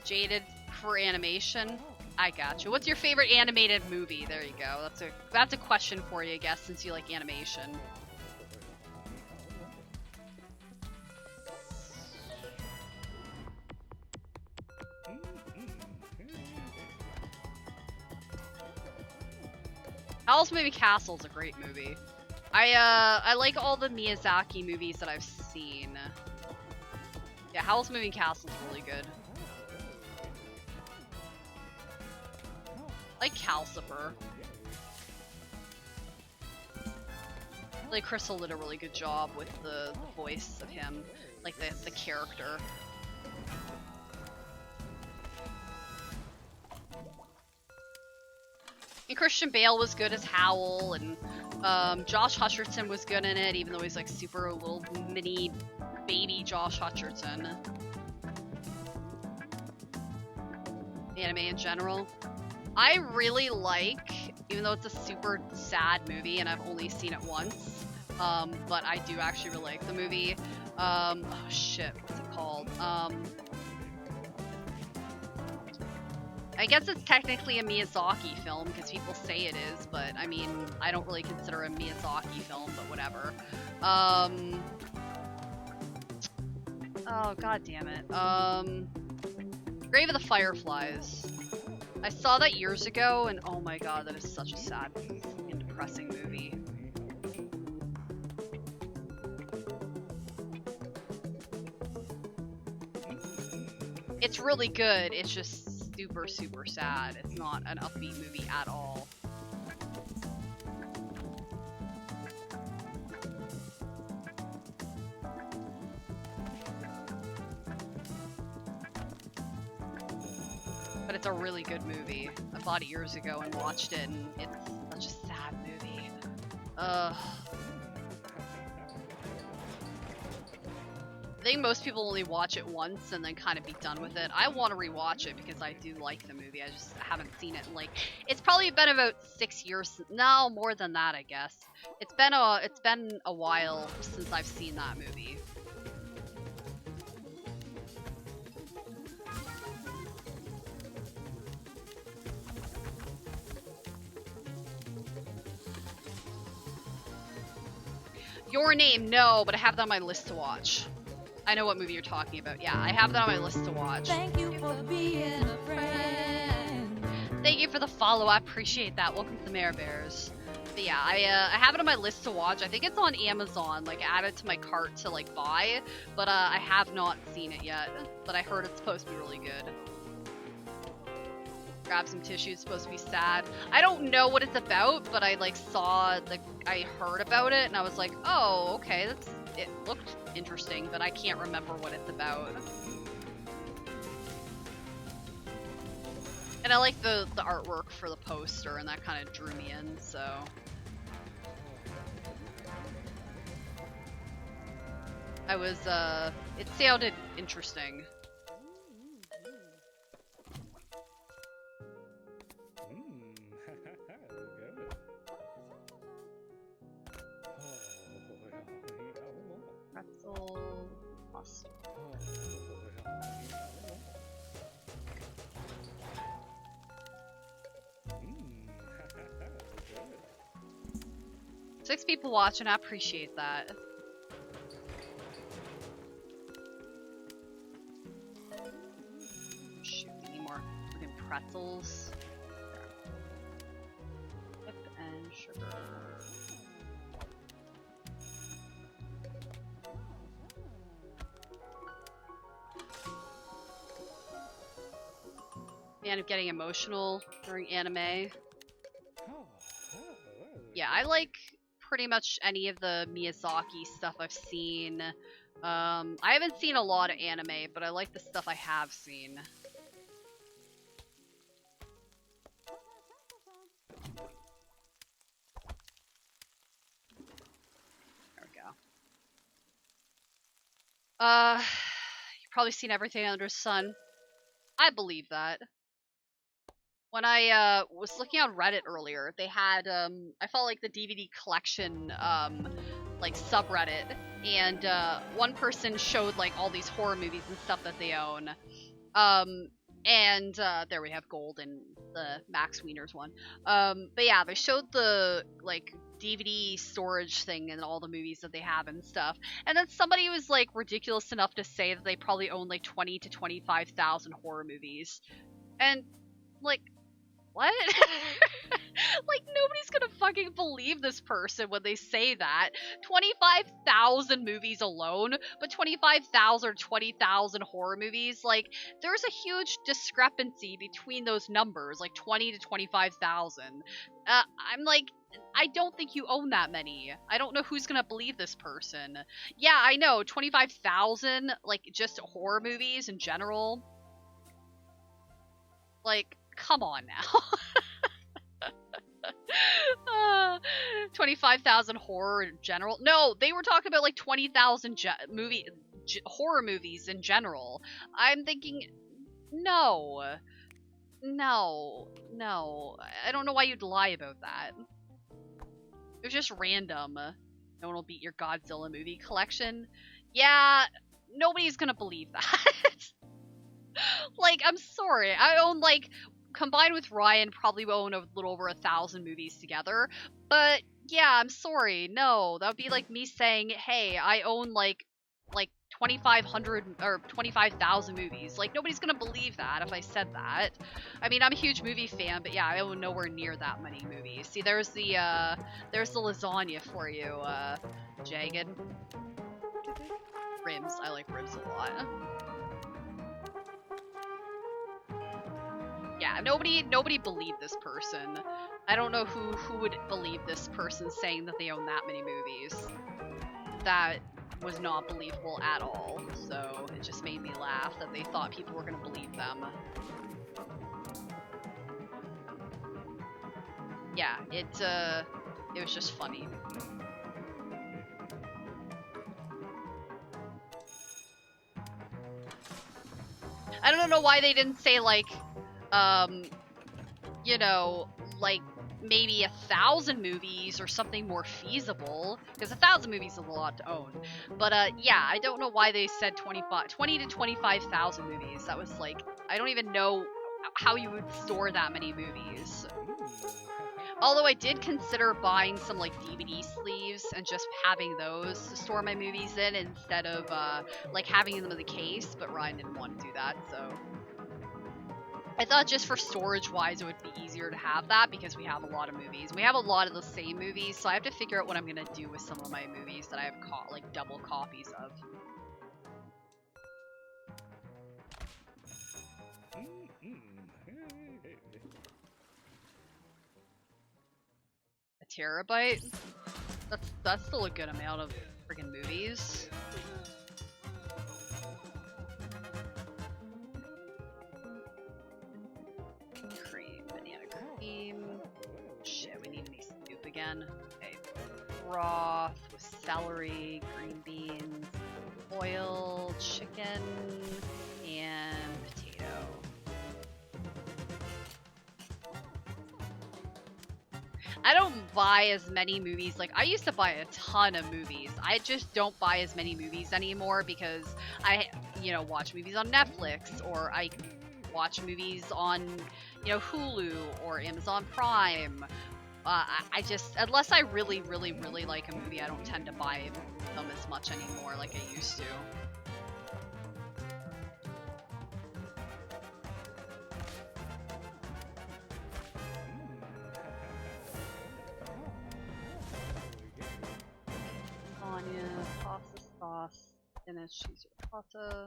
S2: Jaded for animation. I got you. What's your favorite animated movie? There you go. That's a question for you, I guess, since you like animation. Howl's Moving Castle's a great movie. I like all the Miyazaki movies that I've seen. Yeah, Howl's Moving Castle's really good. I like Calcifer. Like Crystal did a really good job with the voice of him, like the character. And Christian Bale was good as Howl, and Josh Hutcherson was good in it, even though he's like super little mini baby Josh Hutcherson. Anime in general. I really like, even though it's a super sad movie and I've only seen it once, but I do actually really like the movie. Oh shit, what's it called? I guess it's technically a Miyazaki film because people say it is, but I mean, I don't really consider it a Miyazaki film, but whatever. Oh god damn it. Grave of the Fireflies. I saw that years ago, and oh my god, that is such a sad and depressing movie. It's really good, it's just super, super sad. It's not an upbeat movie at all. But it's a really good movie. I bought it years ago and watched it, and it's such a sad movie. I think most people only watch it once and then kind of be done with it. I want to rewatch it because I do like the movie. I just haven't seen it in like, it's probably been about 6 years. No, more than that, I guess. It's been a while since I've seen that movie. Your Name, no, but I have that on my list to watch. I know what movie you're talking about. Yeah, I have that on my list to watch.
S1: Thank you for being a friend.
S2: Thank you for the follow. I appreciate that. Welcome to the Mare Bears. But yeah, I have it on my list to watch. I think it's on Amazon, like added to my cart to like buy, but I have not seen it yet. But I heard it's supposed to be really good. Grab some tissue. It's supposed to be sad. I don't know what it's about, but I like I heard about it and I was like, oh, okay, it looked interesting, but I can't remember what it's about. And I like the artwork for the poster, and that kind of drew me in, so. I was it sounded interesting. Pretzel, mustard. Six people watching, I appreciate that. Shoot, we need more fucking pretzels. Dip and sugar. Man, I'm getting emotional during anime. Yeah, I like pretty much any of the Miyazaki stuff I've seen. I haven't seen a lot of anime, but I like the stuff I have seen. There we go. You've probably seen everything under the sun. I believe that. When I was looking on Reddit earlier, they had I felt like the DVD collection like subreddit, and one person showed like all these horror movies and stuff that they own. And there we have Gold and the Max Wieners one. But yeah, they showed the like DVD storage thing and all the movies that they have and stuff. And then somebody was like ridiculous enough to say that they probably own like 20 to 25,000 horror movies. And like, what? Like, nobody's gonna fucking believe this person when they say that. 25,000 movies alone, but 25,000 or 20,000 horror movies, like, there's a huge discrepancy between those numbers, like 20 to 25,000. I'm like, I don't think you own that many. I don't know who's gonna believe this person. Yeah, I know, 25,000, like, just horror movies in general. Like, come on now. 25,000 horror in general. No, they were talking about like 20,000 horror movies in general. I'm thinking, no. I don't know why you'd lie about that. It was just random. No one will beat your Godzilla movie collection. Yeah, nobody's gonna believe that. Like, I'm sorry. I own like, combined with Ryan, probably own a little over 1,000 movies together. But yeah, I'm sorry. No, that would be like me saying, hey, I own like 2,500 or 25,000 movies. Like, nobody's gonna believe that if I said that. I mean, I'm a huge movie fan, but yeah, I own nowhere near that many movies. See, there's the lasagna for you, Jagged. Rims. I like Rims a lot. Yeah, nobody believed this person. I don't know who would believe this person saying that they own that many movies. That was not believable at all. So it just made me laugh that they thought people were gonna believe them. Yeah, it was just funny. I don't know why they didn't say like, you know, like maybe 1,000 movies or something more feasible, because 1,000 movies is a lot to own. But yeah, I don't know why they said 20 to 25,000 movies. That was like, I don't even know how you would store that many movies. Although I did consider buying some like DVD sleeves and just having those to store my movies in instead of like having them in the case, but Ryan didn't want to do that, so I thought just for storage wise it would be easier to have that because we have a lot of movies. We have a lot of the same movies, so I have to figure out what I'm gonna do with some of my movies that I have like double copies of. A terabyte? That's still a good amount of friggin' movies. Shit, we need to make soup again. Okay. Broth with celery, green beans, oil, chicken and potato. I don't buy as many movies. Like, I used to buy a ton of movies. I just don't buy as many movies anymore because I, watch movies on Netflix, or I watch movies on, Hulu or Amazon Prime. I just, unless I really, really, really like a movie, I don't tend to buy them as much anymore like I used to. Lasagna, pasta sauce, spinach, cheese ricotta.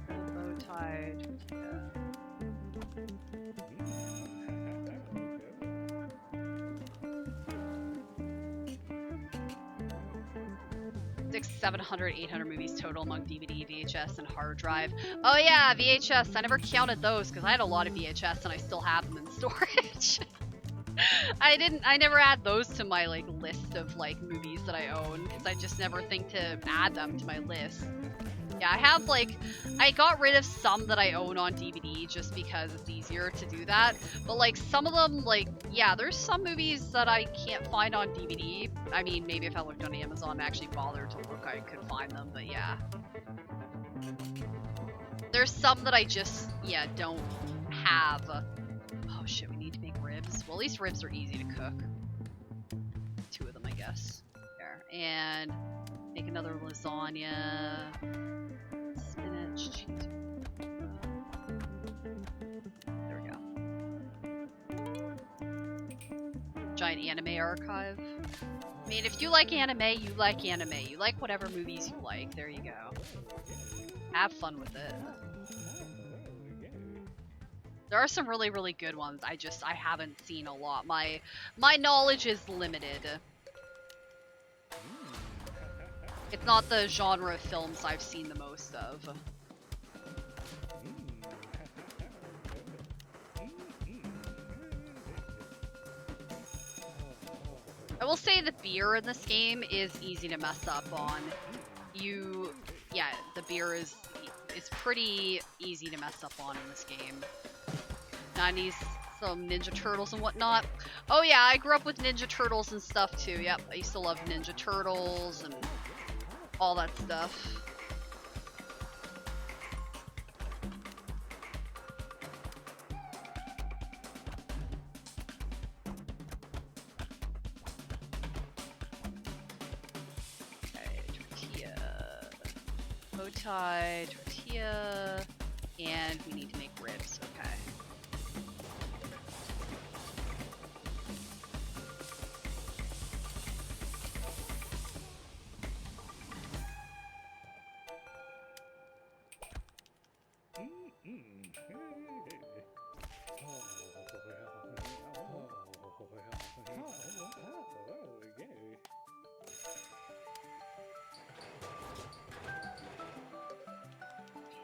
S2: Bow tie tortilla. Six, 700, 800 movies total among DVD, VHS, and hard drive. Oh yeah, VHS. I never counted those because I had a lot of VHS and I still have them in storage. I never add those to my list of movies that I own because I just never think to add them to my list. Yeah, I have I got rid of some that I own on DVD just because it's easier to do that. But some of them, yeah, there's some movies that I can't find on DVD. I mean, maybe if I looked on Amazon and actually bothered to look, I could find them, but yeah. There's some that I just, yeah, don't have. Oh shit, we need to make ribs. Well, at least ribs are easy to cook. 2 of them, I guess. There. And make another lasagna. Spinach, cheese. There we go. Giant anime archive. I mean, if you like anime, you like anime. You like whatever movies you like. There you go. Have fun with it. There are some really, really good ones. I haven't seen a lot. My knowledge is limited. It's not the genre of films I've seen the most of. I will say the beer in this game is easy to mess up on. Yeah, the beer is pretty easy to mess up on in this game. 90s, some Ninja Turtles and whatnot. Oh yeah, I grew up with Ninja Turtles and stuff too. Yep, I used to love Ninja Turtles and all that stuff. Okay, tortilla. Bow tie, tortilla, and we need to make ribs, okay.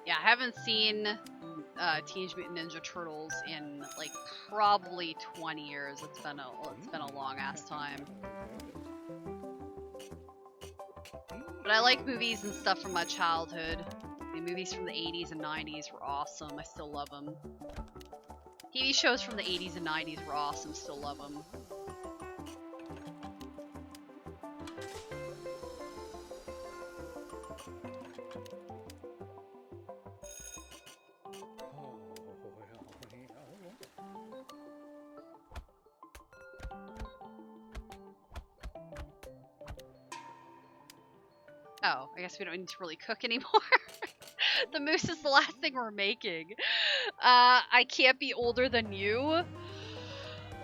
S2: Yeah, I haven't seen Teenage Mutant Ninja Turtles in probably 20 years. It's been a long ass time. But I like movies and stuff from my childhood. The movies from the 80s and 90s were awesome. I still love them. TV shows from the 80s and 90s were awesome. Still love them. Oh, I guess we don't need to really cook anymore. The moose is the last thing we're making. I can't be older than you.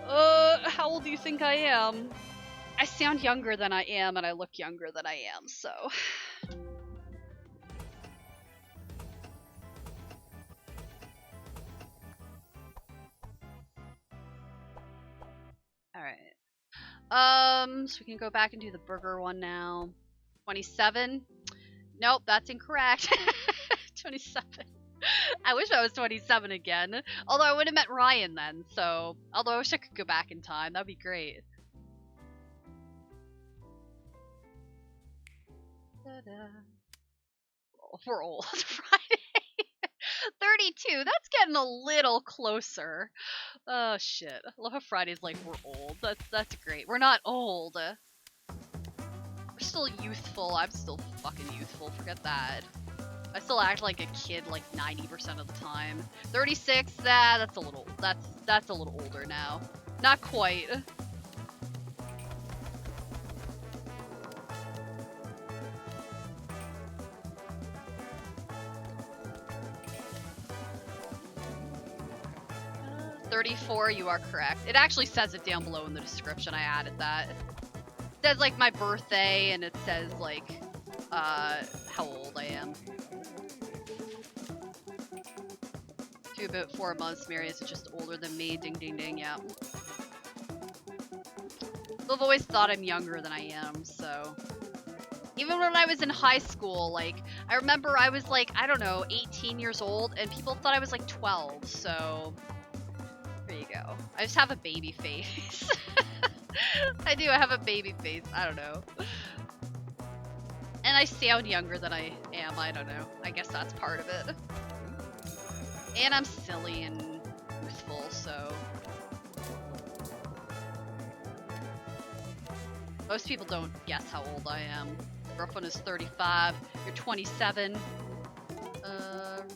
S2: How old do you think I am? I sound younger than I am, and I look younger than I am, so. Alright. So we can go back and do the burger one now. 27? Nope, that's incorrect. 27. I wish I was 27 again. Although I would have met Ryan then, so... Although I wish I could go back in time. That'd be great. Ta-da. Oh, we're old. Friday. 32. That's getting a little closer. Oh, shit. I love how Friday's like, we're old. That's great. We're not old. We're still youthful. I'm still fucking youthful. Forget that. I still act like a kid like 90% of the time. 36, that's a little that's a little older now. Not quite. $34, you are correct. It actually says it down below in the description. I added that. It says like my birthday and it says like how old I am. To about 4 months, Marius is just older than me. Ding ding ding, yeah. I've always thought I'm younger than I am, so. Even when I was in high school, like, I remember I was like, I don't know, 18 years old, and people thought I was like 12, so. There you go. I just have a baby face. I do, I have a baby face, I don't know. And I sound younger than I am, I don't know. I guess that's part of it. And I'm silly and youthful, so... Most people don't guess how old I am. Girlfriend is 35, you're 27.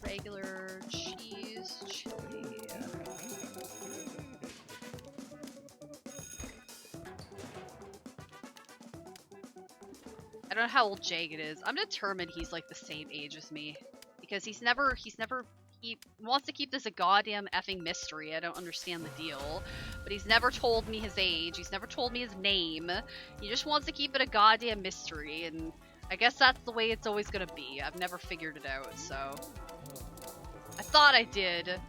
S2: Regular cheese, chili. I don't know how old Jagged is. I'm determined he's like the same age as me. Because he wants to keep this a goddamn effing mystery. I don't understand the deal. But he's never told me his age. He's never told me his name. He just wants to keep it a goddamn mystery. And I guess that's the way it's always gonna be. I've never figured it out, so. I thought I did.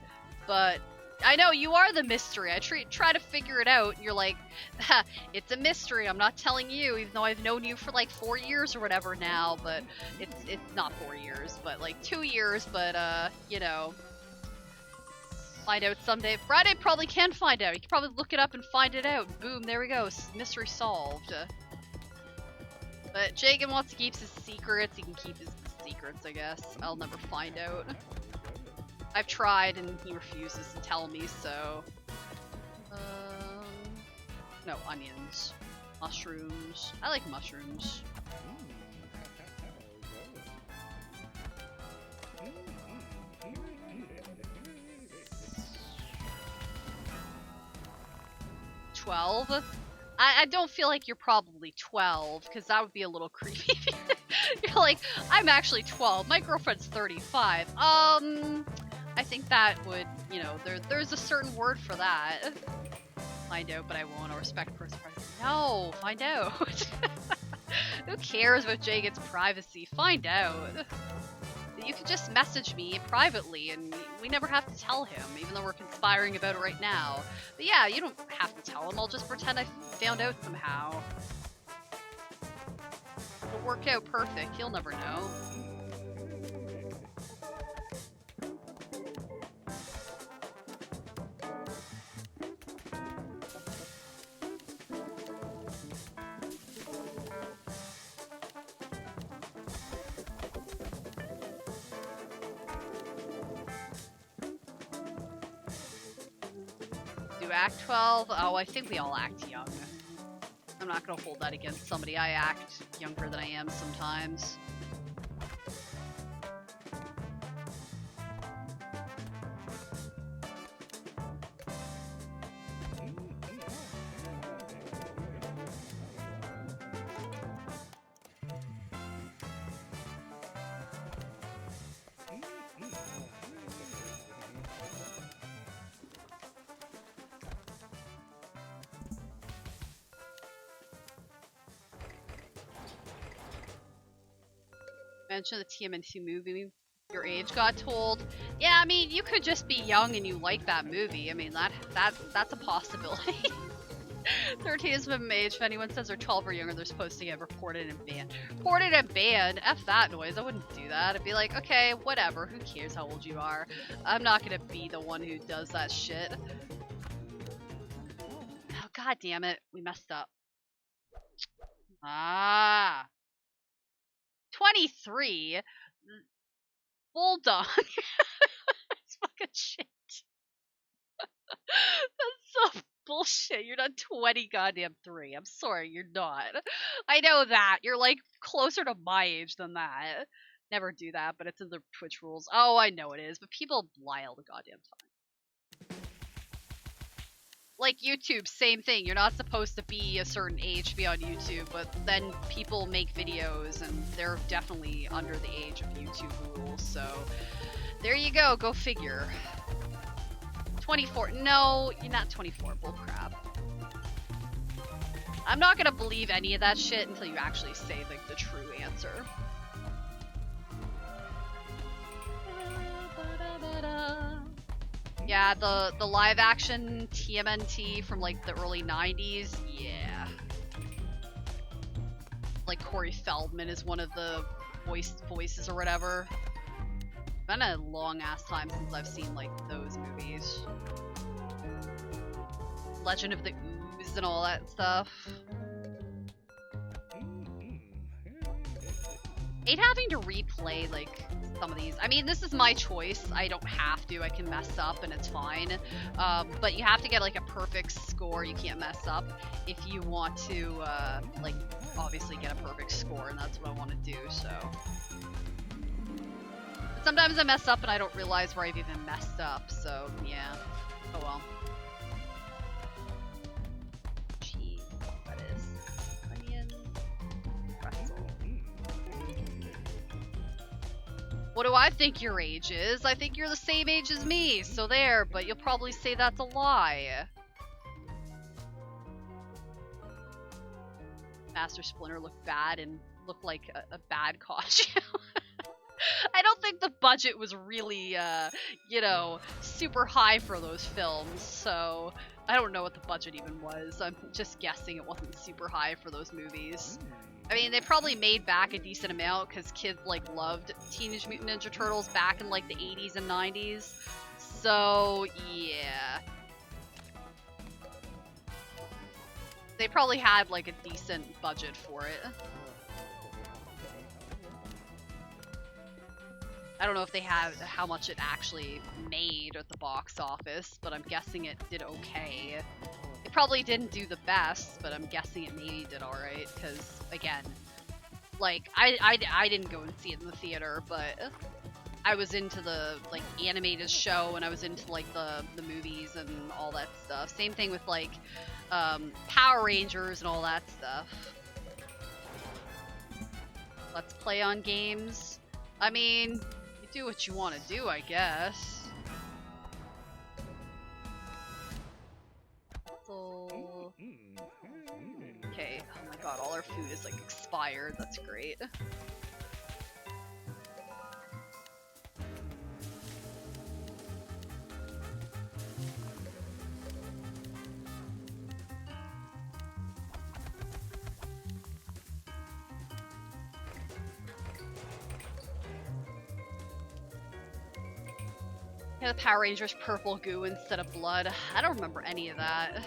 S2: But I know you are the mystery. I try to figure it out. And you're like, it's a mystery. I'm not telling you, even though I've known you for like 4 years or whatever now. But it's not 4 years, but like 2 years. But you know, find out someday. Friday probably can find out. You can probably look it up and find it out. Boom, there we go. Mystery solved. But Jagan wants to keep his secrets. He can keep his secrets, I guess. I'll never find out. I've tried and he refuses to tell me, so... no, onions. Mushrooms. I like mushrooms. $12? I don't feel like you're probably 12, because that would be a little creepy. You're like, I'm actually 12. My girlfriend's 35. I think that would, you know, there's a certain word for that. Find out, but I won't. I'll respect first privacy. No, find out. Who cares about Jagad's privacy? Find out. You can just message me privately, and we never have to tell him, even though we're conspiring about it right now. But yeah, you don't have to tell him. I'll just pretend I found out somehow. It'll work out perfect. He'll never know. Act 12? Oh, I think we all act young. I'm not gonna hold that against somebody. I act younger than I am sometimes. Mention the TMNT movie your age got told. Yeah, I mean, you could just be young and you like that movie. I mean, that's a possibility. 13 is minimum age. If anyone says they're 12 or younger, they're supposed to get reported and banned. Reported and banned? F that noise. I wouldn't do that. I'd be like, okay, whatever. Who cares how old you are? I'm not gonna be the one who does that shit. Oh, god damn it. We messed up. Ah. 23? Bulldog. That's fucking shit. That's so bullshit. You're not 20 goddamn 3. I'm sorry, you're not. I know that. You're like closer to my age than that. Never do that, but it's in the Twitch rules. Oh, I know it is, but people lie all the goddamn time. Like YouTube, same thing. You're not supposed to be a certain age to be on YouTube, but then people make videos and they're definitely under the age of YouTube rules, so there you go, go figure. 24. No, you're not 24. Bullcrap. I'm not gonna believe any of that shit until you actually say like the true answer. Yeah, the live action TMNT from like the early 90s. Yeah. Like Corey Feldman is one of the voices or whatever. Been a long ass time since I've seen like those movies. Legend of the Ooze and all that stuff. Hate having to replay like some of these. I mean, this is my choice. I don't have to. I can mess up and it's fine. But you have to get like a perfect score. You can't mess up if you want to like obviously get a perfect score, and that's what I want to do. So. Sometimes I mess up and I don't realize where I've even messed up, so yeah. Oh well. Cheese, lettuce, onion, pretzel. What do I think your age is? I think you're the same age as me, so there, but you'll probably say that's a lie. Master Splinter looked bad and looked like a bad costume. I don't think the budget was really, you know, super high for those films, so I don't know what the budget even was. I'm just guessing it wasn't super high for those movies. I mean, they probably made back a decent amount because kids, like, loved Teenage Mutant Ninja Turtles back in, like, the 80s and 90s. So, yeah. They probably had, like, a decent budget for it. I don't know if they had how much it actually made at the box office, but I'm guessing it did okay. It probably didn't do the best, but I'm guessing it maybe did alright, because, again, like, I didn't go and see it in the theater, but I was into the, like, animated show, and I was into, like, the movies and all that stuff. Same thing with, like, Power Rangers and all that stuff. Let's play on games. I mean, do what you want to do, I guess. So... Okay, oh my god, all our food is like expired, that's great. Yeah, the Power Rangers purple goo instead of blood. I don't remember any of that.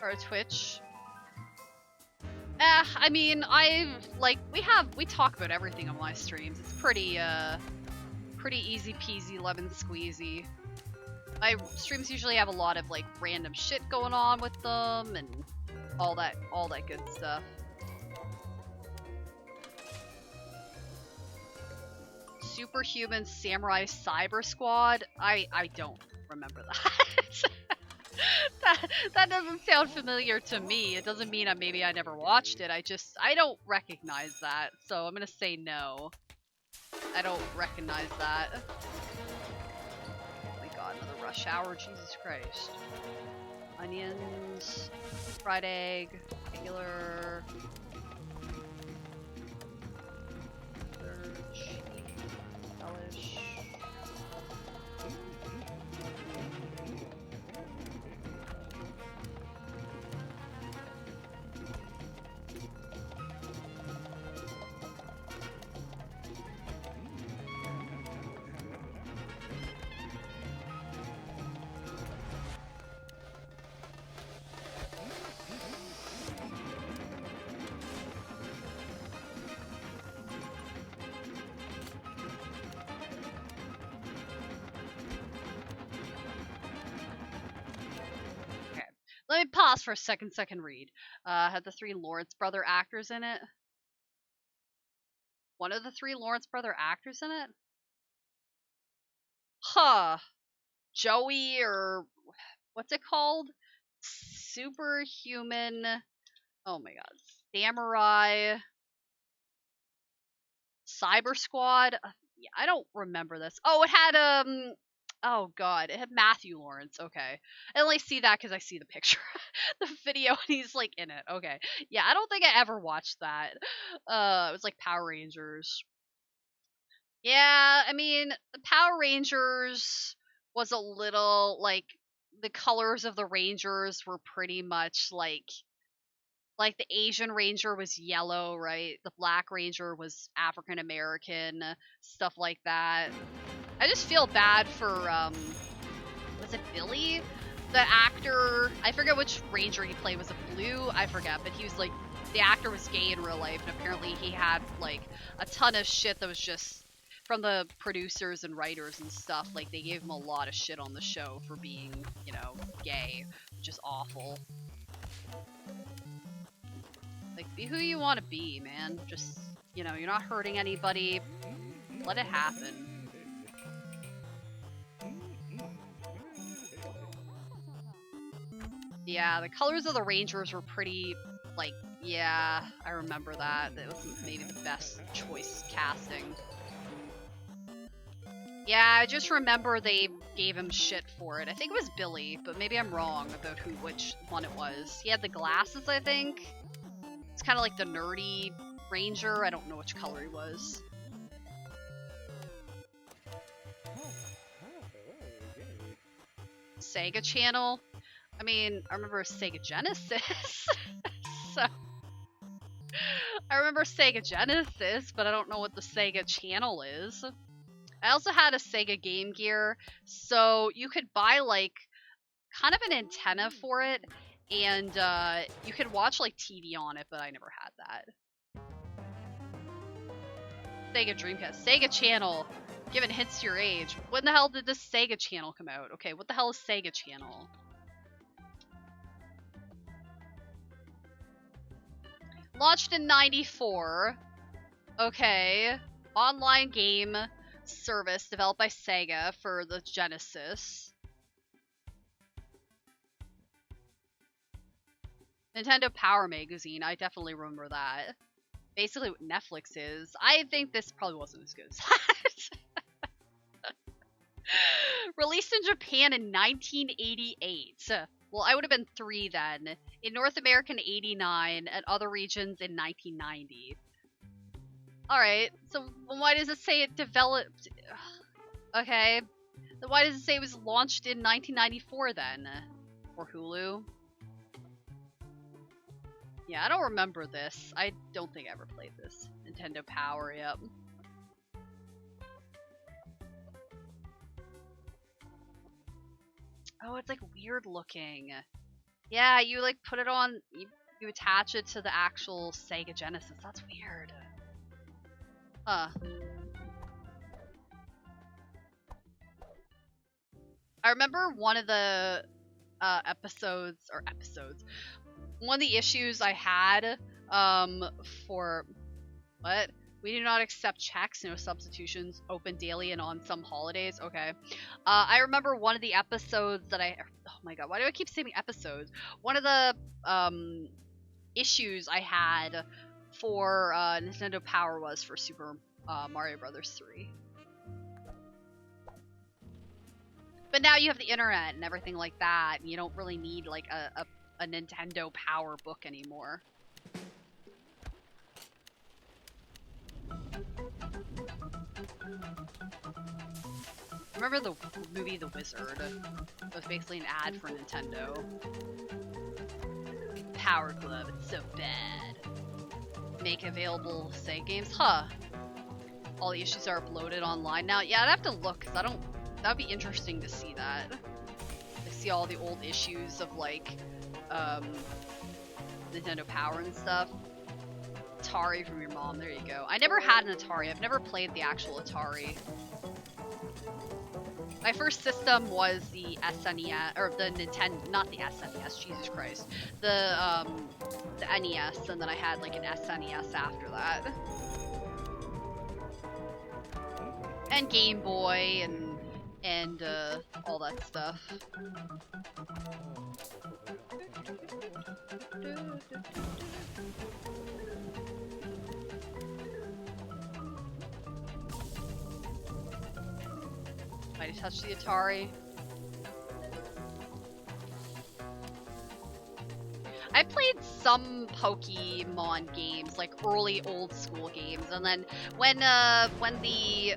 S2: Or Twitch. I mean, we talk about everything on my streams. It's pretty easy peasy lemon squeezy. My streams usually have a lot of like random shit going on with them and all that good stuff. Superhuman Samurai Cyber Squad? I don't remember that. that doesn't sound familiar to me. It doesn't mean maybe I never watched it. I don't recognize that. So I'm gonna say no. I don't recognize that. Oh my god, another rush hour. Jesus Christ. Onions, fried egg, regular. Relish. Let me pause for a second read. Had the 3 Lawrence brother actors in it? One of the 3 Lawrence brother actors in it? Huh. Joey, or what's it called? Superhuman. Oh my god. Samurai. Cyber Squad. Yeah, I don't remember this. Oh, it had oh god, it had Matthew Lawrence. Okay, I only see that because I see the picture, the video, and he's like in it. Okay, yeah, I don't think I ever watched that. It was like Power Rangers. Yeah, I mean, the Power Rangers was a little like the colors of the Rangers were pretty much like the Asian Ranger was yellow, right? The Black Ranger was African American, stuff like that. I just feel bad for was it Billy? The actor, I forget which Ranger he played. Was it Blue? I forget, but he was like, the actor was gay in real life, and apparently he had like a ton of shit that was just from the producers and writers and stuff. Like they gave him a lot of shit on the show for being, you know, gay, which is awful. Like, be who you want to be, man. Just, you know, you're not hurting anybody. Let it happen. Yeah, the colors of the Rangers were pretty, like, yeah, I remember that. It wasn't maybe the best choice casting. Yeah, I just remember they gave him shit for it. I think it was Billy, but maybe I'm wrong about which one it was. He had the glasses, I think. It's kind of like the nerdy Ranger. I don't know which color he was. Sega Channel. I mean, I remember Sega Genesis. So I remember Sega Genesis, but I don't know what the Sega Channel is. I also had a Sega Game Gear, so you could buy like kind of an antenna for it, and you could watch like TV on it, but I never had that. Sega Dreamcast, Sega Channel, giving hints to your age. When the hell did this Sega Channel come out? Okay, what the hell is Sega Channel? Launched in '94. Okay, online game service developed by Sega for the Genesis. Nintendo Power Magazine, I definitely remember that. Basically what Netflix is. I think this probably wasn't as good as that. Released in Japan in 1988. Well, I would have been 3 then. In North America in 89, and other regions in 1990. Alright, so why does it say it developed? Okay. Then why does it say it was launched in 1994 then? Or Hulu? Yeah, I don't remember this. I don't think I ever played this. Nintendo Power, yep. Oh, it's like weird looking. Yeah, you like put it on, you attach it to the actual Sega Genesis. That's weird. Huh. I remember one of the episodes, one of the issues I had for, what? We do not accept checks, no substitutions, open daily and on some holidays. Okay. I remember one of the episodes that oh my god, why do I keep saying episodes? One of the issues I had for Nintendo Power was for Super Mario Brothers 3. But now you have the internet and everything like that, and you don't really need like a Nintendo Power book anymore. Remember the movie The Wizard? It was basically an ad for Nintendo. Power Glove, it's so bad. Make available save games? Huh. All the issues are uploaded online now. Yeah, I'd have to look, because that'd be interesting to see that. To see all the old issues of like, Nintendo Power and stuff. Atari from your mom, there you go. I never had an Atari, I've never played the actual Atari. My first system was the SNES, or the Nintendo, not the SNES, Jesus Christ. The NES, and then I had like an SNES after that. And Game Boy, and all that stuff. I just touched the Atari. I played some Pokemon games, like early old school games, and then when the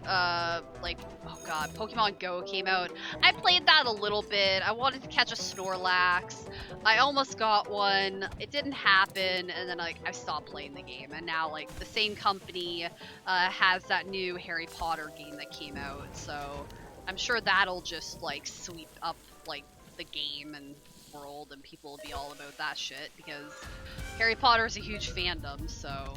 S2: like, oh god, Pokemon Go came out, I played that a little bit. I wanted to catch a Snorlax. I almost got one. It didn't happen, and then like I stopped playing the game. And now like the same company has that new Harry Potter game that came out, so I'm sure that'll just like sweep up like the game and world, and people will be all about that shit because Harry Potter is a huge fandom, so.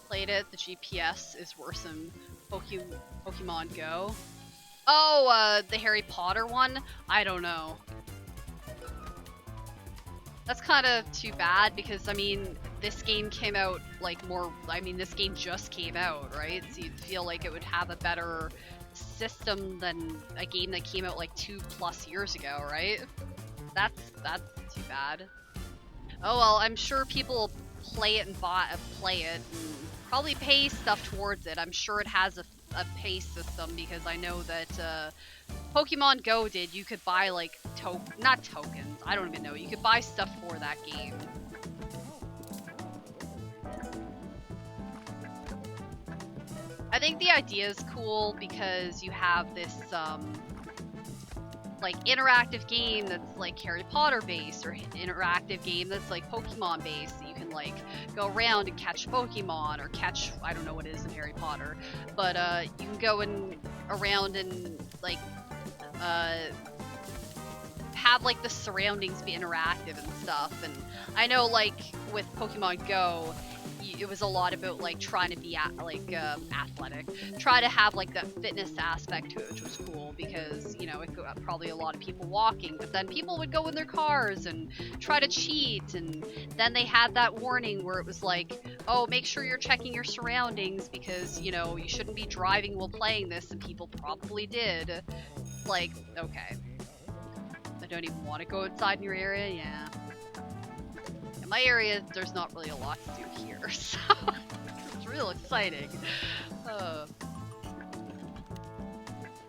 S2: Played it, the GPS is worse than Pokemon Go. Oh, the Harry Potter one? I don't know. That's kind of too bad because, I mean, this game came out like this game just came out, right? So you'd feel like it would have a better system than a game that came out like 2+ years ago, right? That's too bad. Oh well, I'm sure people play it and play it and probably pay stuff towards it. I'm sure it has a pay system because I know that Pokemon Go did. You could buy like not tokens. I don't even know. You could buy stuff for that game. I think the idea is cool because you have this like interactive game that's like Harry Potter based, or interactive game that's like Pokemon based. So you can like go around and catch Pokemon, or catch, I don't know what it is in Harry Potter, but you can go around and like have like the surroundings be interactive and stuff. And I know like with Pokemon Go, it was a lot about like trying to be athletic, try to have like that fitness aspect to it, which was cool because, you know, it got probably a lot of people walking, but then people would go in their cars and try to cheat, and then they had that warning where it was like, oh, make sure you're checking your surroundings because, you know, you shouldn't be driving while playing this, and people probably did. Like, okay, I don't even want to go outside in your area. Yeah. In my area, there's not really a lot to do here, so it's real exciting.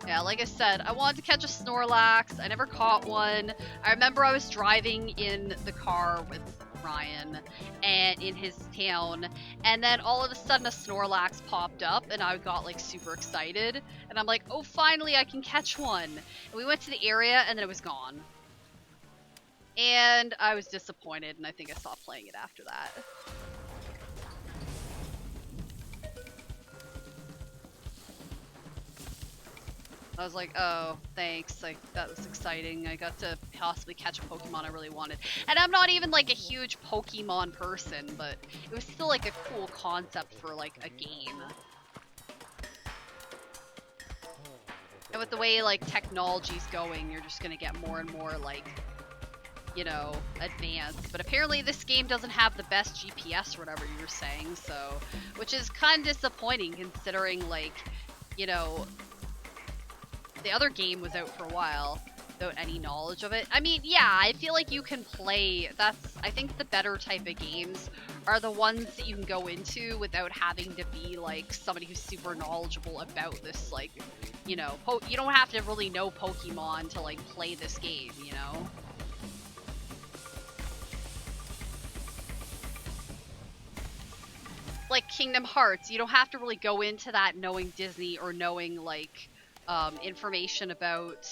S2: Yeah, like I said, I wanted to catch a Snorlax. I never caught one. I remember I was driving in the car with Ryan and in his town, and then all of a sudden a Snorlax popped up, and I got like super excited, and I'm like, oh, finally I can catch one. And we went to the area, and then it was gone. And I was disappointed, and I think I stopped playing it after that. I was like, oh, thanks. Like, that was exciting. I got to possibly catch a Pokemon I really wanted. And I'm not even like a huge Pokemon person, but it was still like a cool concept for like a game. And with the way like technology's going, you're just gonna get more and more like, you know, advanced. But apparently this game doesn't have the best GPS or whatever you were saying, so, which is kind of disappointing considering like, you know, the other game was out for a while without any knowledge of it. I mean, yeah, I feel like you can play, I think the better type of games are the ones that you can go into without having to be like somebody who's super knowledgeable about this, like, you know, you don't have to really know Pokemon to like play this game, you know? Like Kingdom Hearts, you don't have to really go into that knowing Disney or knowing like information about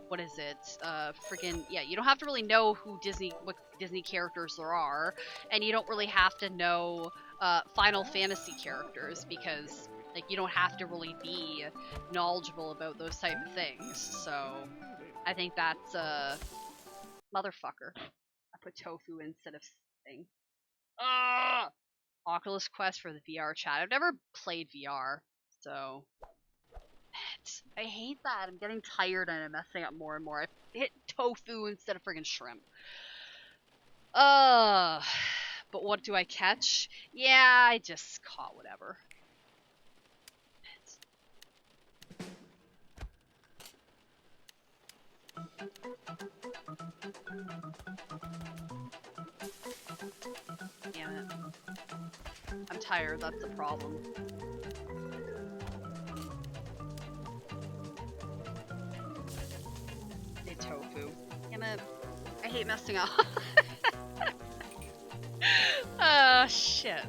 S2: what is it? Friggin' yeah, you don't have to really know what Disney characters there are, and you don't really have to know Final Fantasy characters because like you don't have to really be knowledgeable about those type of things. So I think that's motherfucker. I put tofu instead of thing. Oculus Quest for the VR chat. I've never played VR, so I hate that. I'm getting tired and I'm messing up more and more. I hit tofu instead of friggin' shrimp. But what do I catch? Yeah, I just caught whatever. Damn it. I'm tired, that's the problem. Tofu. Damn it. I hate messing up. Oh, shit.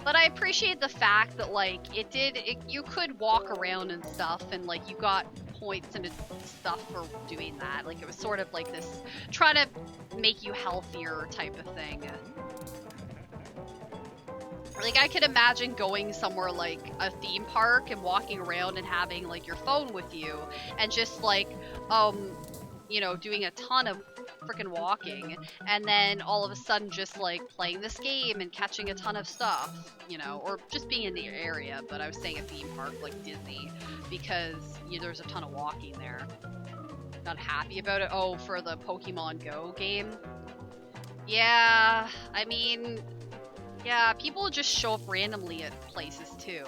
S2: But I appreciate the fact that, like, you could walk around and stuff, and, like, you got points and stuff for doing that. Like, it was sort of like this, trying to make you healthier type of thing. Like, I could imagine going somewhere like a theme park and walking around and having, like, your phone with you and just, like, you know, doing a ton of freaking walking and then all of a sudden just, like, playing this game and catching a ton of stuff, you know, or just being in the area, but I was saying a theme park like Disney because there's a ton of walking there. Not happy about it. Oh, for the Pokemon Go game? Yeah, I mean... yeah, people just show up randomly at places too.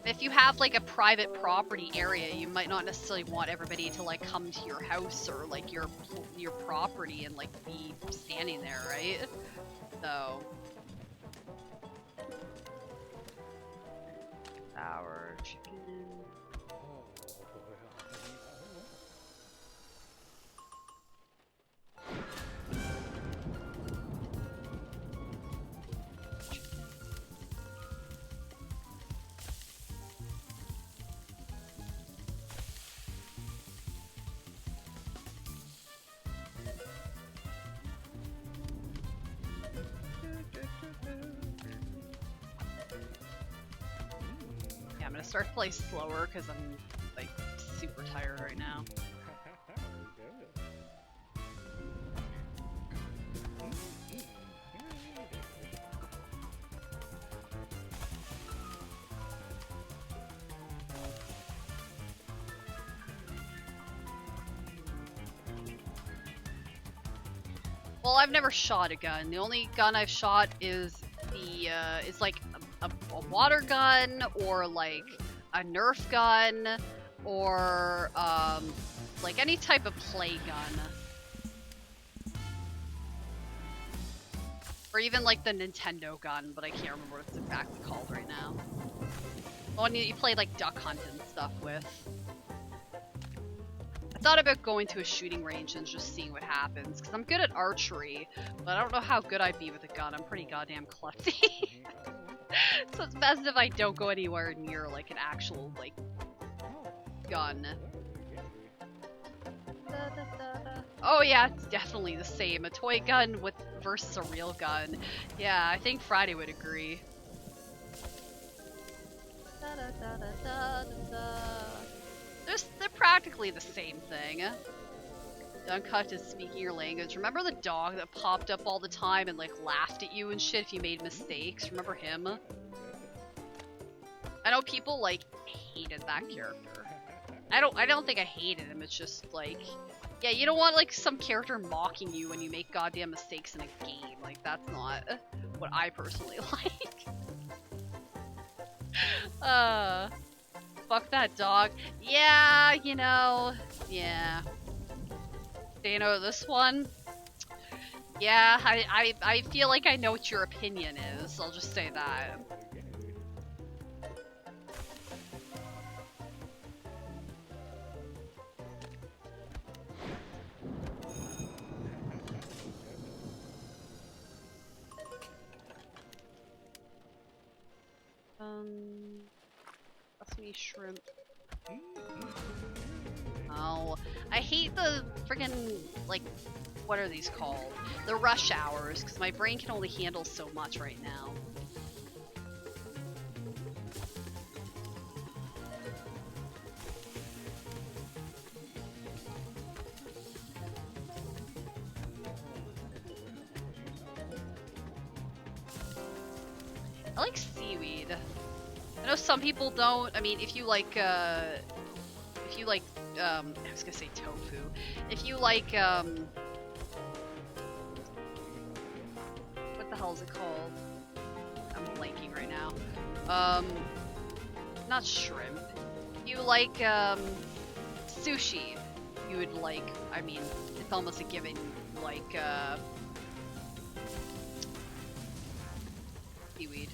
S2: If you have like a private property area, you might not necessarily want everybody to like come to your house or like your property and like be standing there, right? So sour chicken. I'm gonna start to play slower because I'm like super tired right now. Well, I've never shot a gun. The only gun I've shot is like a water gun or like a Nerf gun or like any type of play gun. Or even like the Nintendo gun, but I can't remember what it's exactly called right now. The one you play like duck hunt and stuff with. I thought about going to a shooting range and just seeing what happens, because I'm good at archery, but I don't know how good I'd be with a gun. I'm pretty goddamn klutzy. So it's best if I don't go anywhere near like an actual like gun. Da, da, da, da. Oh yeah, it's definitely the same. A toy gun with versus a real gun. Yeah, I think Friday would agree. They're practically the same thing. Uncut is speaking your language. Remember the dog that popped up all the time and like laughed at you and shit if you made mistakes? Remember him? I know people like hated that character. I don't think I hated him. It's just like, yeah, you don't want like some character mocking you when you make goddamn mistakes in a game. Like that's not what I personally like. Fuck that dog. Yeah, you know, yeah. You know this one? Yeah, I feel like I know what your opinion is. I'll just say that. That's me shrimp. Oh, I hate the friggin' like, what are these called? The rush hours, because my brain can only handle so much right now. I like seaweed. I know some people don't. I mean, if you like, I was gonna say tofu. If you like, what the hell is it called? I'm blanking right now. Not shrimp. If you like, sushi, you would like, I mean, it's almost a given, like, seaweed.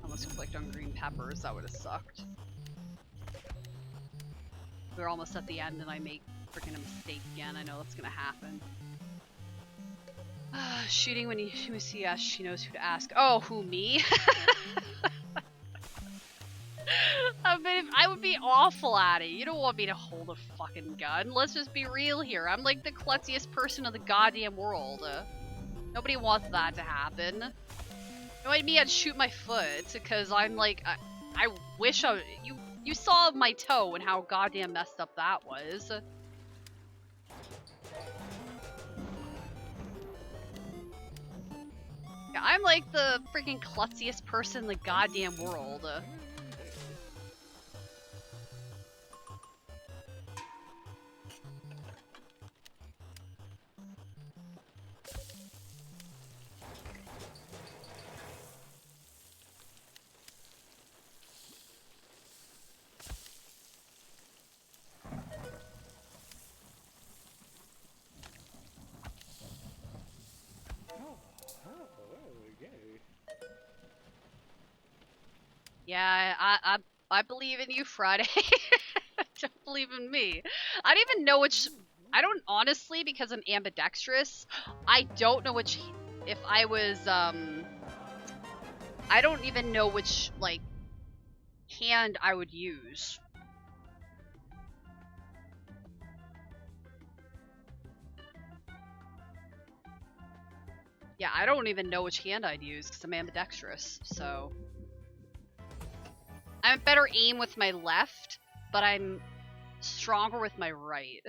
S2: Almost clicked on green peppers, that would have sucked. We're almost at the end and I make freaking a mistake again. I know that's gonna happen. Shooting when you see us, she knows who to ask. Oh, who, me? I would be awful at it. You don't want me to hold a fucking gun. Let's just be real here. I'm like the klutziest person in the goddamn world. Nobody wants that to happen. Knowing me, I'd shoot my foot because I'm like, I wish you saw my toe and how goddamn messed up that was. Yeah, I'm like the freaking klutziest person in the goddamn world. Yeah, I believe in you, Friday. Don't believe in me. I don't even know which. I don't honestly, because I'm ambidextrous. I don't know which. If I was I don't even know which like hand I would use. Yeah, I don't even know which hand I'd use because I'm ambidextrous. So I'm a better aim with my left, but I'm stronger with my right.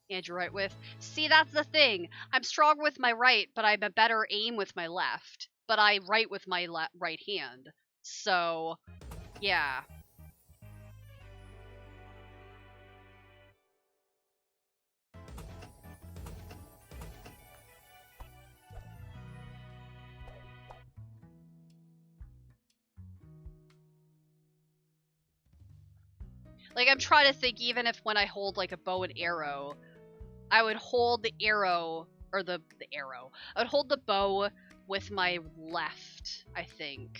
S2: And you're right with. See, that's the thing. I'm stronger with my right, but I'm a better aim with my left. But I write with my right hand. So, yeah. Like, I'm trying to think, even if when I hold, like, a bow and arrow, I would hold the arrow, or the arrow. I would hold the bow with my left, I think.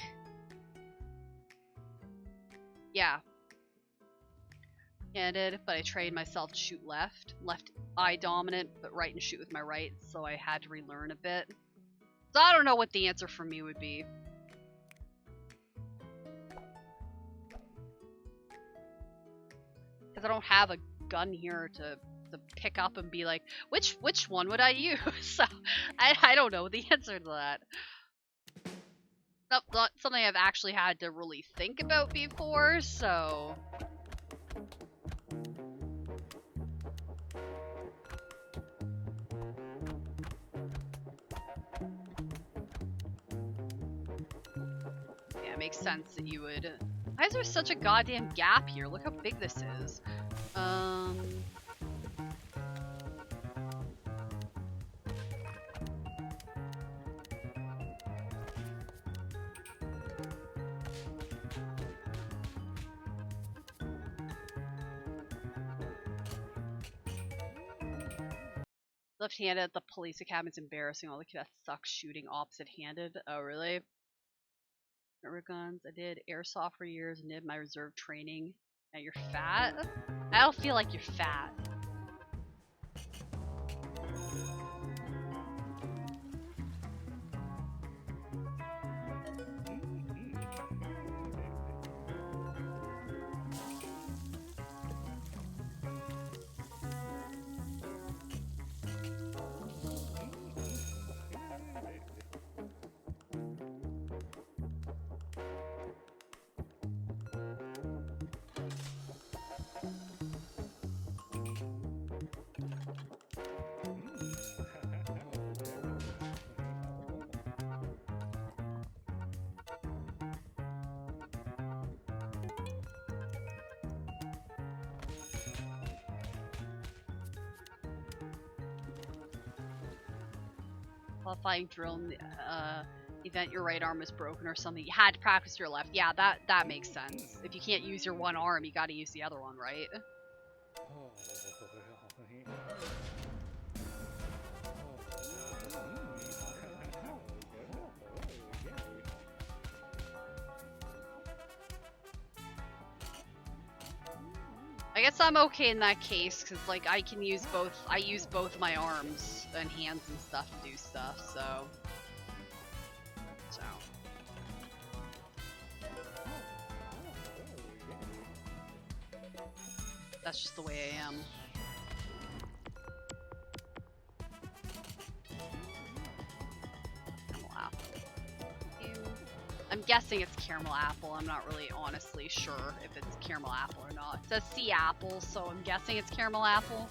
S2: Yeah. handed, but I trained myself to shoot left. Left eye dominant, but right and shoot with my right, so I had to relearn a bit. So I don't know what the answer for me would be. Because I don't have a gun here to pick up and be like, which one would I use? So I don't know the answer to that. Not something I've actually had to really think about before, so... Yeah, it makes sense that you would... Why is there such a goddamn gap here? Look how big this is. Left-handed at the police academy is embarrassing. All the cadets suck shooting opposite-handed. Oh, really? Rubber guns. I did airsoft for years and did my reserve training. Now you're fat? I don't feel like you're fat. Qualifying drill in the event your right arm is broken or something. You had to practice your left. Yeah, that makes sense. If you can't use your one arm, you gotta use the other one, right? I guess I'm okay in that case, because, like, I use both my arms and hands and stuff to do stuff, so... That's just the way I am. Caramel apple. I'm guessing it's caramel apple. I'm not really honestly sure if it's caramel apple or not. It says sea apple, so I'm guessing it's caramel apple.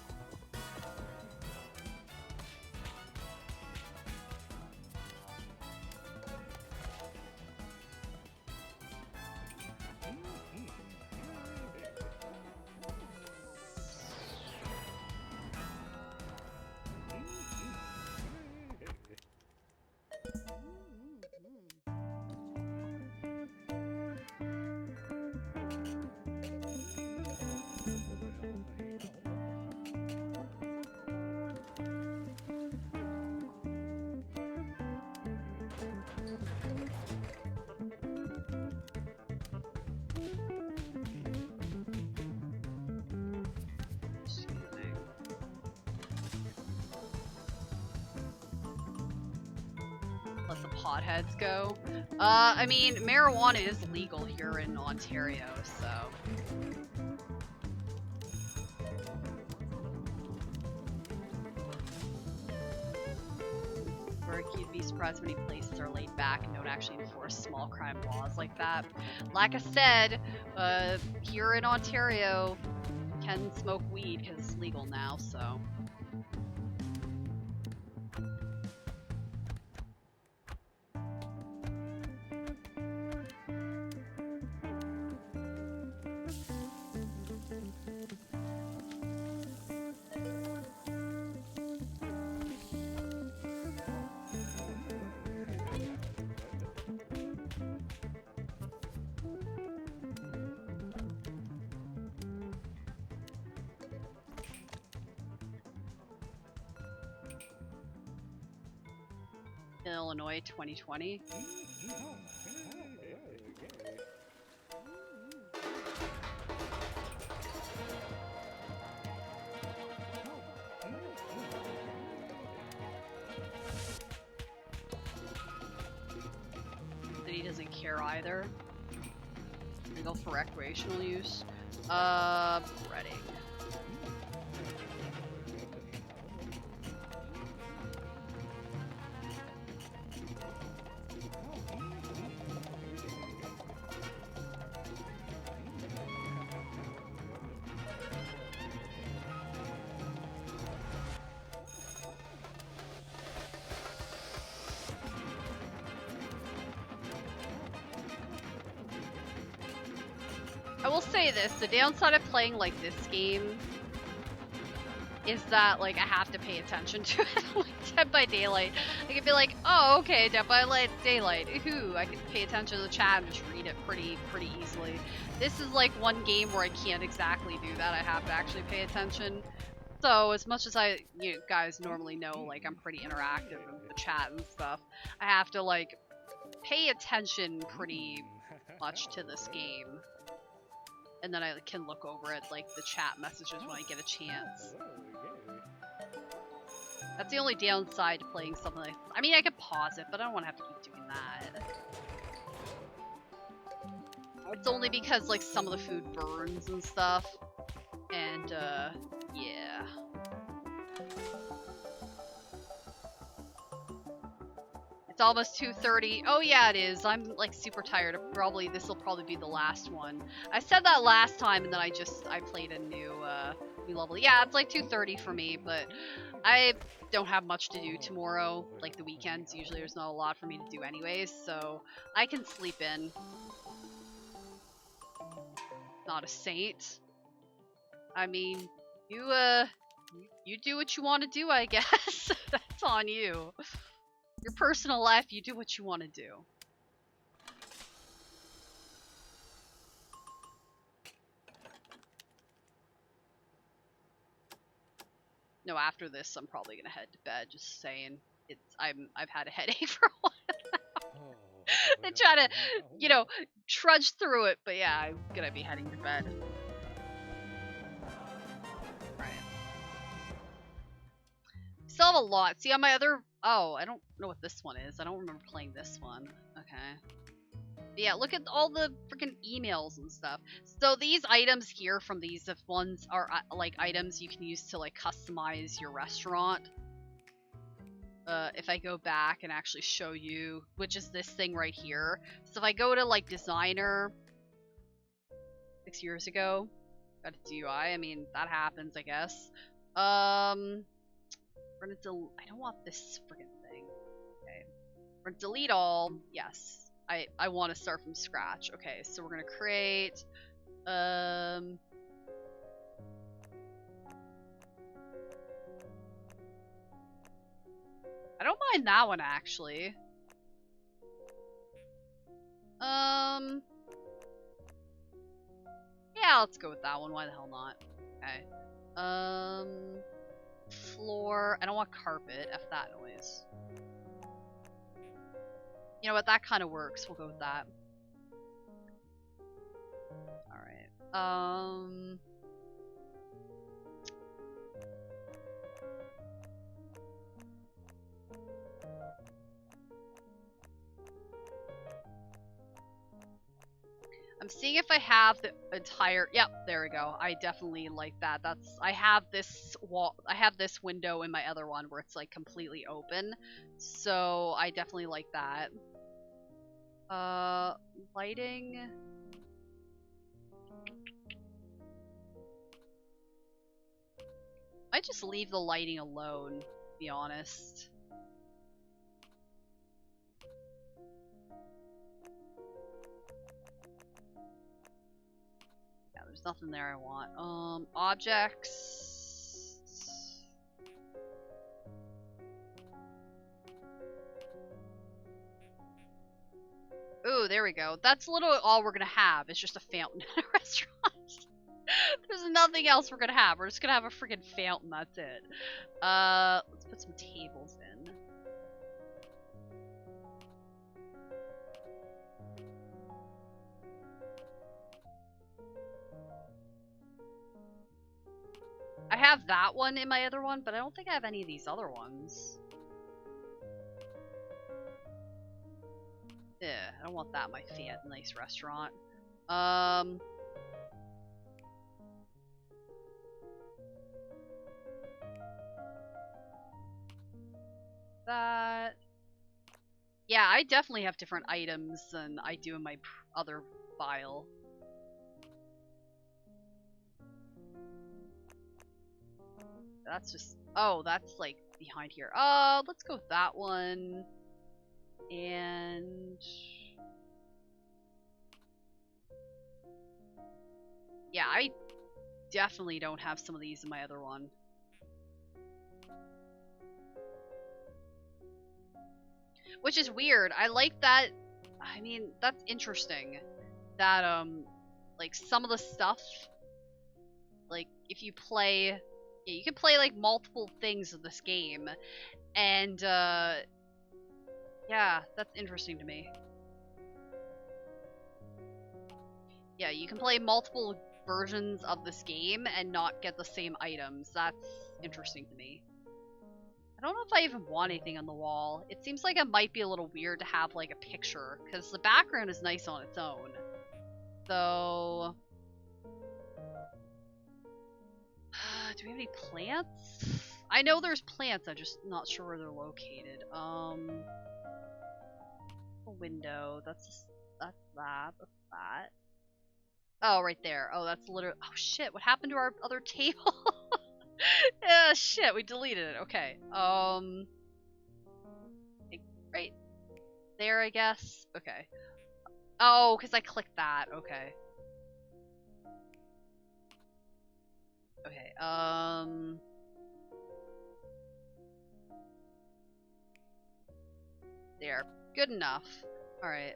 S2: Let the potheads go. I mean, marijuana is legal here in Ontario, so... You'd be surprised how many places are laid back and don't actually enforce small crime laws like that. Like I said, here in Ontario, you can smoke weed because it's legal now, so... Illinois 2020. doesn't care either. Legal for recreational use. Breading. I will say this, the downside of playing like this game is that like I have to pay attention to it. Like Dead by Daylight, I can be like, oh okay, Dead by Daylight, ooh, I can pay attention to the chat and just read it pretty easily. This is like one game where I can't exactly do that. I have to actually pay attention. So as much as you guys normally know, like I'm pretty interactive in the chat and stuff, I have to like pay attention pretty much to this game. And then I can look over at like the chat messages when I get a chance. That's the only downside to playing something like, I mean I could pause it, but I don't want to have to keep doing that. It's only because like some of the food burns and stuff. And yeah. It's almost 2:30. Oh yeah, it is. I'm like super tired. This will probably be the last one. I said that last time, and then I played a new level. Yeah, it's like 2:30 for me, but I don't have much to do tomorrow. Like the weekends, usually there's not a lot for me to do anyways, so I can sleep in. Not a saint. I mean, you do what you want to do, I guess. That's on you. Your personal life, you do what you want to do. No, after this, I'm probably gonna head to bed. Just saying, I've had a headache for a while now. I try to, you know, trudge through it, but yeah, I'm gonna be heading to bed. Right. Still have a lot. See on my other. Oh, I don't know what this one is. I don't remember playing this one. Okay. But yeah, look at all the freaking emails and stuff. So these items here from these ones are like items you can use to like customize your restaurant. If I go back and actually show you, which is this thing right here. So if I go to like designer 6 years ago, got a DUI. I mean, that happens, I guess. We're gonna I don't want this freaking thing. Okay. We're gonna delete all. Yes. I want to start from scratch. Okay, so we're gonna create I don't mind that one actually. Yeah, let's go with that one. Why the hell not? Okay. Floor. I don't want carpet. F that noise. You know what? That kind of works. We'll go with that. Alright. I'm seeing if I have the entire. Yep, there we go. I definitely like that. I have this window in my other one where it's like completely open, so I definitely like that. Lighting. I just leave the lighting alone, to be honest. There's nothing there I want. Objects. Ooh, there we go. That's literally all we're gonna have. It's just a fountain in a restaurant. There's nothing else we're gonna have. We're just gonna have a freaking fountain. That's it. Let's put some tables in. I have that one in my other one, but I don't think I have any of these other ones. Yeah, I don't want that in my nice restaurant. That. Yeah, I definitely have different items than I do in my other file. That's just. Oh, that's like behind here. Let's go with that one. And. Yeah, I definitely don't have some of these in my other one. Which is weird. I like that. I mean, that's interesting. That, like, some of the stuff, like, if you play, yeah, you can play, like, multiple things of this game. And, yeah, that's interesting to me. Yeah, you can play multiple versions of this game and not get the same items. That's interesting to me. I don't know if I even want anything on the wall. It seems like it might be a little weird to have like a picture, because the background is nice on its own. So... do we have any plants? I know there's plants, I'm just not sure where they're located. A window, that's that. Oh, right there. Oh, that's literally... Oh shit, what happened to our other table? Yeah, shit, we deleted it. Okay. Right there, I guess. Okay. Oh, because I clicked that. Okay. Okay, there. Good enough. Alright,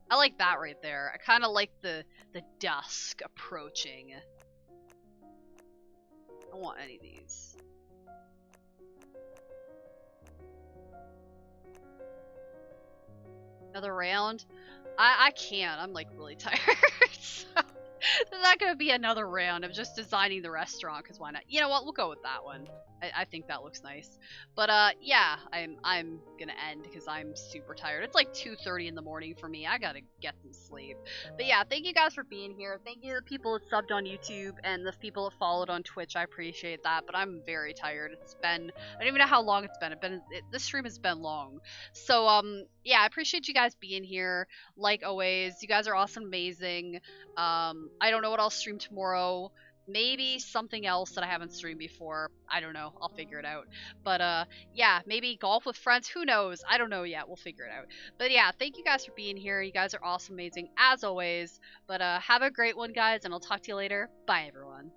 S2: I like that right there. I kind of like the dusk approaching. I don't want any of these. Another round? I can't. I'm like really tired. So there's not gonna be another round of just designing the restaurant, because why not? You know what? We'll go with that one. I think that looks nice. But yeah, I'm gonna end because I'm super tired. It's like 2:30 in the morning for me. I gotta get some sleep. But yeah, thank you guys for being here. Thank you to the people that subbed on YouTube and the people that followed on Twitch. I appreciate that. But I'm very tired. It's been, I don't even know how long it's been. This stream has been long. So yeah, I appreciate you guys being here. Like always, you guys are awesome, amazing. I don't know what I'll stream tomorrow. Maybe something else that I haven't streamed before. I don't know. I'll figure it out. But yeah, maybe golf with friends. Who knows? I don't know yet. We'll figure it out. But yeah, thank you guys for being here. You guys are awesome, amazing, as always. But have a great one, guys, and I'll talk to you later. Bye, everyone.